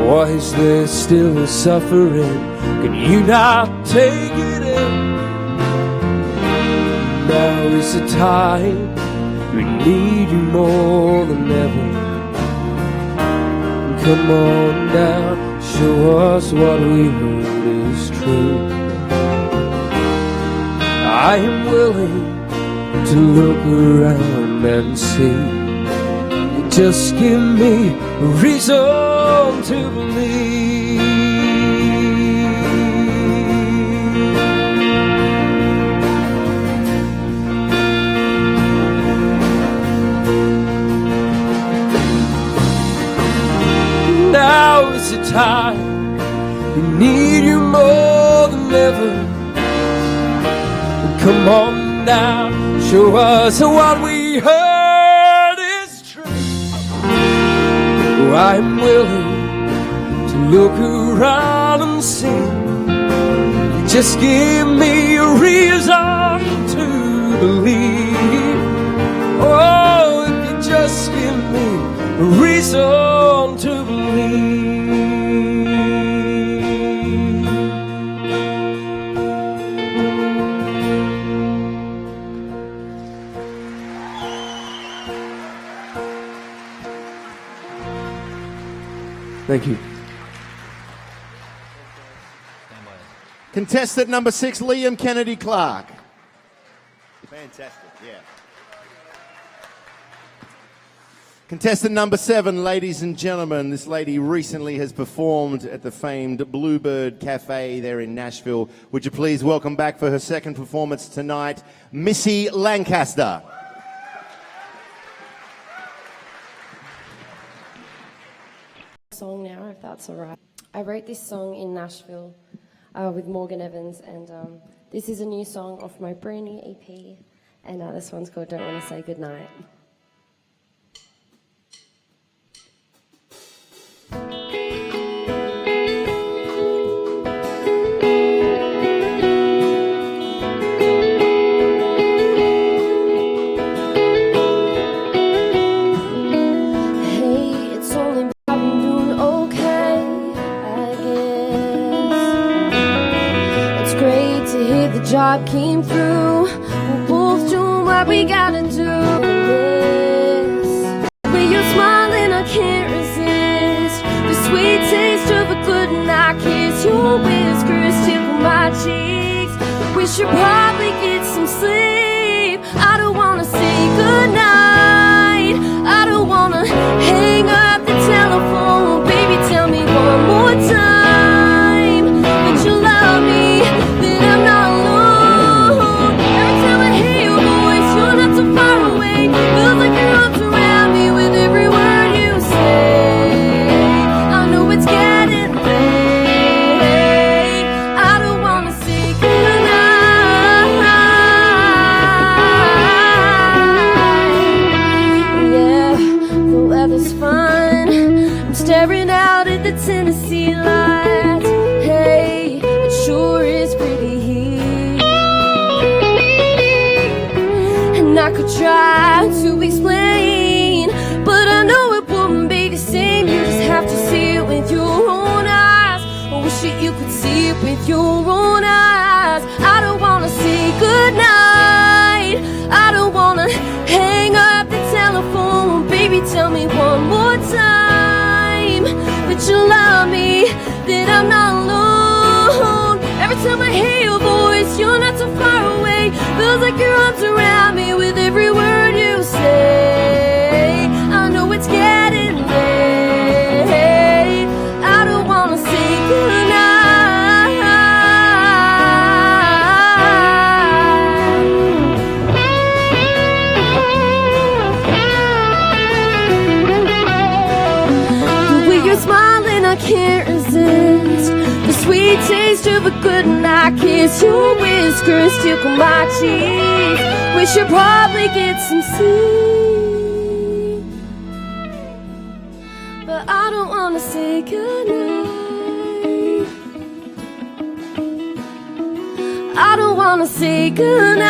Why is there still suffering? Can you not take it in? Now is the time. We need you more than ever. Come on down, show us what we heard is true. I am willing to look around and see. You just give me a reason to believe. Now is the time. We need you more than ever. Come on down, show us what we heard is true. I'm willing to look around and see. Just give me a reason to believe. Oh, if you just give me a reason to believe. Thank you. Contestant number 6, Liam Kennedy Clark. Fantastic, yeah. Contestant number 7, ladies and gentlemen. This lady recently has performed at the famed Bluebird Cafe there in Nashville. Would you please welcome back for her second performance tonight, Missy Lancaster. Song now, if that's all right. I wrote this song in Nashville with Morgan Evans, and this is a new song off my brand new EP, and this one's called Don't Want to Say Goodnight. Job came through. We're both doing what we gotta do. When you're smiling, I can't resist the sweet taste of a good night kiss. your whiskers tickle my cheeks. We should probably get some sleep. I don't wanna say goodnight. I don't wanna hang up the telephone. Baby, tell me one more time that you love me, that I'm not alone. Every time I hear your voice, you're not so far away. Feels like your arms around me with every word you say. I know it's getting late. I don't wanna say goodnight. Yeah, the weather's fine. I'm staring out at the Tennessee lights. Hey, it sure is pretty here. And I could try to explain, but I know it wouldn't be the same. You just have to see it with your own eyes. I wish that you could see it with your own eyes. I don't wanna say goodnight. I don't wanna hang up the telephone. Baby, tell me one more time that you love me, that I'm not alone. Every time I hear your voice, you're not so far away. Feels like your arms around me with every word you say. I know it's getting late. I don't wanna say goodnight. The way you're smiling, I can't resist the sweet taste of a good night kiss. Your whiskers tickle my cheeks. We should probably get some sleep, but I don't wanna say goodnight. I don't wanna say goodnight.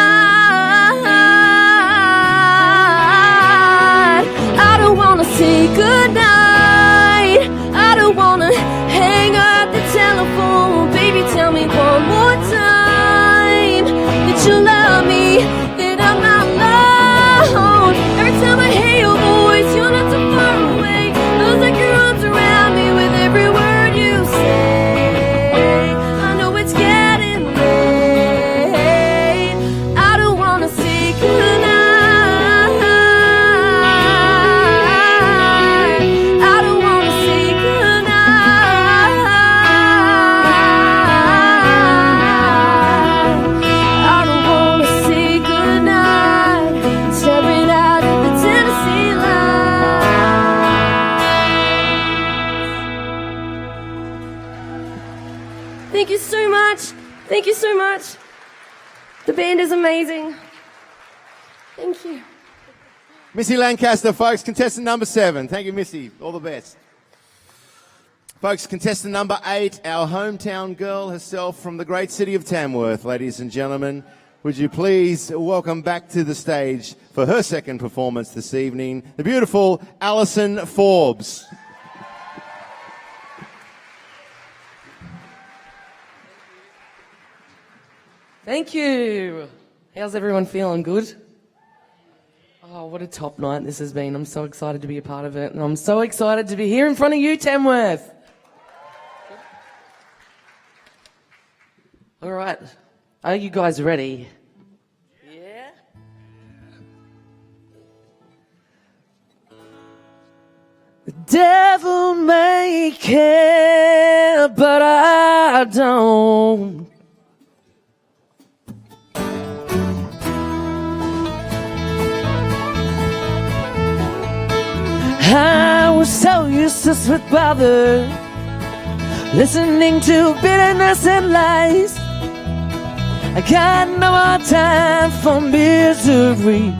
I don't wanna say goodnight. I don't wanna hang up the telephone. Baby, tell me one more time that you love me, that I'm not alone. Every time I hear your voice, you're not so far away. Feels like your arms around me with every word you say. I know it's getting late. I don't wanna say goodnight. I don't wanna say goodnight. I don't wanna say goodnight. Staring out at the Tennessee lights. Thank you so much. Thank you so much. The band is amazing. Thank you. Missy Lancaster, folks, contestant number 7. Thank you, Missy. All the best. Folks, contestant number 8, our hometown girl herself from the great city of Tamworth. Ladies and gentlemen, would you please welcome back to the stage for her second performance this evening, the beautiful Alison Forbes. Thank you. How's everyone feeling? Good? Oh, what a top night this has been. I'm so excited to be a part of it. And I'm so excited to be here in front of you, Tamworth. All right. Are you guys ready? Yeah? The devil may care, but I don't. I was so useless with bother, listening to bitterness and lies. I got no more time for misery.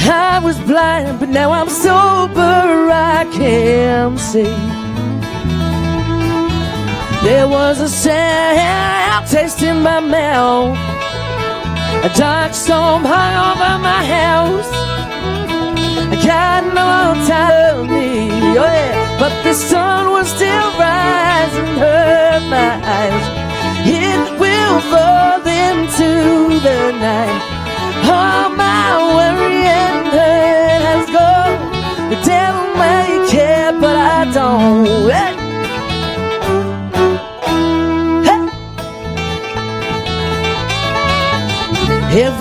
I was blind, but now I'm sober, I can see. There was a sour taste in my mouth, a dark storm hung over my house. I got no more time for me, oh yeah, but the sun was still rising, hurt my eyes. It will fall into the night. All my worry and hurt has gone. The devil may care, but I don't.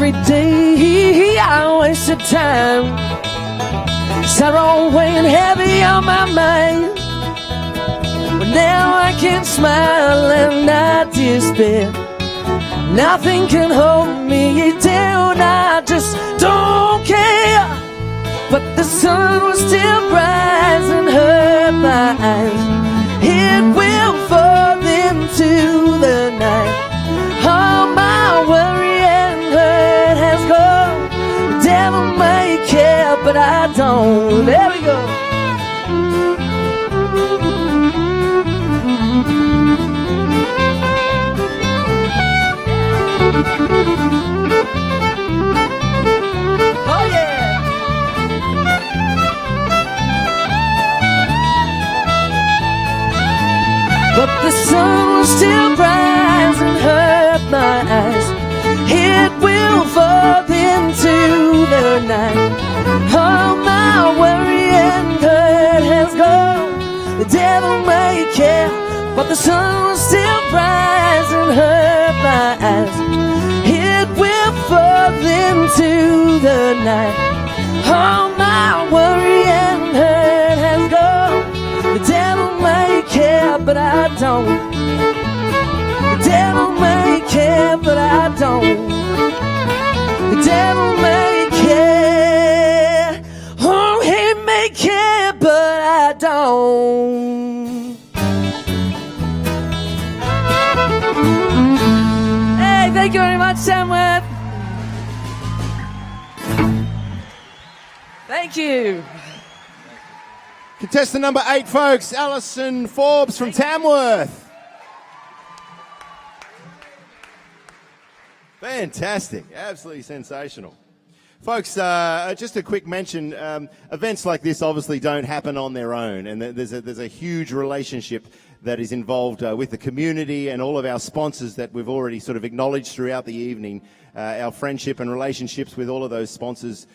every day I wasted time. Sorrow weighing heavy on my mind. But now I can smile and not despair. Nothing can hold me down, I just don't care. But the sun will still rise and hurt my eyes. It will fall into the night. All my worry and hurt has gone. The devil may care, but I don't. There we go. Oh yeah. But the sun will still rise and hurt my eyes. It will fall into the night. All my worry and hurt has gone. The devil may care, but the sun will still rise and hurt my eyes. It will fall into the night. All my worry and hurt has gone. The devil may care, but I don't. The devil may care, but I don't. The devil may care. Oh, he may care, but I don't. Hey, thank you very much, Samworth. Thank you. Contestant number 8, folks, Alison Forbes from Tamworth. Fantastic. Absolutely sensational. Folks, just a quick mention, events like this obviously don't happen on their own, and there's a huge relationship that is involved with the community and all of our sponsors that we've already sort of acknowledged throughout the evening, our friendship and relationships with all of those sponsors,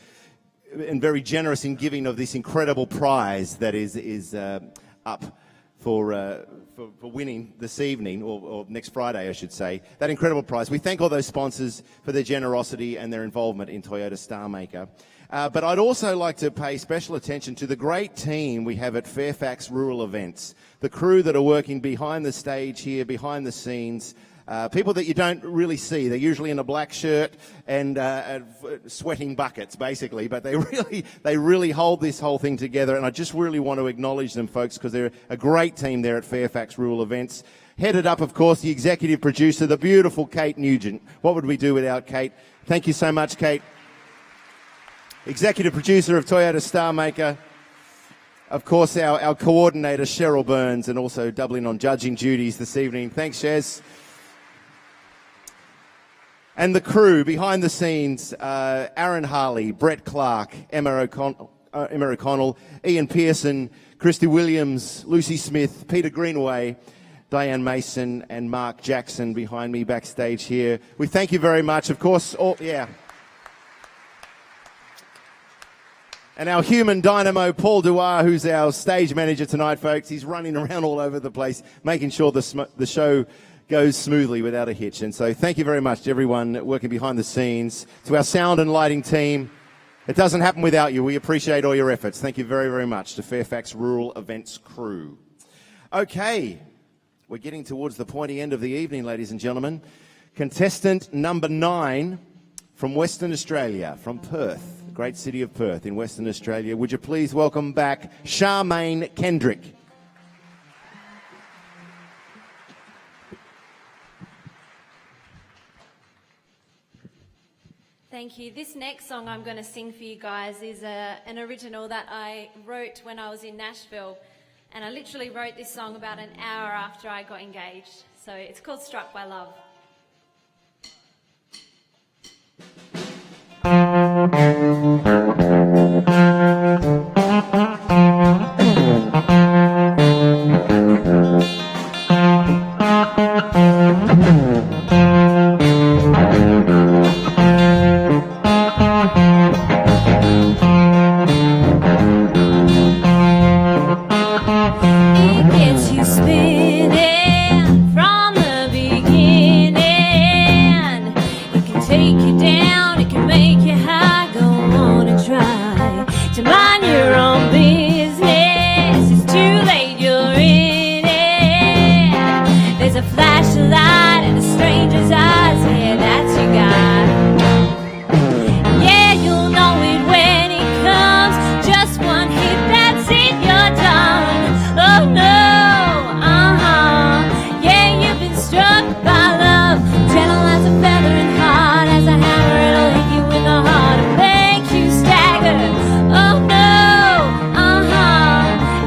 and very generous in giving of this incredible prize that is up for winning this evening, or next Friday, I should say. That incredible prize. We thank all those sponsors for their generosity and their involvement in Toyota Starmaker. But I'd also like to pay special attention to the great team we have at Fairfax Rural Events, the crew that are working behind the stage here, behind the scenes. People that you don't really see. They're usually in a black shirt and sweating buckets, basically. But they really hold this whole thing together. And I just really want to acknowledge them, folks, because they're a great team there at Fairfax Rural Events. Headed up, of course, the executive producer, the beautiful Kate Nugent. What would we do without Kate? Thank you so much, Kate. Executive producer of Toyota Starmaker. Of course, our coordinator, Cheryl Burns, and also doubling on judging duties this evening. Thanks, Shez. And the crew behind the scenes, Aaron Harley, Brett Clark, Emma O'Connell, Ian Pearson, Christy Williams, Lucy Smith, Peter Greenaway, Diane Mason, and Mark Jackson behind me backstage here. We thank you very much. Of course, And our human dynamo, Paul Dewar, who's our stage manager tonight, folks. He's running around all over the place, making sure the show goes smoothly without a hitch. And so thank you very much to everyone working behind the scenes, to our sound and lighting team. It doesn't happen without you. We appreciate all your efforts. Thank you very, very much to Fairfax Rural Events crew. Okay, we're getting towards the pointy end of the evening, ladies and gentlemen. Contestant number 9 from Western Australia, from Perth, the great city of Perth in Western Australia. Would you please welcome back Charmaine Kendrick. Thank you. This next song I'm going to sing for you guys is an original that I wrote when I was in Nashville, and I literally wrote this song about an hour after I got engaged. So it's called Struck by Love. Take you down There's a flashlight in a stranger's eyes. Yeah, that's your guy. Yeah, you'll know it when it comes. Just one hit, that's it, you're done. Oh no, yeah, you've been struck by love. Gentle as a feather and hard as a hammer, it'll hit you in the heart and make you stagger. Oh no,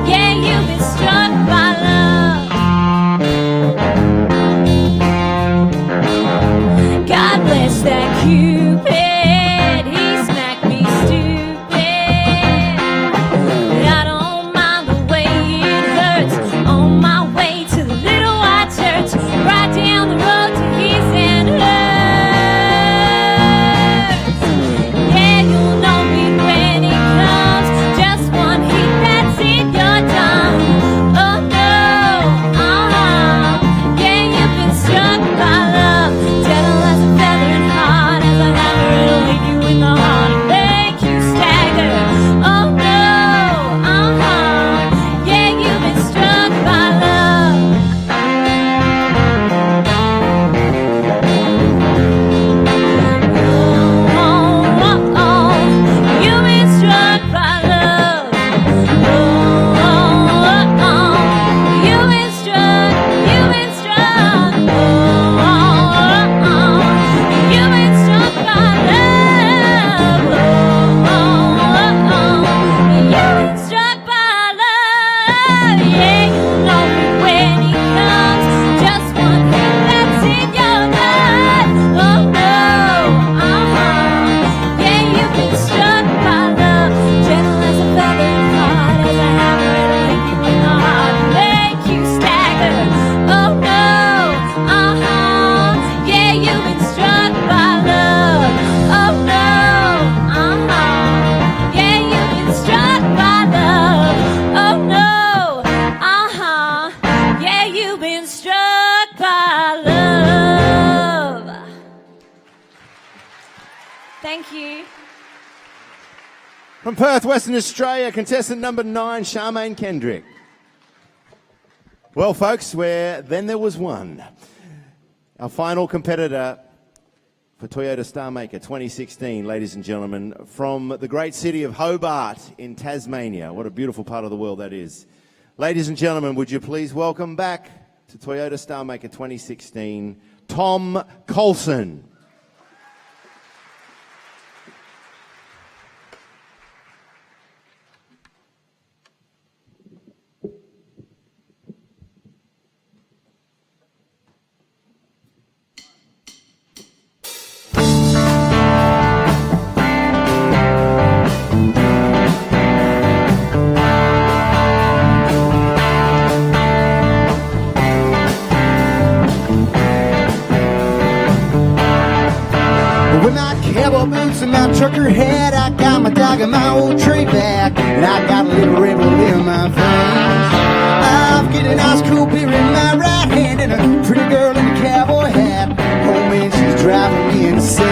yeah, you've been struck by love. God bless that Cupid, he smacked me stupid. I don't mind the way it hurts. On my way to the little white church, right down the road to his and hers. Yeah, you'll know it when it comes. Just one hit, that's it, you're done. Oh no, yeah, you've been struck by love. Gentle as a feather and hard as a hammer, it'll hit you in the heart and make you stagger. Oh no, yeah, you've been struck by love. You've been struck by love. You've been struck, you've been struck. You've been struck by love. You've been struck by love. Yeah, you know it when it comes. Just one hit, that's it, you're done. Oh no, yeah, you've been struck by love. Gentle as a feather and hard as a hammer, it'll hit you in the heart and make you stagger. Oh no, yeah, you've been struck by love. Oh no, yeah, you've been struck by love. Oh no, yeah, you've been struck by love. Thank you. From Perth, Western Australia, contestant number 9, Charmaine Kendrick. Well, folks, then there was one. Our final competitor for Toyota Starmaker 2016, ladies and gentlemen, from the great city of Hobart in Tasmania. What a beautiful part of the world that is. Ladies and gentlemen, would you please welcome back to Toyota Starmaker 2016, Tom Coulson. With my cowboy boots and my trucker hat, I got my dog and my old tree back, and I got a little red one in my veins. I've got a nice cool beer in my right hand and a pretty girl in a cowboy hat. Oh man, she's driving me insane.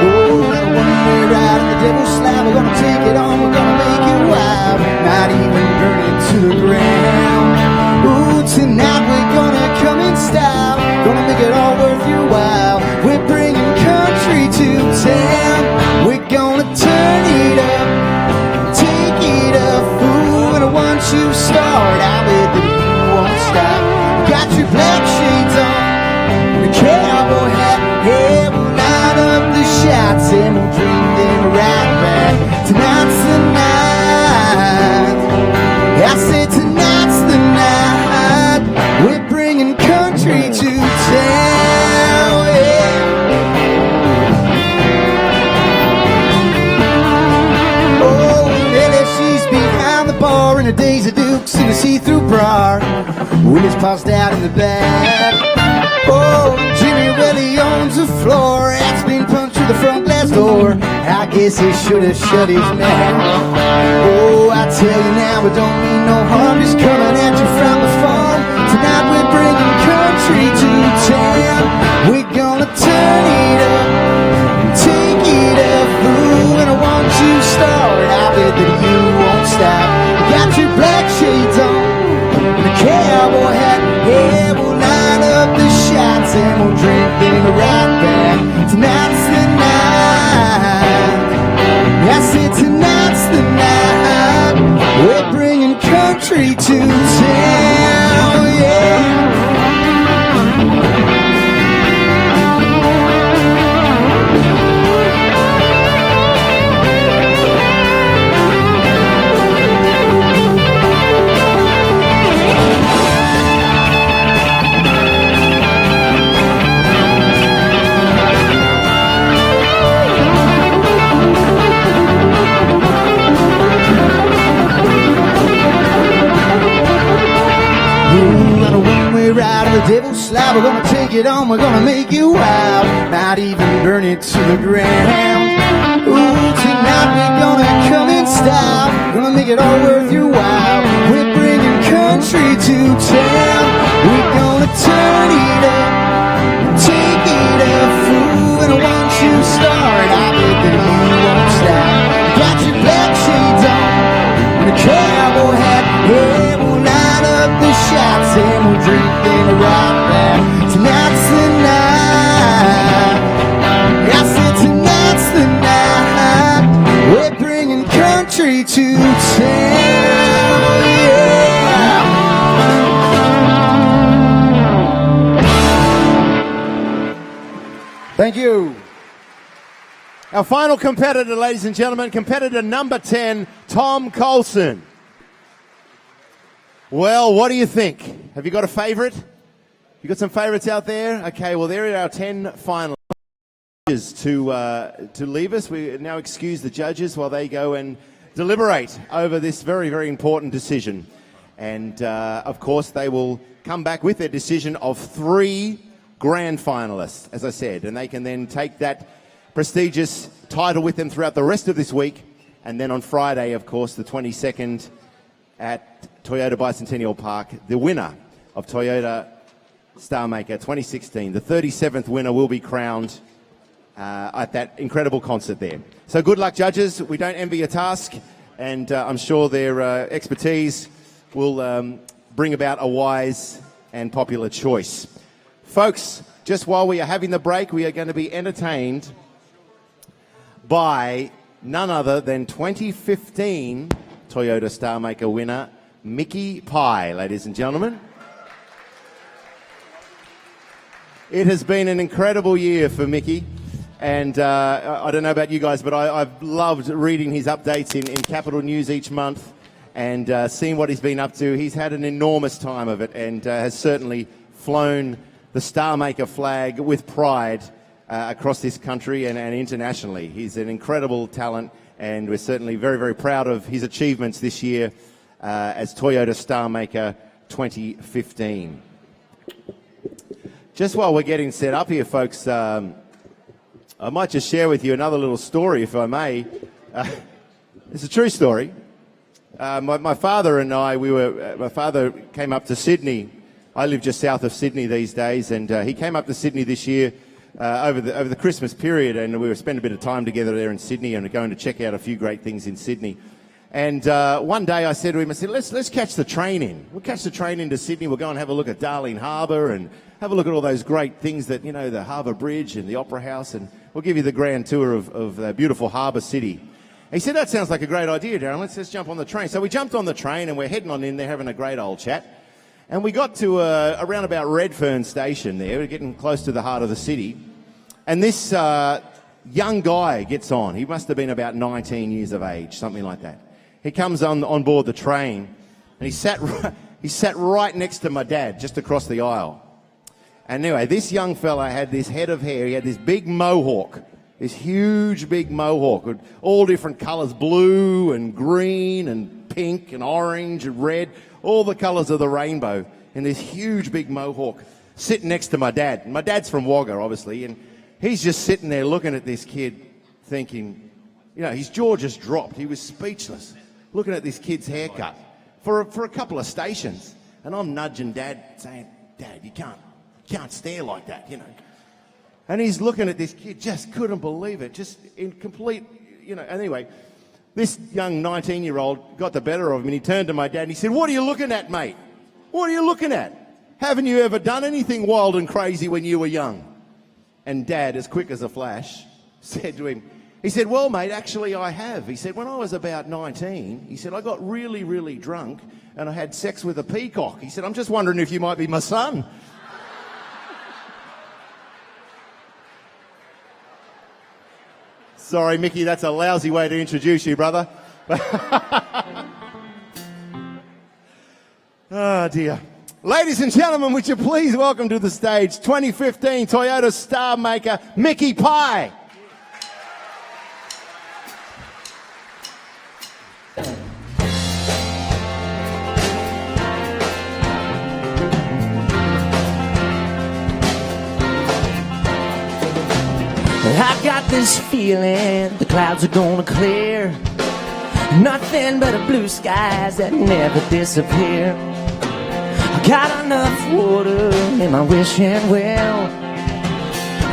Oh, that one-way ride in the devil's slab, we're gonna take it on, we're gonna make it wild, might even burn it to the ground. Ooh, tonight we're gonna come in style, gonna make it all worth your while. We're bringing country to town. We're gonna turn it up, take it up. Ooh, and once you start, I bet that you won't stop. Got your black shades on, and a cowboy hat. Yeah, we'll line up the shots and we'll dream them right back. Tonight's the night. I said tonight's the night. We're bringing country to town. Yeah. Bar in a Daisy Dukes in a see-through bra. Willie's passed out in the back. Oh, Jimmy really owns the floor. That's been punched through the front glass door. I guess he should have shut his mouth. Oh, I tell you now, it don't mean no harm. Just coming at you from the farm. Tonight we're bringing country to town. We're gonna turn it up, take it up. Ooh, and once you start, I bet that you won't stop. Got your black shades on and a cowboy hat. Yeah, we'll line and we'll drink them right back. Tonight's the night. I said tonight's the night. We're bringing country to town, yeah. The devil's slab, we're gonna take it on, we're gonna make it wild, might even burn it to the ground. Ooh, tonight we're gonna come in style, gonna make it all worth your while. We're bringing country to town, we're gonna turn it up, take it up, fool. And once you start, I bet that you won't stop. You got your black shades on and a cowboy hat, yeah, we'll light up the shots and we'll drink them right back. Tonight's the night. I said tonight's the night. We're bringing country to town, yeah. Thank you. Our final competitor, ladies and gentlemen, competitor number 10, Tom Colson. Well, what do you think? Have you got a favourite? You got some favourites out there? Okay, well, there are our 10 finalists to leave us. We now excuse the judges while they go and deliberate over this very, very important decision. And, of course, they will come back with their decision of 3 grand finalists, as I said, and they can then take that prestigious title with them throughout the rest of this week. And then on Friday, of course, the 22nd at Toyota Bicentennial Park, the winner of Toyota Starmaker 2016, the 37th winner, will be crowned at that incredible concert there. So good luck, judges. We don't envy your task, and I'm sure their expertise will bring about a wise and popular choice. Folks, just while we are having the break, we are going to be entertained by none other than 2015 Toyota Starmaker winner, Mickey Pye, ladies and gentlemen. It has been an incredible year for Mickey, and I don't know about you guys, but I've loved reading his updates in Capital News each month and seeing what he's been up to. He's had an enormous time of it and has certainly flown the Starmaker flag with pride across this country and internationally. He's an incredible talent, and we're certainly very, very proud of his achievements this year as Toyota Starmaker 2015. Just while we're getting set up here, folks, I might just share with you another little story, if I may. It's a true story. My father and I, my father came up to Sydney. I live just south of Sydney these days, and he came up to Sydney this year over the Christmas period, and we were spending a bit of time together there in Sydney and going to check out a few great things in Sydney. And one day I said to him, I said, let's catch the train in. We'll catch the train into Sydney. We'll go and have a look at Darling Harbour and have a look at all those great things that, you know, the Harbour Bridge and the Opera House, and we'll give you the grand tour of the beautiful Harbour City. He said, that sounds like a great idea, Darren. Let's jump on the train. So we jumped on the train and we're heading on in there having a great old chat. And we got to around about Redfern Station there. We're getting close to the heart of the city. And this young guy gets on. He must have been about 19 years of age, something like that. He comes on board the train and he sat right next to my dad, just across the aisle. And anyway, this young fella had this head of hair. He had this big mohawk, this huge big mohawk with all different colours, blue and green and pink and orange and red, all the colours of the rainbow, in this huge big mohawk, sitting next to my dad. And my dad's from Wagga, obviously, and he's just sitting there looking at this kid thinking, you know, his jaw just dropped. He was speechless, looking at this kid's haircut for a couple of stations. And I'm nudging Dad, saying, Dad, you can't stare like that, you know. And he's looking at this kid, just couldn't believe it, just in complete, you know. Anyway, this young 19-year-old got the better of him, and he turned to my dad and he said, what are you looking at, mate? What are you looking at? haven't you ever done anything wild and crazy when you were young? And Dad, as quick as a flash, said to him, he said, well, mate, actually I have. He said, when I was about 19, he said, I got really, really drunk and I had sex with a peacock. He said, I'm just wondering if you might be my son. Sorry, Mickey, that's a lousy way to introduce you, brother. Oh, dear. Ladies and gentlemen, would you please welcome to the stage 2015 Toyota Starmaker, Mickey Pye. I got this feeling the clouds are gonna clear. Nothing but a blue skies that never disappear. I got enough water in my wishing well.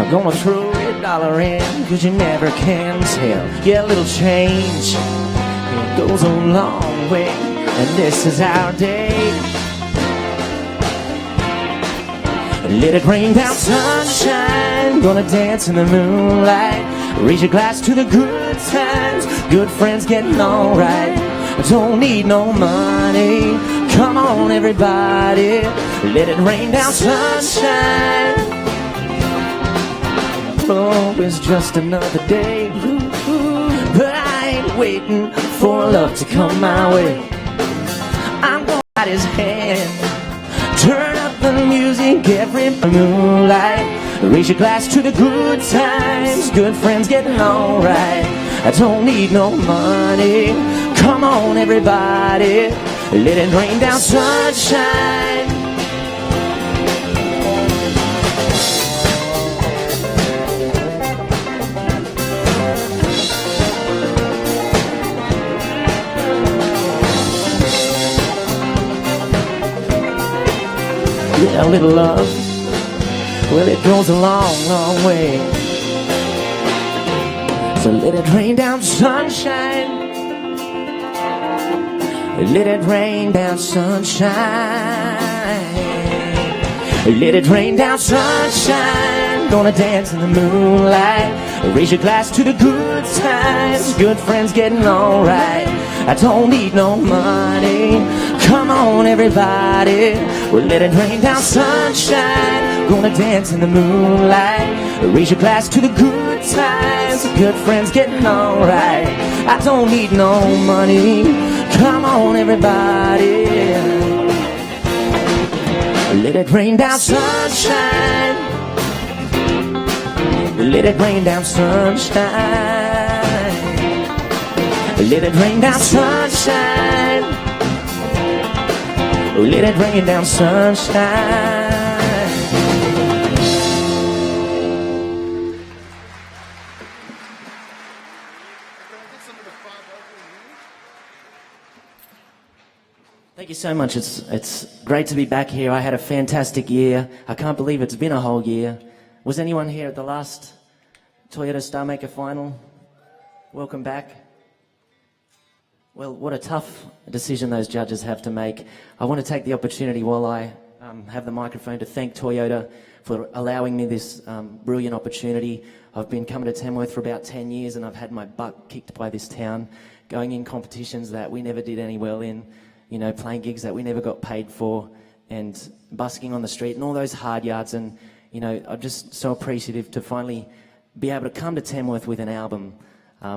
I'm gonna throw $1 in, cause you never can tell. Yeah, a little change, it goes a long way, and this is our day. Let it rain down sunshine, gonna dance in the moonlight. Raise your glass to the good times, good friends getting alright. Don't need no money, come on everybody. Let it rain down sunshine. Oh, it's just another day, but I ain't waiting for love to come my way. I'm gonna hold his hand, turn up the music every moonlight. Raise your glass to the good times, good friends getting alright. I don't need no money, come on everybody. Let it rain down sunshine. Yeah, a little love, well, it goes a long, long way. So let it rain down sunshine. Let it rain down sunshine. Let it rain down sunshine. Gonna dance in the moonlight. Raise your glass to the good times, good friends getting alright. I don't need no money, come on everybody. Well, let it rain down sunshine. Gonna dance in the moonlight. Raise your glass to the good times, good friends getting alright. I don't need no money, come on everybody. Let it rain down sunshine. Let it rain down sunshine. Let it rain down sunshine. Let it rain down sunshine. Thank you so much. It's great to be back here. I had a fantastic year. I can't believe it's been a whole year. Was anyone here at the last Toyota Starmaker final? Welcome back. Well, what a tough decision those judges have to make. I want to take the opportunity while I have the microphone to thank Toyota for allowing me this brilliant opportunity. I've been coming to Tamworth for about 10 years and I've had my butt kicked by this town, going in competitions that we never did any well in, you know, playing gigs that we never got paid for, and busking on the street and all those hard yards. And, you know, I'm just so appreciative to finally be able to come to Tamworth with an album,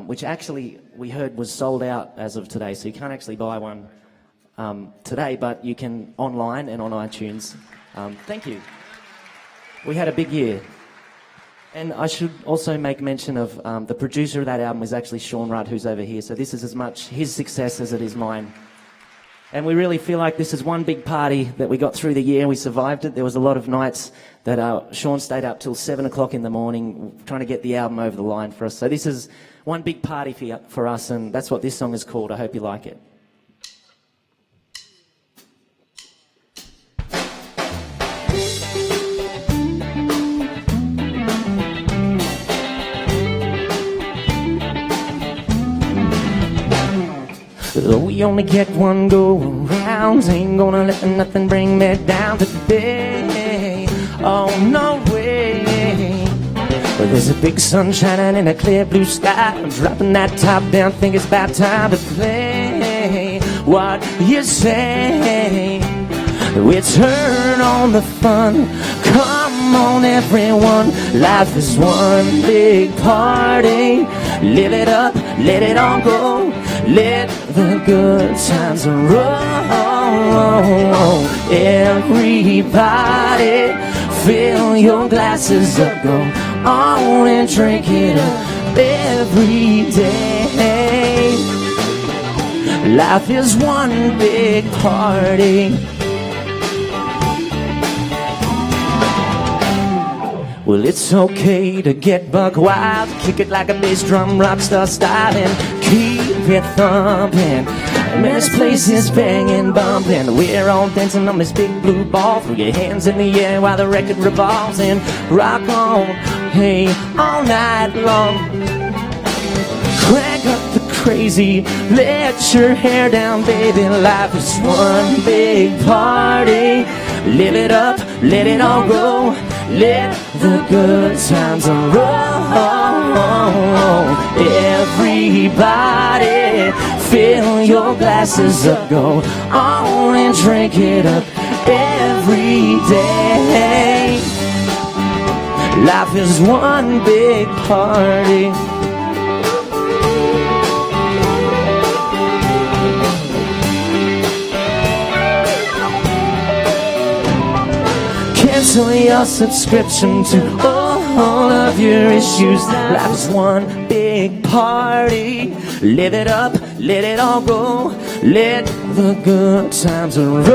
which actually we heard was sold out as of today, so you can't actually buy one today, but you can online and on iTunes. Thank you. We had a big year. And I should also make mention of the producer of that album is actually Sean Rudd, who's over here, so this is as much his success as it is mine. And we really feel like this is one big party that we got through the year. We survived it. There was a lot of nights that Sean stayed up till 7 o'clock in the morning trying to get the album over the line for us. So this is one big party for us, and that's what this song is called. I hope you like it. We only get one go around. clowns. Ain't gonna let nothing bring me down today. Oh, no way. Well, there's a big sun shining in a clear blue sky. I'm dropping that top down, think it's about time to play. What you say? We turn on the fun. Come on, everyone. Life is one big party. Live it up, let it all go. Let the good times roll. Everybody, fill your glasses up. Go on and drink it up every day. Life is one big party. Well, it's okay to get buck wild, kick it like a bass drum, rock star style, and keep it thumping. Man, this place is banging, bumping. We're all dancing on this big blue ball. Throw your hands in the air while the record revolves, and rock on, hey, all night long. Crank up the crazy, let your hair down, baby. Life is one big party. Live it up, let it all go. Let the good times roll. Everybody, fill your glasses up. Go on and drink it up every day. Life is one big party. Cancel your subscription to all of your issues. Life is one big party. Live it up, let it all go. Let the good times roll.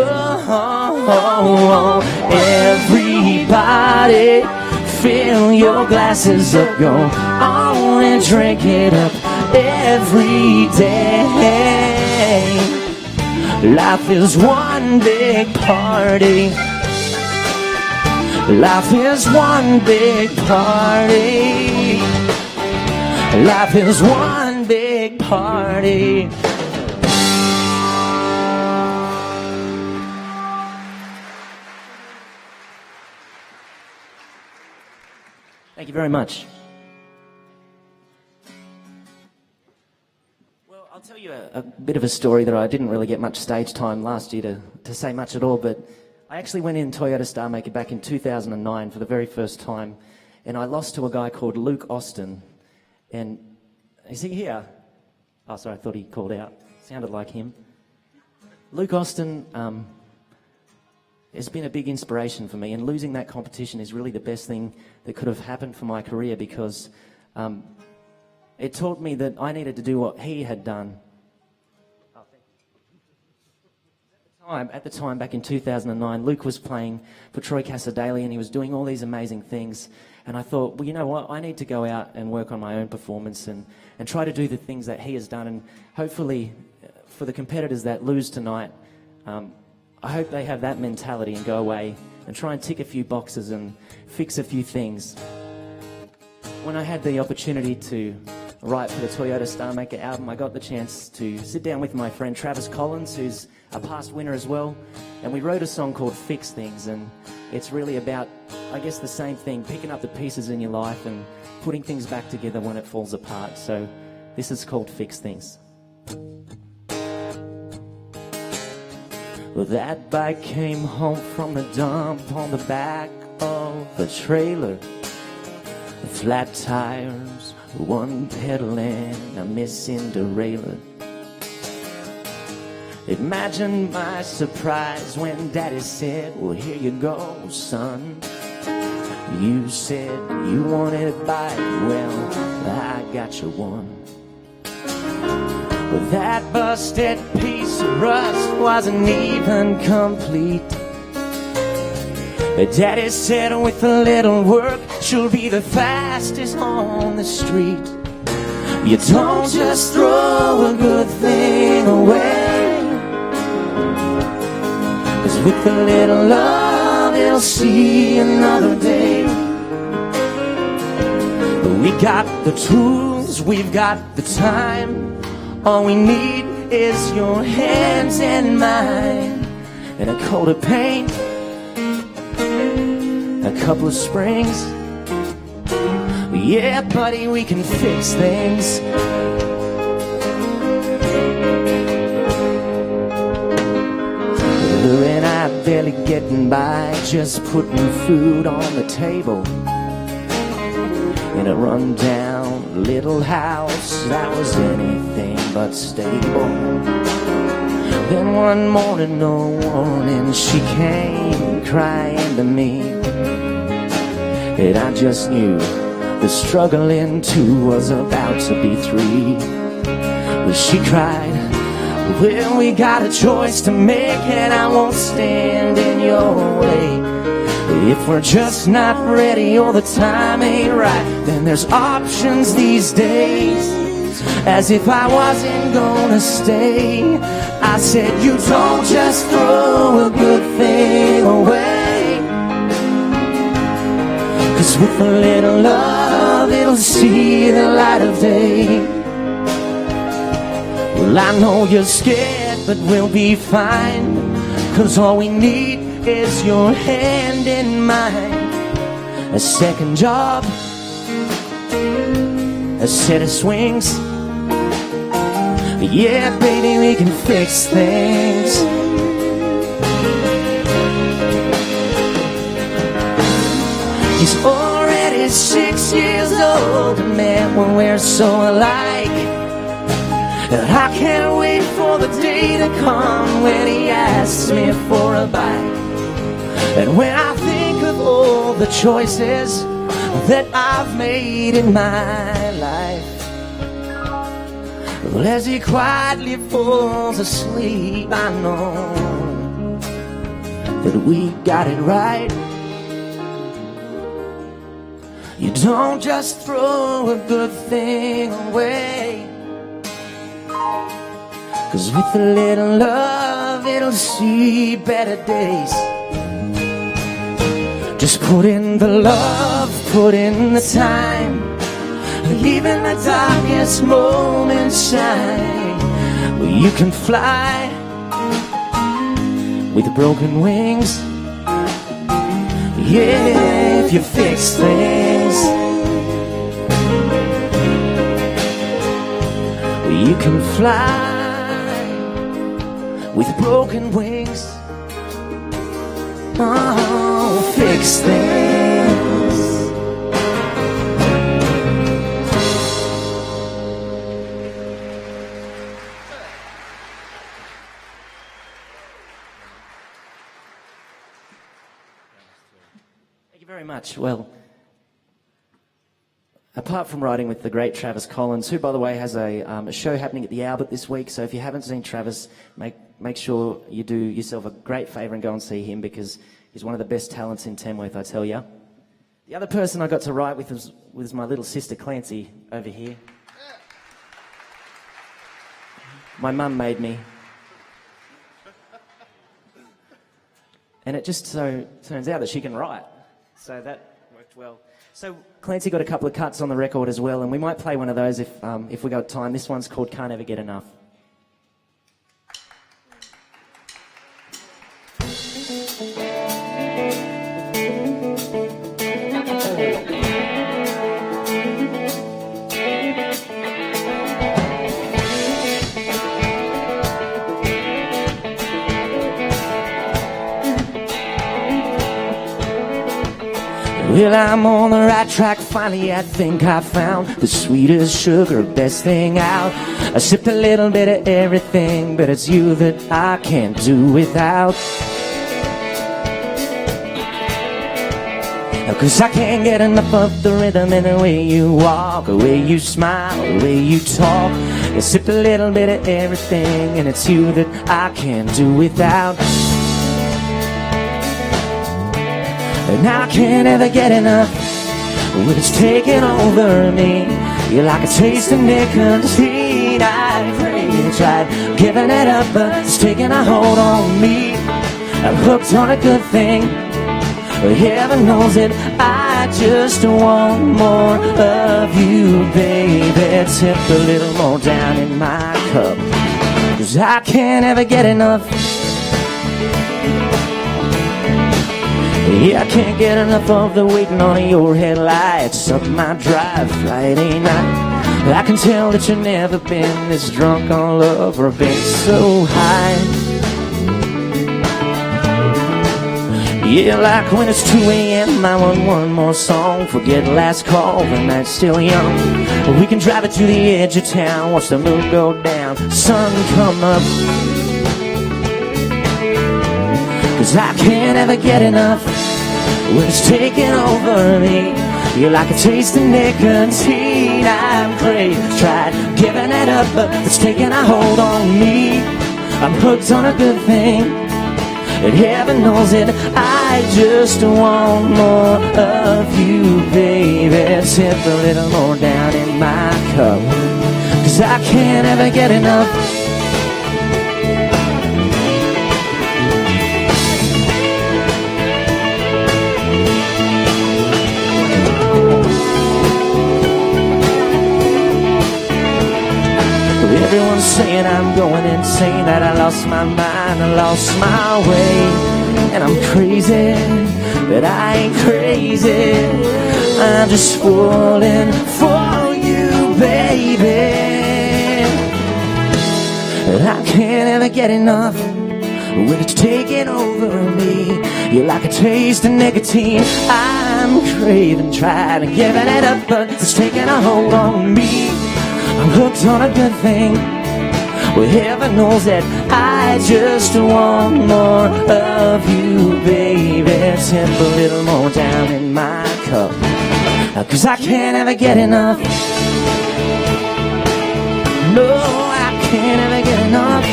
Everybody, fill your glasses up. Go on and drink it up every day. Life is one big party. Life is one big party. Life is one big party. Thank you very much. Well, I'll tell you a bit of a story that I didn't really get much stage time last year to say much at all, but I actually went in Toyota Starmaker back in 2009 for the very first time, and I lost to a guy called Luke Austin. And is he here? Oh, sorry, I thought he called out. Sounded like him. Luke Austin has been a big inspiration for me, and losing that competition is really the best thing that could have happened for my career, because it taught me that I needed to do what he had done. At the time, back in 2009, Luke was playing for Troy Cassar-Daley, and he was doing all these amazing things. And I thought, well, you know what? I need to go out and work on my own performance and try to do the things that he has done. And hopefully, for the competitors that lose tonight, I hope they have that mentality and go away and try and tick a few boxes and fix a few things. When I had the opportunity to write for the Toyota Starmaker album, I got the chance to sit down with my friend Travis Collins, who's a past winner as well, and we wrote a song called Fix Things, and it's really about, I guess, the same thing, picking up the pieces in your life and putting things back together when it falls apart. So this is called Fix Things. Well, that bike came home from the dump on the back of the trailer. The flat tires, one pedal and a missing derailleur. Imagine my surprise when Daddy said, well, here you go, son. You said you wanted a bike, well, I got you one. Well, that busted piece of rust wasn't even complete. But Daddy said with a little work, she'll be the fastest on the street. You don't just throw a good thing away, 'cause with a little love, it'll see another day. But we got the tools, we've got the time. All we need is your hands and mine, and a coat of paint, a couple of springs. Yeah, buddy, we can fix things. Her and I barely getting by, just putting food on the table in a rundown little house that was anything but stable. Then one morning, no warning, she came crying to me, and I just knew the struggling two was about to be three. Well, she cried, well, we got a choice to make, and I won't stand in your way. If we're just not ready or the time ain't right, then there's options these days. As if I wasn't gonna stay, I said, you don't just throw a good thing away, 'cause with a little love it'll see the light of day. Well, I know you're scared, but we'll be fine, 'cause all we need is your hand in mine. A second job, a set of swings. Yeah, baby, we can fix things. He's already 6 years old, and man, when we're so alike, I can't wait for the day to come when he asks me for a bite. And when I think of all the choices that I've made in my life, well, as he quietly falls asleep, I know that we got it right. You don't just throw a good thing away, 'cause with a little love it'll see better days. Just put in the love, put in the time, even the darkest moments shine. Well, you can fly with broken wings. Yeah, if you fix things, well, you can fly with broken wings. Oh, fix things. Thank you very much. Well, apart from writing with the great Travis Collins, who, by the way, has a show happening at the Albert this week, so if you haven't seen Travis, make sure you do yourself a great favour and go and see him, because he's one of the best talents in Tamworth, I tell you. The other person I got to write with was my little sister Clancy over here. My mum made me. And it just so turns out that she can write. So that worked well. So Clancy got a couple of cuts on the record as well, and we might play one of those if we got time. This one's called Can't Ever Get Enough. Well, I'm on the right track, finally I think I found the sweetest sugar, best thing out. I sipped a little bit of everything, but it's you that I can't do without. 'Cause I can't get enough of the rhythm and the way you walk, the way you smile, the way you talk. I sipped a little bit of everything, and it's you that I can't do without. And I can't ever get enough when it's taking over me. You're like a taste of nicotine. I pray you tried giving it up, but it's taking a hold on me. I'm hooked on a good thing, but heaven knows it, I just want more of you, baby. Tip a little more down in my cup. 'cause I can't ever get enough. Yeah, I can't get enough of the waiting on your headlights up my drive Friday night. I can tell that you've never been this drunk on love or been so high. Yeah, like when it's 2 a.m. I want one more song. Forget last call, the night's still young. We can drive it to the edge of town, watch the moon go down, sun come up. 'Cause I can't ever get enough when it's taking over me. You're like a taste of nicotine, I'm crazy. Tried giving it up, but it's taking a hold on me. I'm hooked on a good thing, and heaven knows it. I just want more of you, baby. Sip a little more down in my cup, 'cause I can't ever get enough. Everyone's saying I'm going insane, that I lost my mind, I lost my way. And I'm crazy, but I ain't crazy. I'm just falling for you, baby. And I can't ever get enough when it's taking over me. You're like a taste of nicotine, I'm craving, trying to giving it up, but it's taking a hold on me. I'm hooked on a good thing, well heaven knows that I just want more of you, baby. Sip a little more down in my cup, 'cause I can't ever get enough. No, I can't ever get enough.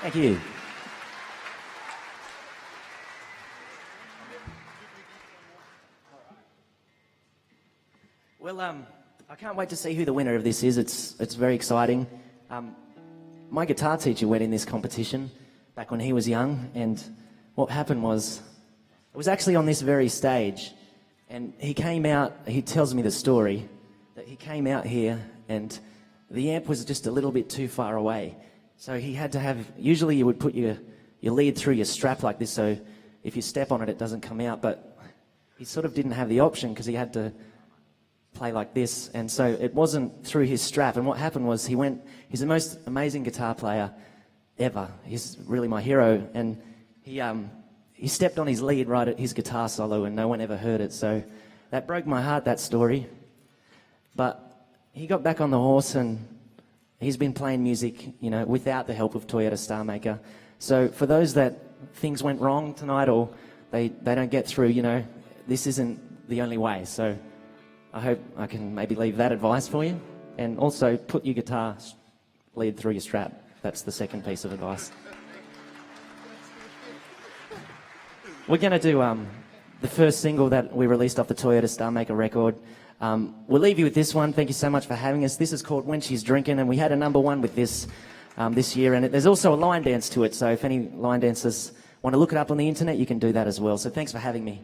Thank you. Well, I can't wait to see who the winner of this is. It's very exciting. My guitar teacher went in this competition back when he was young, and what happened was, it was actually on this very stage, and he came out, he tells me the story, that he came out here and the amp was just a little bit too far away. So he had to have, usually you would put your lead through your strap like this, so if you step on it, it doesn't come out, but he sort of didn't have the option because he had to play like this, and so it wasn't through his strap. And what happened was he's the most amazing guitar player ever. He's really my hero, and he stepped on his lead right at his guitar solo and no one ever heard it, so that broke my heart, that story. But he got back on the horse and he's been playing music, you know, without the help of Toyota Starmaker. So for those that things went wrong tonight or they don't get through, you know, this isn't the only way. So I hope I can maybe leave that advice for you. And also put your guitar lead through your strap. That's the second piece of advice. We're going to do the first single that we released off the Toyota Starmaker record. We'll leave you with this one. Thank you so much for having us. This is called When She's Drinking, and we had a #1 with this this year, and there's also a line dance to it, so if any line dancers want to look it up on the internet, you can do that as well. So thanks for having me.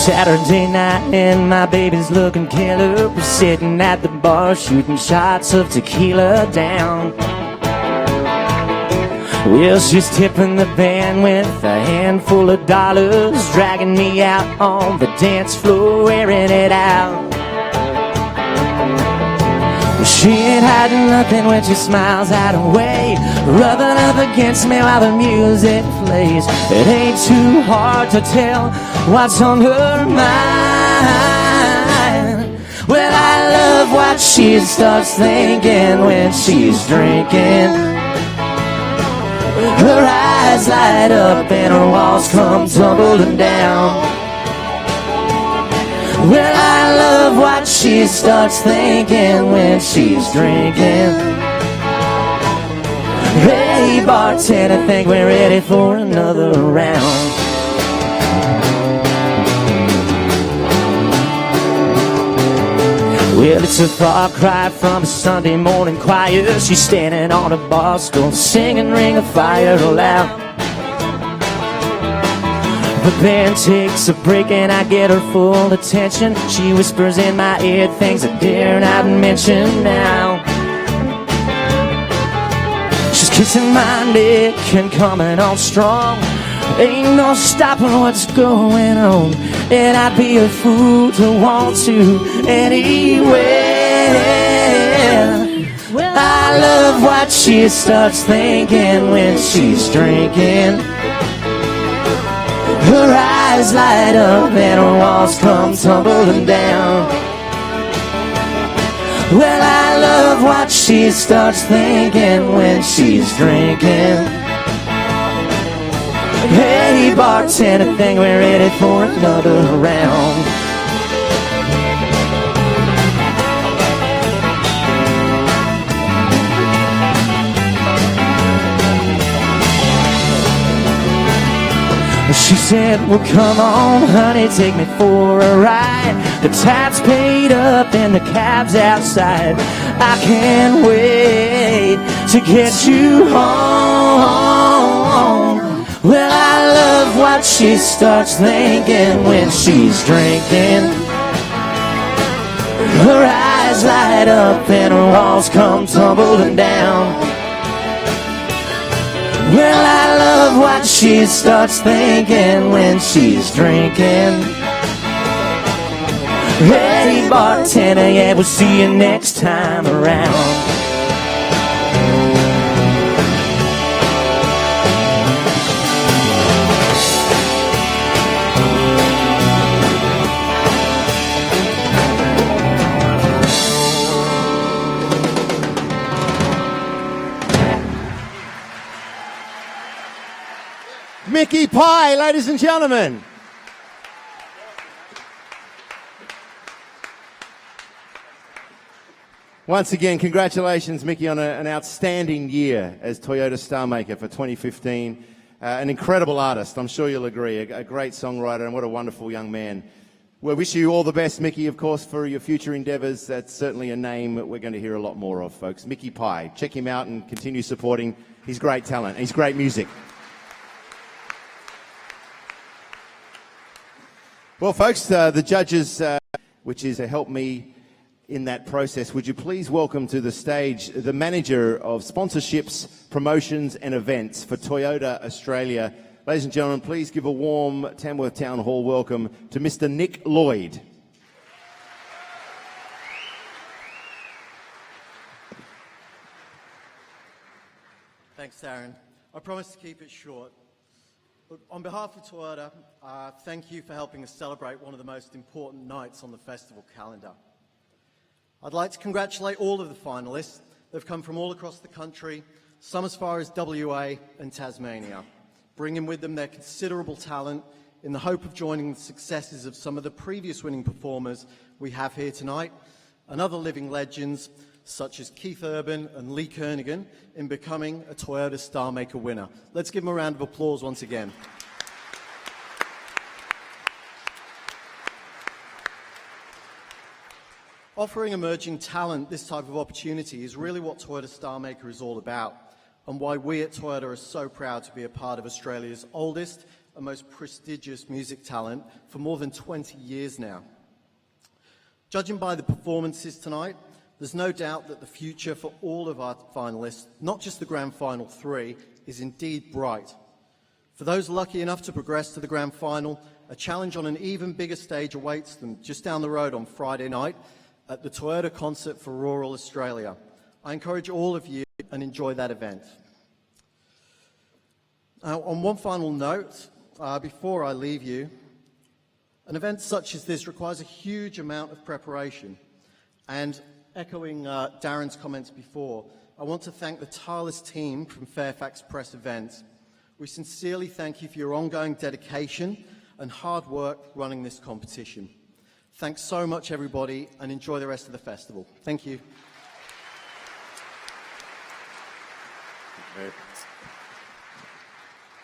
Saturday night and my baby's looking killer. We're sitting at the bar shooting shots of tequila down. Well, she's tipping the band with a handful of dollars, dragging me out on the dance floor, wearing it out. Well, she ain't hiding nothing when she smiles that way, rubbing up against me while the music plays. It ain't too hard to tell what's on her mind. Well, I love love what she starts thinking when she's drinking. Her eyes light up and her walls come tumbling down. Well, I love what she starts thinking when she's drinking. Hey, bartender, I think we're ready for another round. Well, it's a far cry from a Sunday morning choir. She's standing on a bar stool, singing Ring of Fire aloud. The band takes a break and I get her full attention. She whispers in my ear things I dare not mention now. She's kissing my neck and coming on strong. Ain't no stopping what's going on, and I'd be a fool to want to anyway. Well, I love what she starts thinking when she's drinking. Her eyes light up and her walls come tumbling down. Well, I love what she starts thinking when she's drinking. Hey, bartender, I think we're ready for another round. She said, well, come on, honey, take me for a ride. The tab's paid up and the cab's outside. I can't wait to get you home. Well, I love what she starts thinking when she's drinking. Her eyes light up and her walls come tumbling down. Well, I love what she starts thinking when she's drinking. Hey, bartender, yeah, we'll see you next time around. Mickey Pye, ladies and gentlemen. Once again, congratulations, Mickey, on an outstanding year as Toyota Starmaker for 2015. An incredible artist, I'm sure you'll agree, a great songwriter, and what a wonderful young man. We wish you all the best, Mickey, of course, for your future endeavours. That's certainly a name that we're going to hear a lot more of, folks. Mickey Pye. Check him out and continue supporting his great talent. He's great music. Well, folks, the judges, which is to help me in that process, would you please welcome to the stage the manager of sponsorships, promotions and events for Toyota Australia. Ladies and gentlemen, please give a warm Tamworth Town Hall welcome to Mr. Nick Lloyd. Thanks, Aaron. I promise to keep it short. On behalf of Toyota, thank you for helping us celebrate one of the most important nights on the festival calendar. I'd like to congratulate all of the finalists. They've come from all across the country, some as far as WA and Tasmania, bringing with them their considerable talent in the hope of joining the successes of some of the previous winning performers we have here tonight, and other living legends such as Keith Urban and Lee Kernaghan in becoming a Toyota Starmaker winner. Let's give them a round of applause once again. Offering emerging talent this type of opportunity is really what Toyota Starmaker is all about, and why we at Toyota are so proud to be a part of Australia's oldest and most prestigious music talent for more than 20 years now. Judging by the performances tonight, there's no doubt that the future for all of our finalists, not just the Grand Final 3, is indeed bright. For those lucky enough to progress to the Grand Final, a challenge on an even bigger stage awaits them just down the road on Friday night at the Toyota Concert for Rural Australia. I encourage all of you and enjoy that event. On one final note, before I leave you, an event such as this requires a huge amount of preparation, and echoing Darren's comments before, I want to thank the tireless team from Fairfax Press Events. We sincerely thank you for your ongoing dedication and hard work running this competition. Thanks so much, everybody, and enjoy the rest of the festival. Thank you.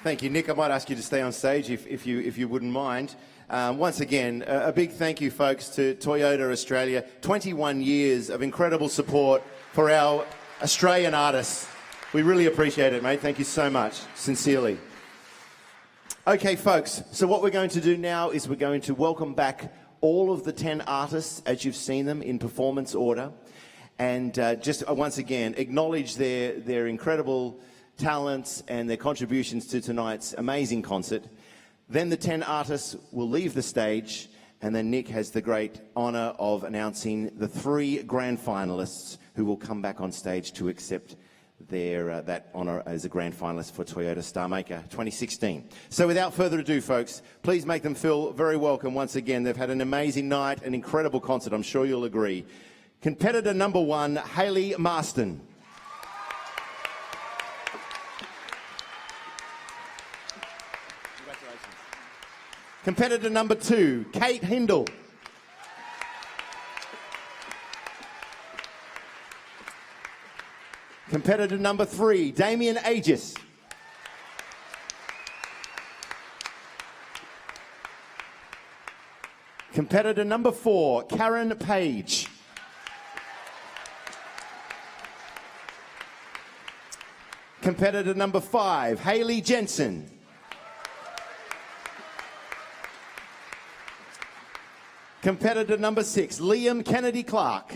Thank you, Nick. I might ask you to stay on stage if you wouldn't mind. Once again, a big thank you, folks, to Toyota Australia. 21 years of incredible support for our Australian artists. We really appreciate it, mate. Thank you so much. Sincerely. Okay, folks, so what we're going to do now is we're going to welcome back all of the 10 artists as you've seen them in performance order, and just once again acknowledge their incredible talents and their contributions to tonight's amazing concert. Then the 10 artists will leave the stage, and then Nick has the great honour of announcing the 3 grand finalists who will come back on stage to accept their that honour as a grand finalist for Toyota Starmaker 2016. So without further ado, folks, please make them feel very welcome once again. They've had an amazing night, an incredible concert, I'm sure you'll agree. Competitor number 1, Hayley Marston. Competitor number 2, Kate Hindle. Competitor number 3, Damien Aegis. Competitor number 4, Karen Page. Competitor number 5, Hayley Jensen. Competitor number 6, Liam Kennedy Clark.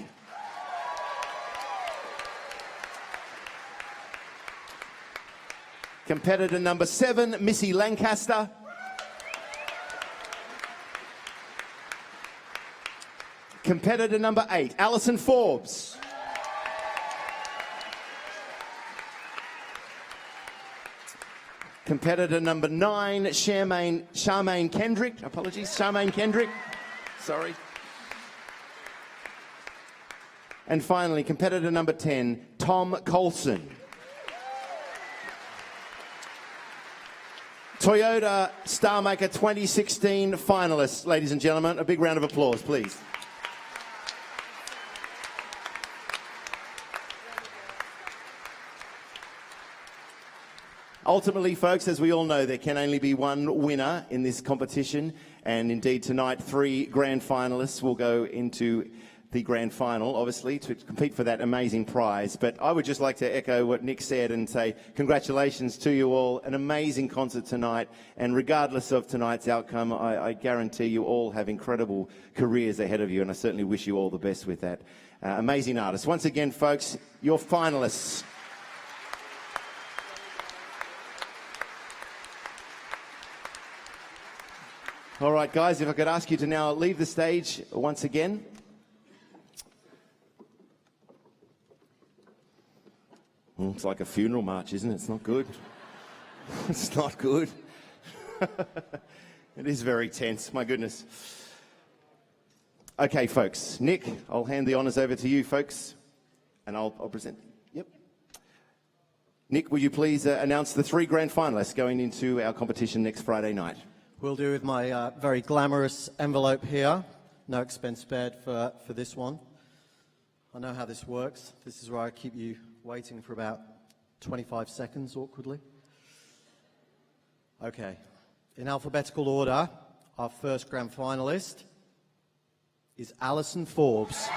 Competitor number 7, Missy Lancaster. Competitor number 8, Alison Forbes. Competitor number 9, Charmaine Kendrick. Apologies, Charmaine Kendrick. Sorry. And finally, competitor number 10, Tom Colson. Toyota Starmaker 2016 finalists, ladies and gentlemen. A big round of applause, please. Ultimately, folks, as we all know, there can only be one winner in this competition, and indeed tonight 3 grand finalists will go into the grand final, obviously, to compete for that amazing prize. But I would just like to echo what Nick said and say congratulations to you all. An amazing concert tonight, and regardless of tonight's outcome, I guarantee you all have incredible careers ahead of you, and I certainly wish you all the best with that. Amazing artists. Once again, folks, your finalists. All right, guys, if I could ask you to now leave the stage once again. It's like a funeral march, isn't it? It's not good. It's not good. It is very tense, my goodness. Okay, folks. Nick, I'll hand the honours over to you, folks, and I'll present. Yep. Nick, will you please announce the 3 grand finalists going into our competition next Friday night? We'll do with my very glamorous envelope here. No expense spared for this one. I know how this works. This is where I keep you waiting for about 25 seconds, awkwardly. Okay. In alphabetical order, our first grand finalist is Alison Forbes.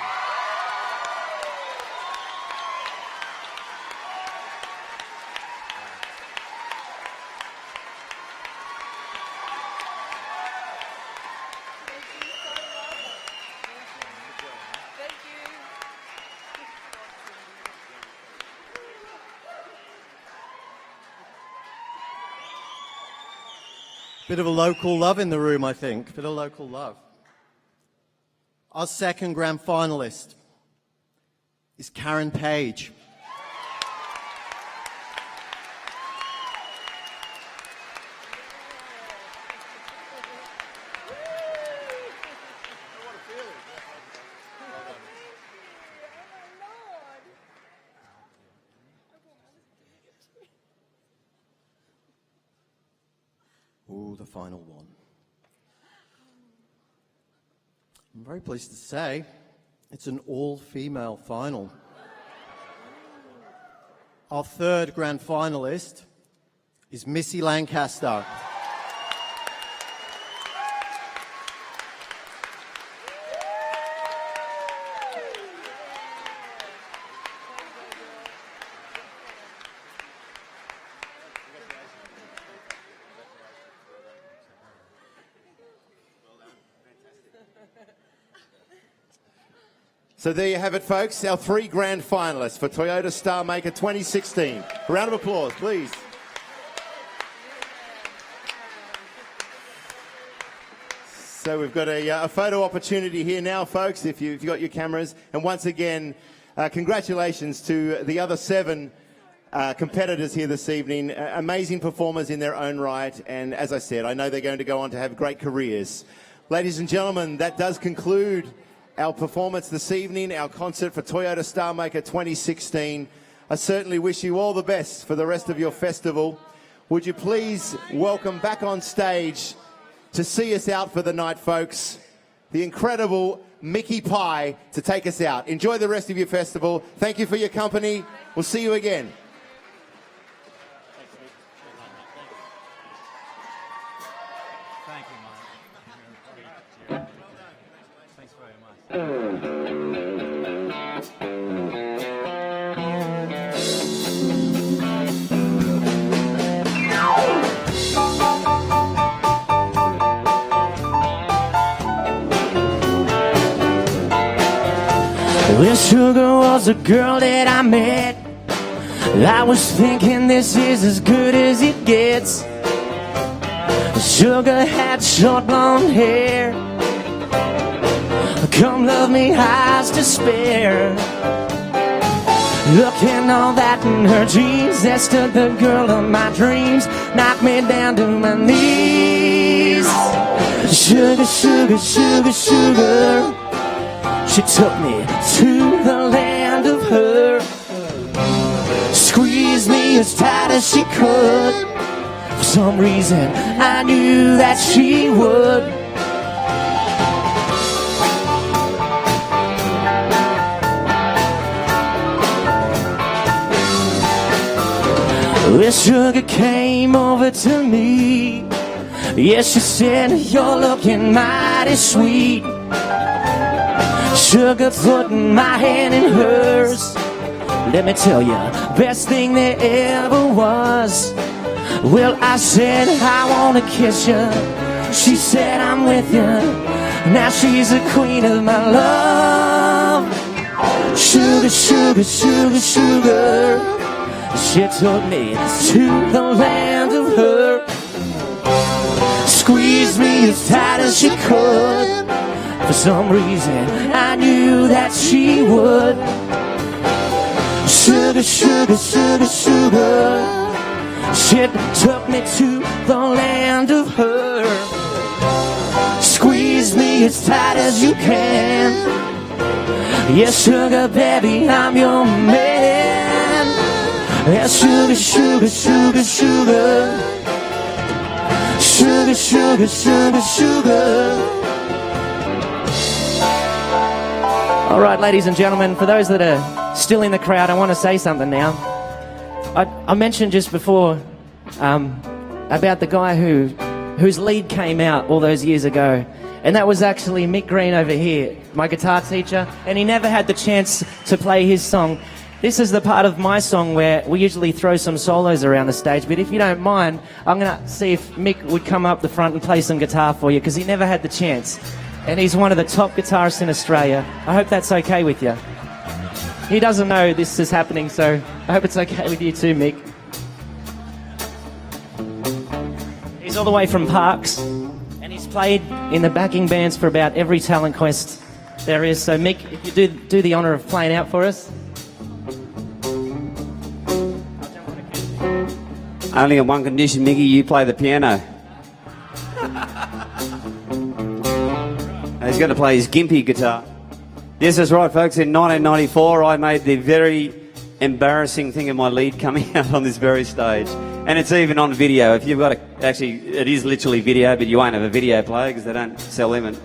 Bit of a local love in the room, I think. Bit of local love. Our second grand finalist is Karen Page. Ooh, the final one. I'm very pleased to say it's an all-female final. Our third grand finalist is Missy Lancaster. So there you have it, folks, our 3 grand finalists for Toyota Starmaker 2016. A round of applause, please. So we've got a photo opportunity here now, folks, if you've got your cameras. And once again, congratulations to the other 7 competitors here this evening. Amazing performers in their own right. And as I said, I know they're going to go on to have great careers. Ladies and gentlemen, that does conclude our performance this evening, our concert for Toyota Starmaker 2016. I certainly wish you all the best for the rest of your festival. Would you please welcome back on stage to see us out for the night, folks, the incredible Mickey Pye to take us out. Enjoy the rest of your festival. Thank you for your company. We'll see you again. Thank you, Mike. Thanks very much. Well, Sugar was a girl that I met. I was thinking this is as good as it gets. Sugar had short blonde hair. Come love me, eyes to spare. Looking all that in her jeans, that stood the girl of my dreams, knocked me down to my knees. Sugar, sugar, sugar, sugar. She took me to the land of her, squeezed me as tight as she could. For some reason, I knew that she would. Well, Sugar came over to me. Yes, she said, you're looking mighty sweet. Sugar putting my hand in hers. Let me tell you, best thing there ever was. Well, I said, I wanna kiss you. She said, I'm with you. Now she's the queen of my love. Sugar, sugar, sugar, sugar. She took me to the land of her, squeezed me as tight as she could. For some reason, I knew that she would. Sugar, sugar, sugar, sugar. She took me to the land of her, squeeze me as tight as you can. Yes, sugar baby, I'm your man. Yes, sugar, sugar, sugar, sugar. Sugar, sugar, sugar, sugar. All right, ladies and gentlemen, for those that are still in the crowd, I want to say something now. I mentioned just before about the guy whose lead came out all those years ago, and that was actually Mick Green over here, my guitar teacher, and he never had the chance to play his song. This is the part of my song where we usually throw some solos around the stage, but if you don't mind, I'm going to see if Mick would come up the front and play some guitar for you, because he never had the chance. And he's one of the top guitarists in Australia. I hope that's okay with you. He doesn't know this is happening, so I hope it's okay with you too, Mick. He's all the way from Parkes, and he's played in the backing bands for about every talent quest there is. So Mick, if you do the honour of playing out for us. Only on one condition, Mickey, you play the piano. He's going to play his gimpy guitar. Yes, that's right, folks. In 1994, I made the very embarrassing thing of my lead coming out on this very stage. And it's even on video. If you've got actually, it is literally video, but you won't have a video player because they don't sell them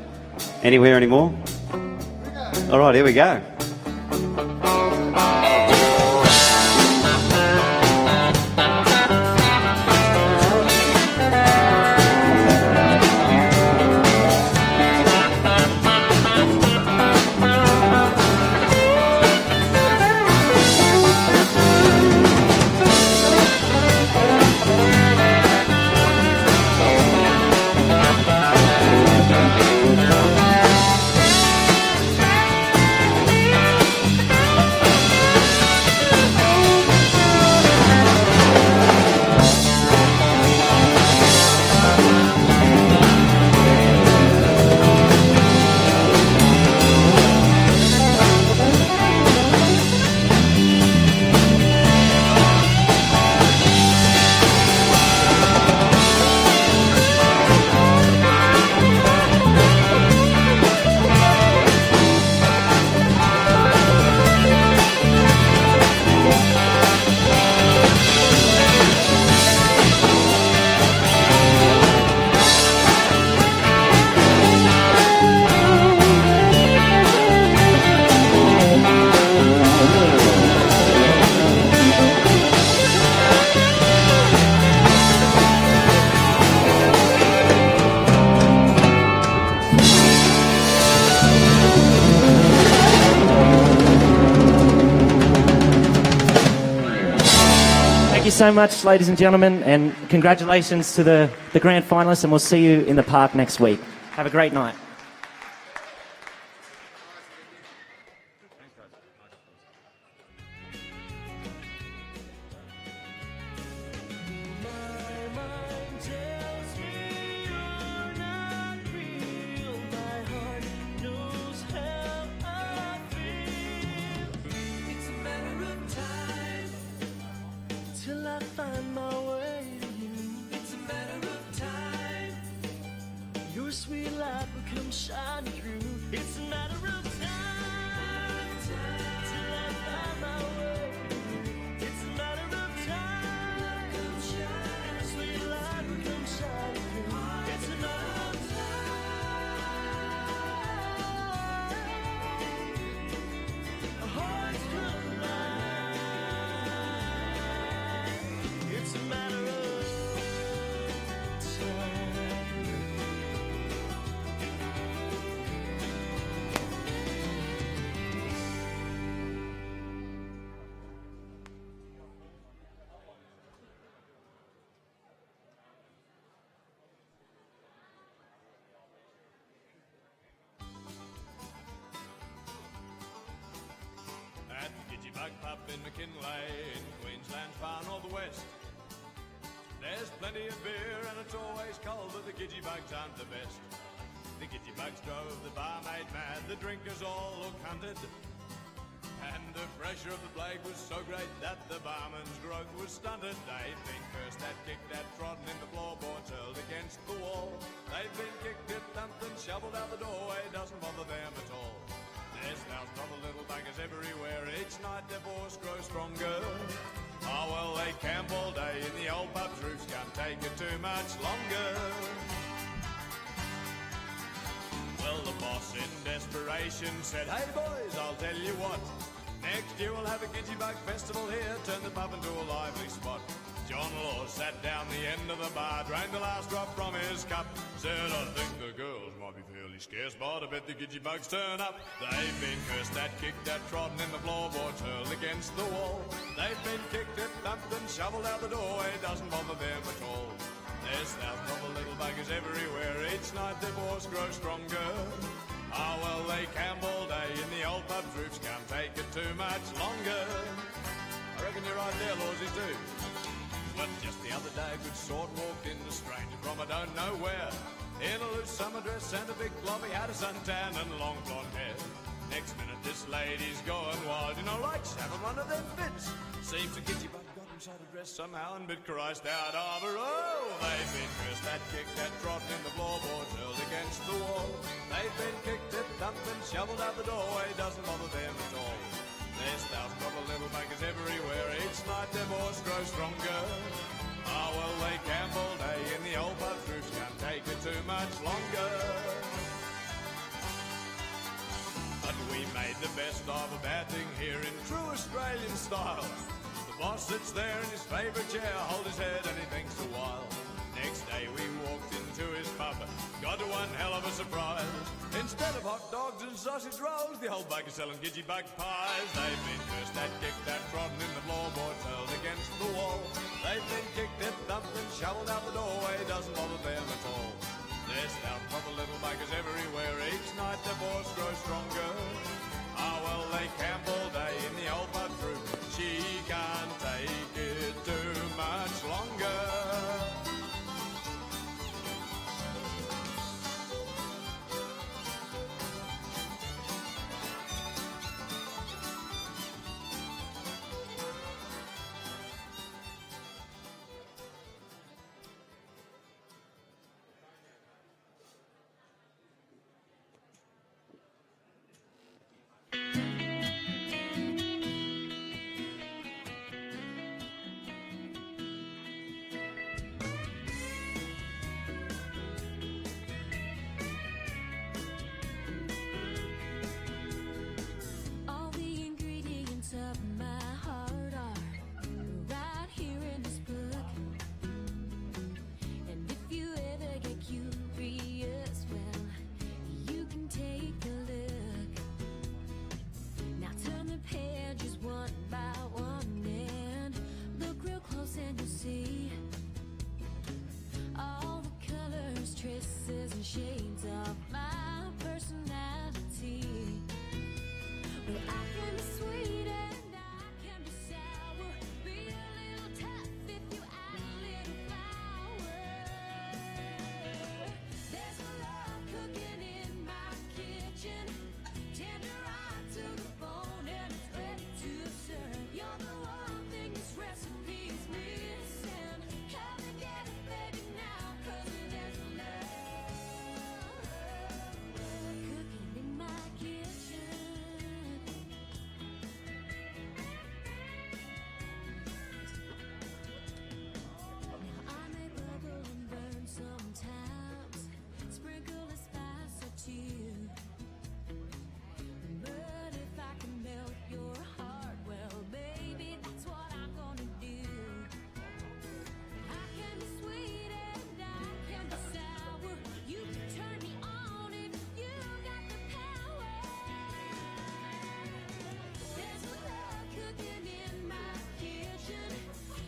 anywhere anymore. All right, here we go. So much, ladies and gentlemen, and congratulations to the grand finalists, and we'll see you in the park next week. Have a great night. In McKinley, in Queensland's far northwest. There's plenty of beer and it's always cold, but the gidgy bugs aren't the best. The gidgy bugs drove the barmaid mad, the drinkers all look hunted. And the pressure of the plague was so great that the barman's growth was stunted. They've been cursed at, kicked at, trodden in the floorboards, hurled against the wall. They've been kicked at, thumped and shoveled out the doorway, doesn't bother them at all. There's thousands of the little buggers everywhere. Each night their force grows stronger. Oh, well, they camp all day in the old pub's roofs. Can't take it too much longer. Well, the boss in desperation said, hey, boys, I'll tell you what. Next year we'll have a gidgy bug festival here. Turn the pub into a lively spot. John Law sat down the end of the bar, drained the last drop from his cup. Said, I think the girls might be fairly scarce, but I bet the gidgy bugs turn up. They've been cursed at, kicked at, trodden in the floorboards, hurled against the wall. They've been kicked at, thumped and shoveled out the doorway, doesn't bother them at all. There's thousands of the little buggers everywhere, each night their force grows stronger. Ah, well, they camp all day in the old pub's roofs, can't take it too much longer. I reckon you're right there, Lawsies, too. But just the other day, a good sort walked in, a stranger from I don't know where. In a loose summer dress and a big glob, he had a suntan and long blonde hair. Next minute, this lady's going wild, you know, like having one of them fits. Seems a gidgy bug got inside her dress somehow and bit Christ out of her. Oh, they've been cursed at, kicked at, trodden in the floorboards, hurled against the wall. They've been kicked at, thumped and shoveled out the doorway, doesn't bother them at all. There's thousands of the little buggers everywhere, each night their force grows stronger. Oh, well, they camp all day in the old pub's roofs, can't take it too much longer. But we made the best of a bad thing here in true Australian style. The boss sits there in his favourite chair, hold his head and he thinks a while. Next day we walked into his pub, got one hell of a surprise. Instead of hot dogs and sausage rolls, the old bugger's selling gidgey bug pies. They've been cursed at, kicked at, trodden in the floorboards, held against the wall. They've been kicked at, thumped and shovelled out the doorway, doesn't bother them at all. There's now proper little buggers everywhere, each night the force grows stronger. Ah, well, they camp all day in the old pub room, she can't take it too much longer. All the ingredients of my heart are right here in this book. And if you ever get curious, well, you can take a look. Now turn the pages one by one and look real close and you'll see all the colors, traces, and shades of my personality. Well, I can be sweet and I can be sour, be a little tough if you add a little flour. There's a love cooking in my kitchen, tender right to the bone and it's ready to serve. You're the one thing this recipe's missing. Come and get it, baby, now, 'cause there's love cooking in my kitchen. I may bubble and burn sometimes, sprinkle a spice or two. But if I can melt your heart, well, baby, that's what I'm gonna do. I can be sweet and I can be sour. You can turn me on if you got the power. There's a love cooking in my kitchen,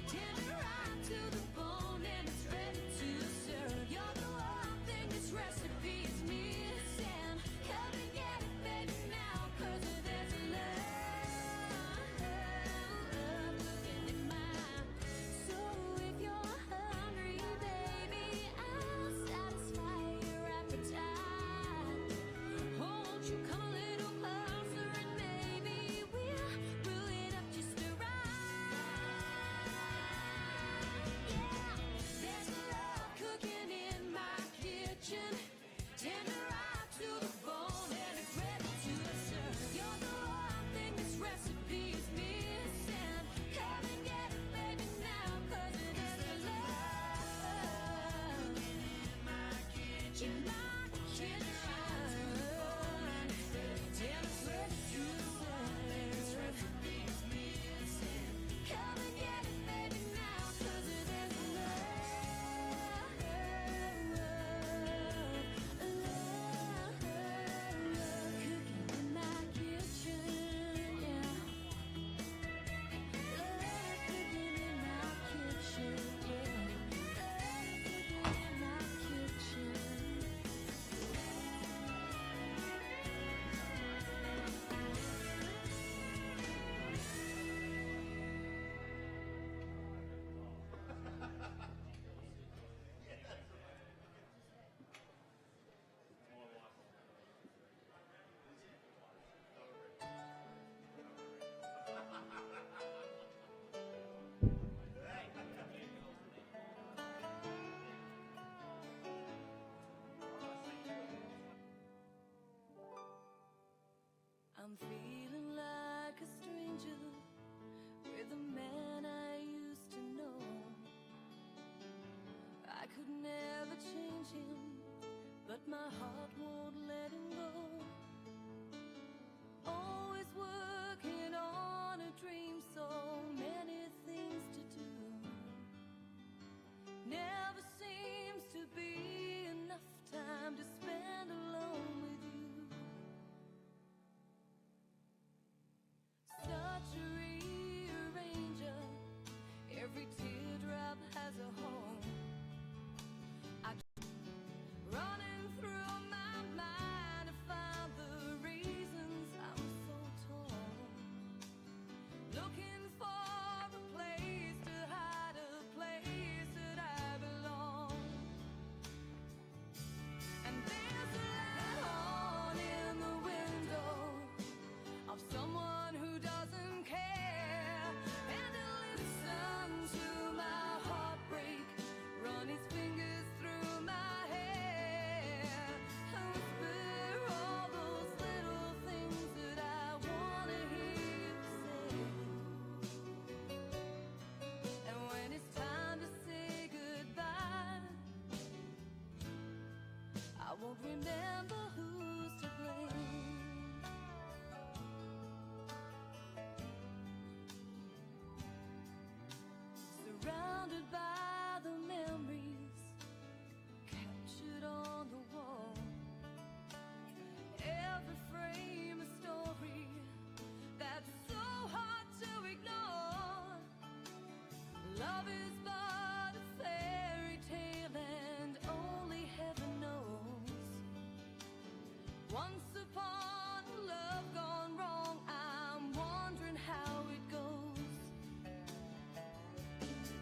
tender right to the bone and it's ready to serve. You're the one thing this recipe is missing. Come and get it, baby, now, 'cause there's love cooking in my. So if you're hungry, baby, I'll satisfy your appetite. Won't you come a little closer and maybe we'll brew it up just right. Yeah, there's love cooking in my kitchen, tender right to the bone and it's ready to serve. You're the one thing this recipe is missing. Come and get it, baby, now, 'cause there's love in my kitchen. And it's ready to serve. This recipe is missing. Come and get it, baby, now, 'cause there's love cooking in my kitchen. Yeah. Love cooking in my kitchen. Yeah. Love cooking in my kitchen. I'm feeling like a stranger with a man I used to know. but my heart won't let him go. Always working on a dream, so many things to do. Never seems to be enough time to spend alone with you. Such a rearranger, every teardrop has a home. I running through my mind to find the reasons I'm so torn. Looking for a place to hide, a place that I belong. And there's a light on in the window of someone who doesn't care, and he listens to my heartbreak, run his fingers through my hair, and whisper all those little things that I wanna hear you say. And when it's time to say goodbye, I won't remember who's to blame. Surrounded by the memories captured on the wall, every frame a story that's so hard to ignore. Love is but a fairy tale, and only heaven knows. Once upon a love gone wrong, I'm wondering how it goes.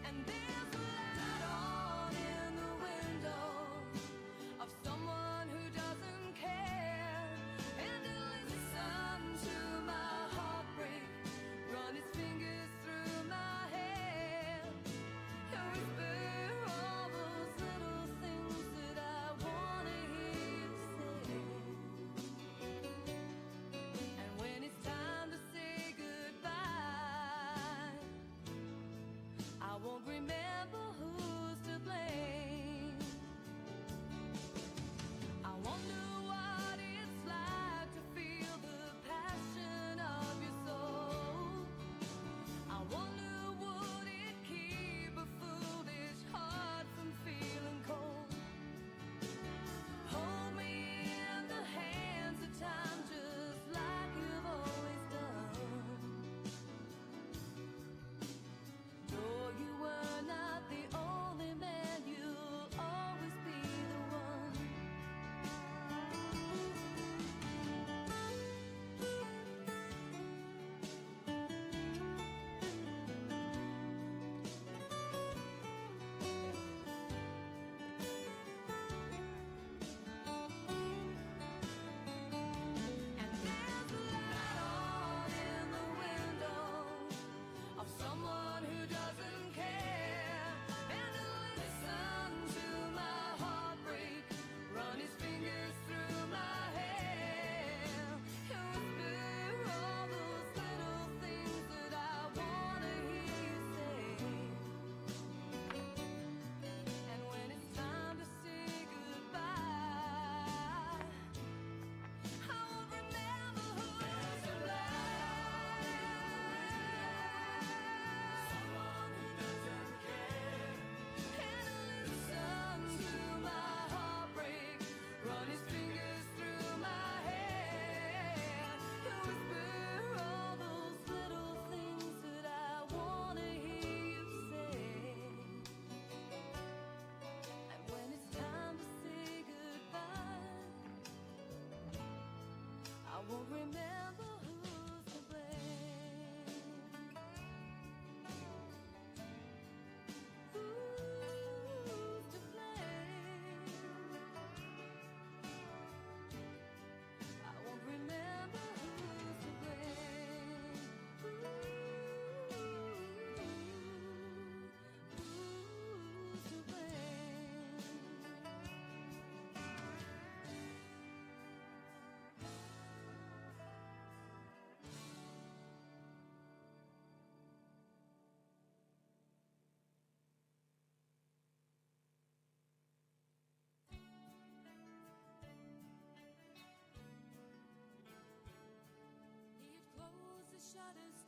And there's a shutters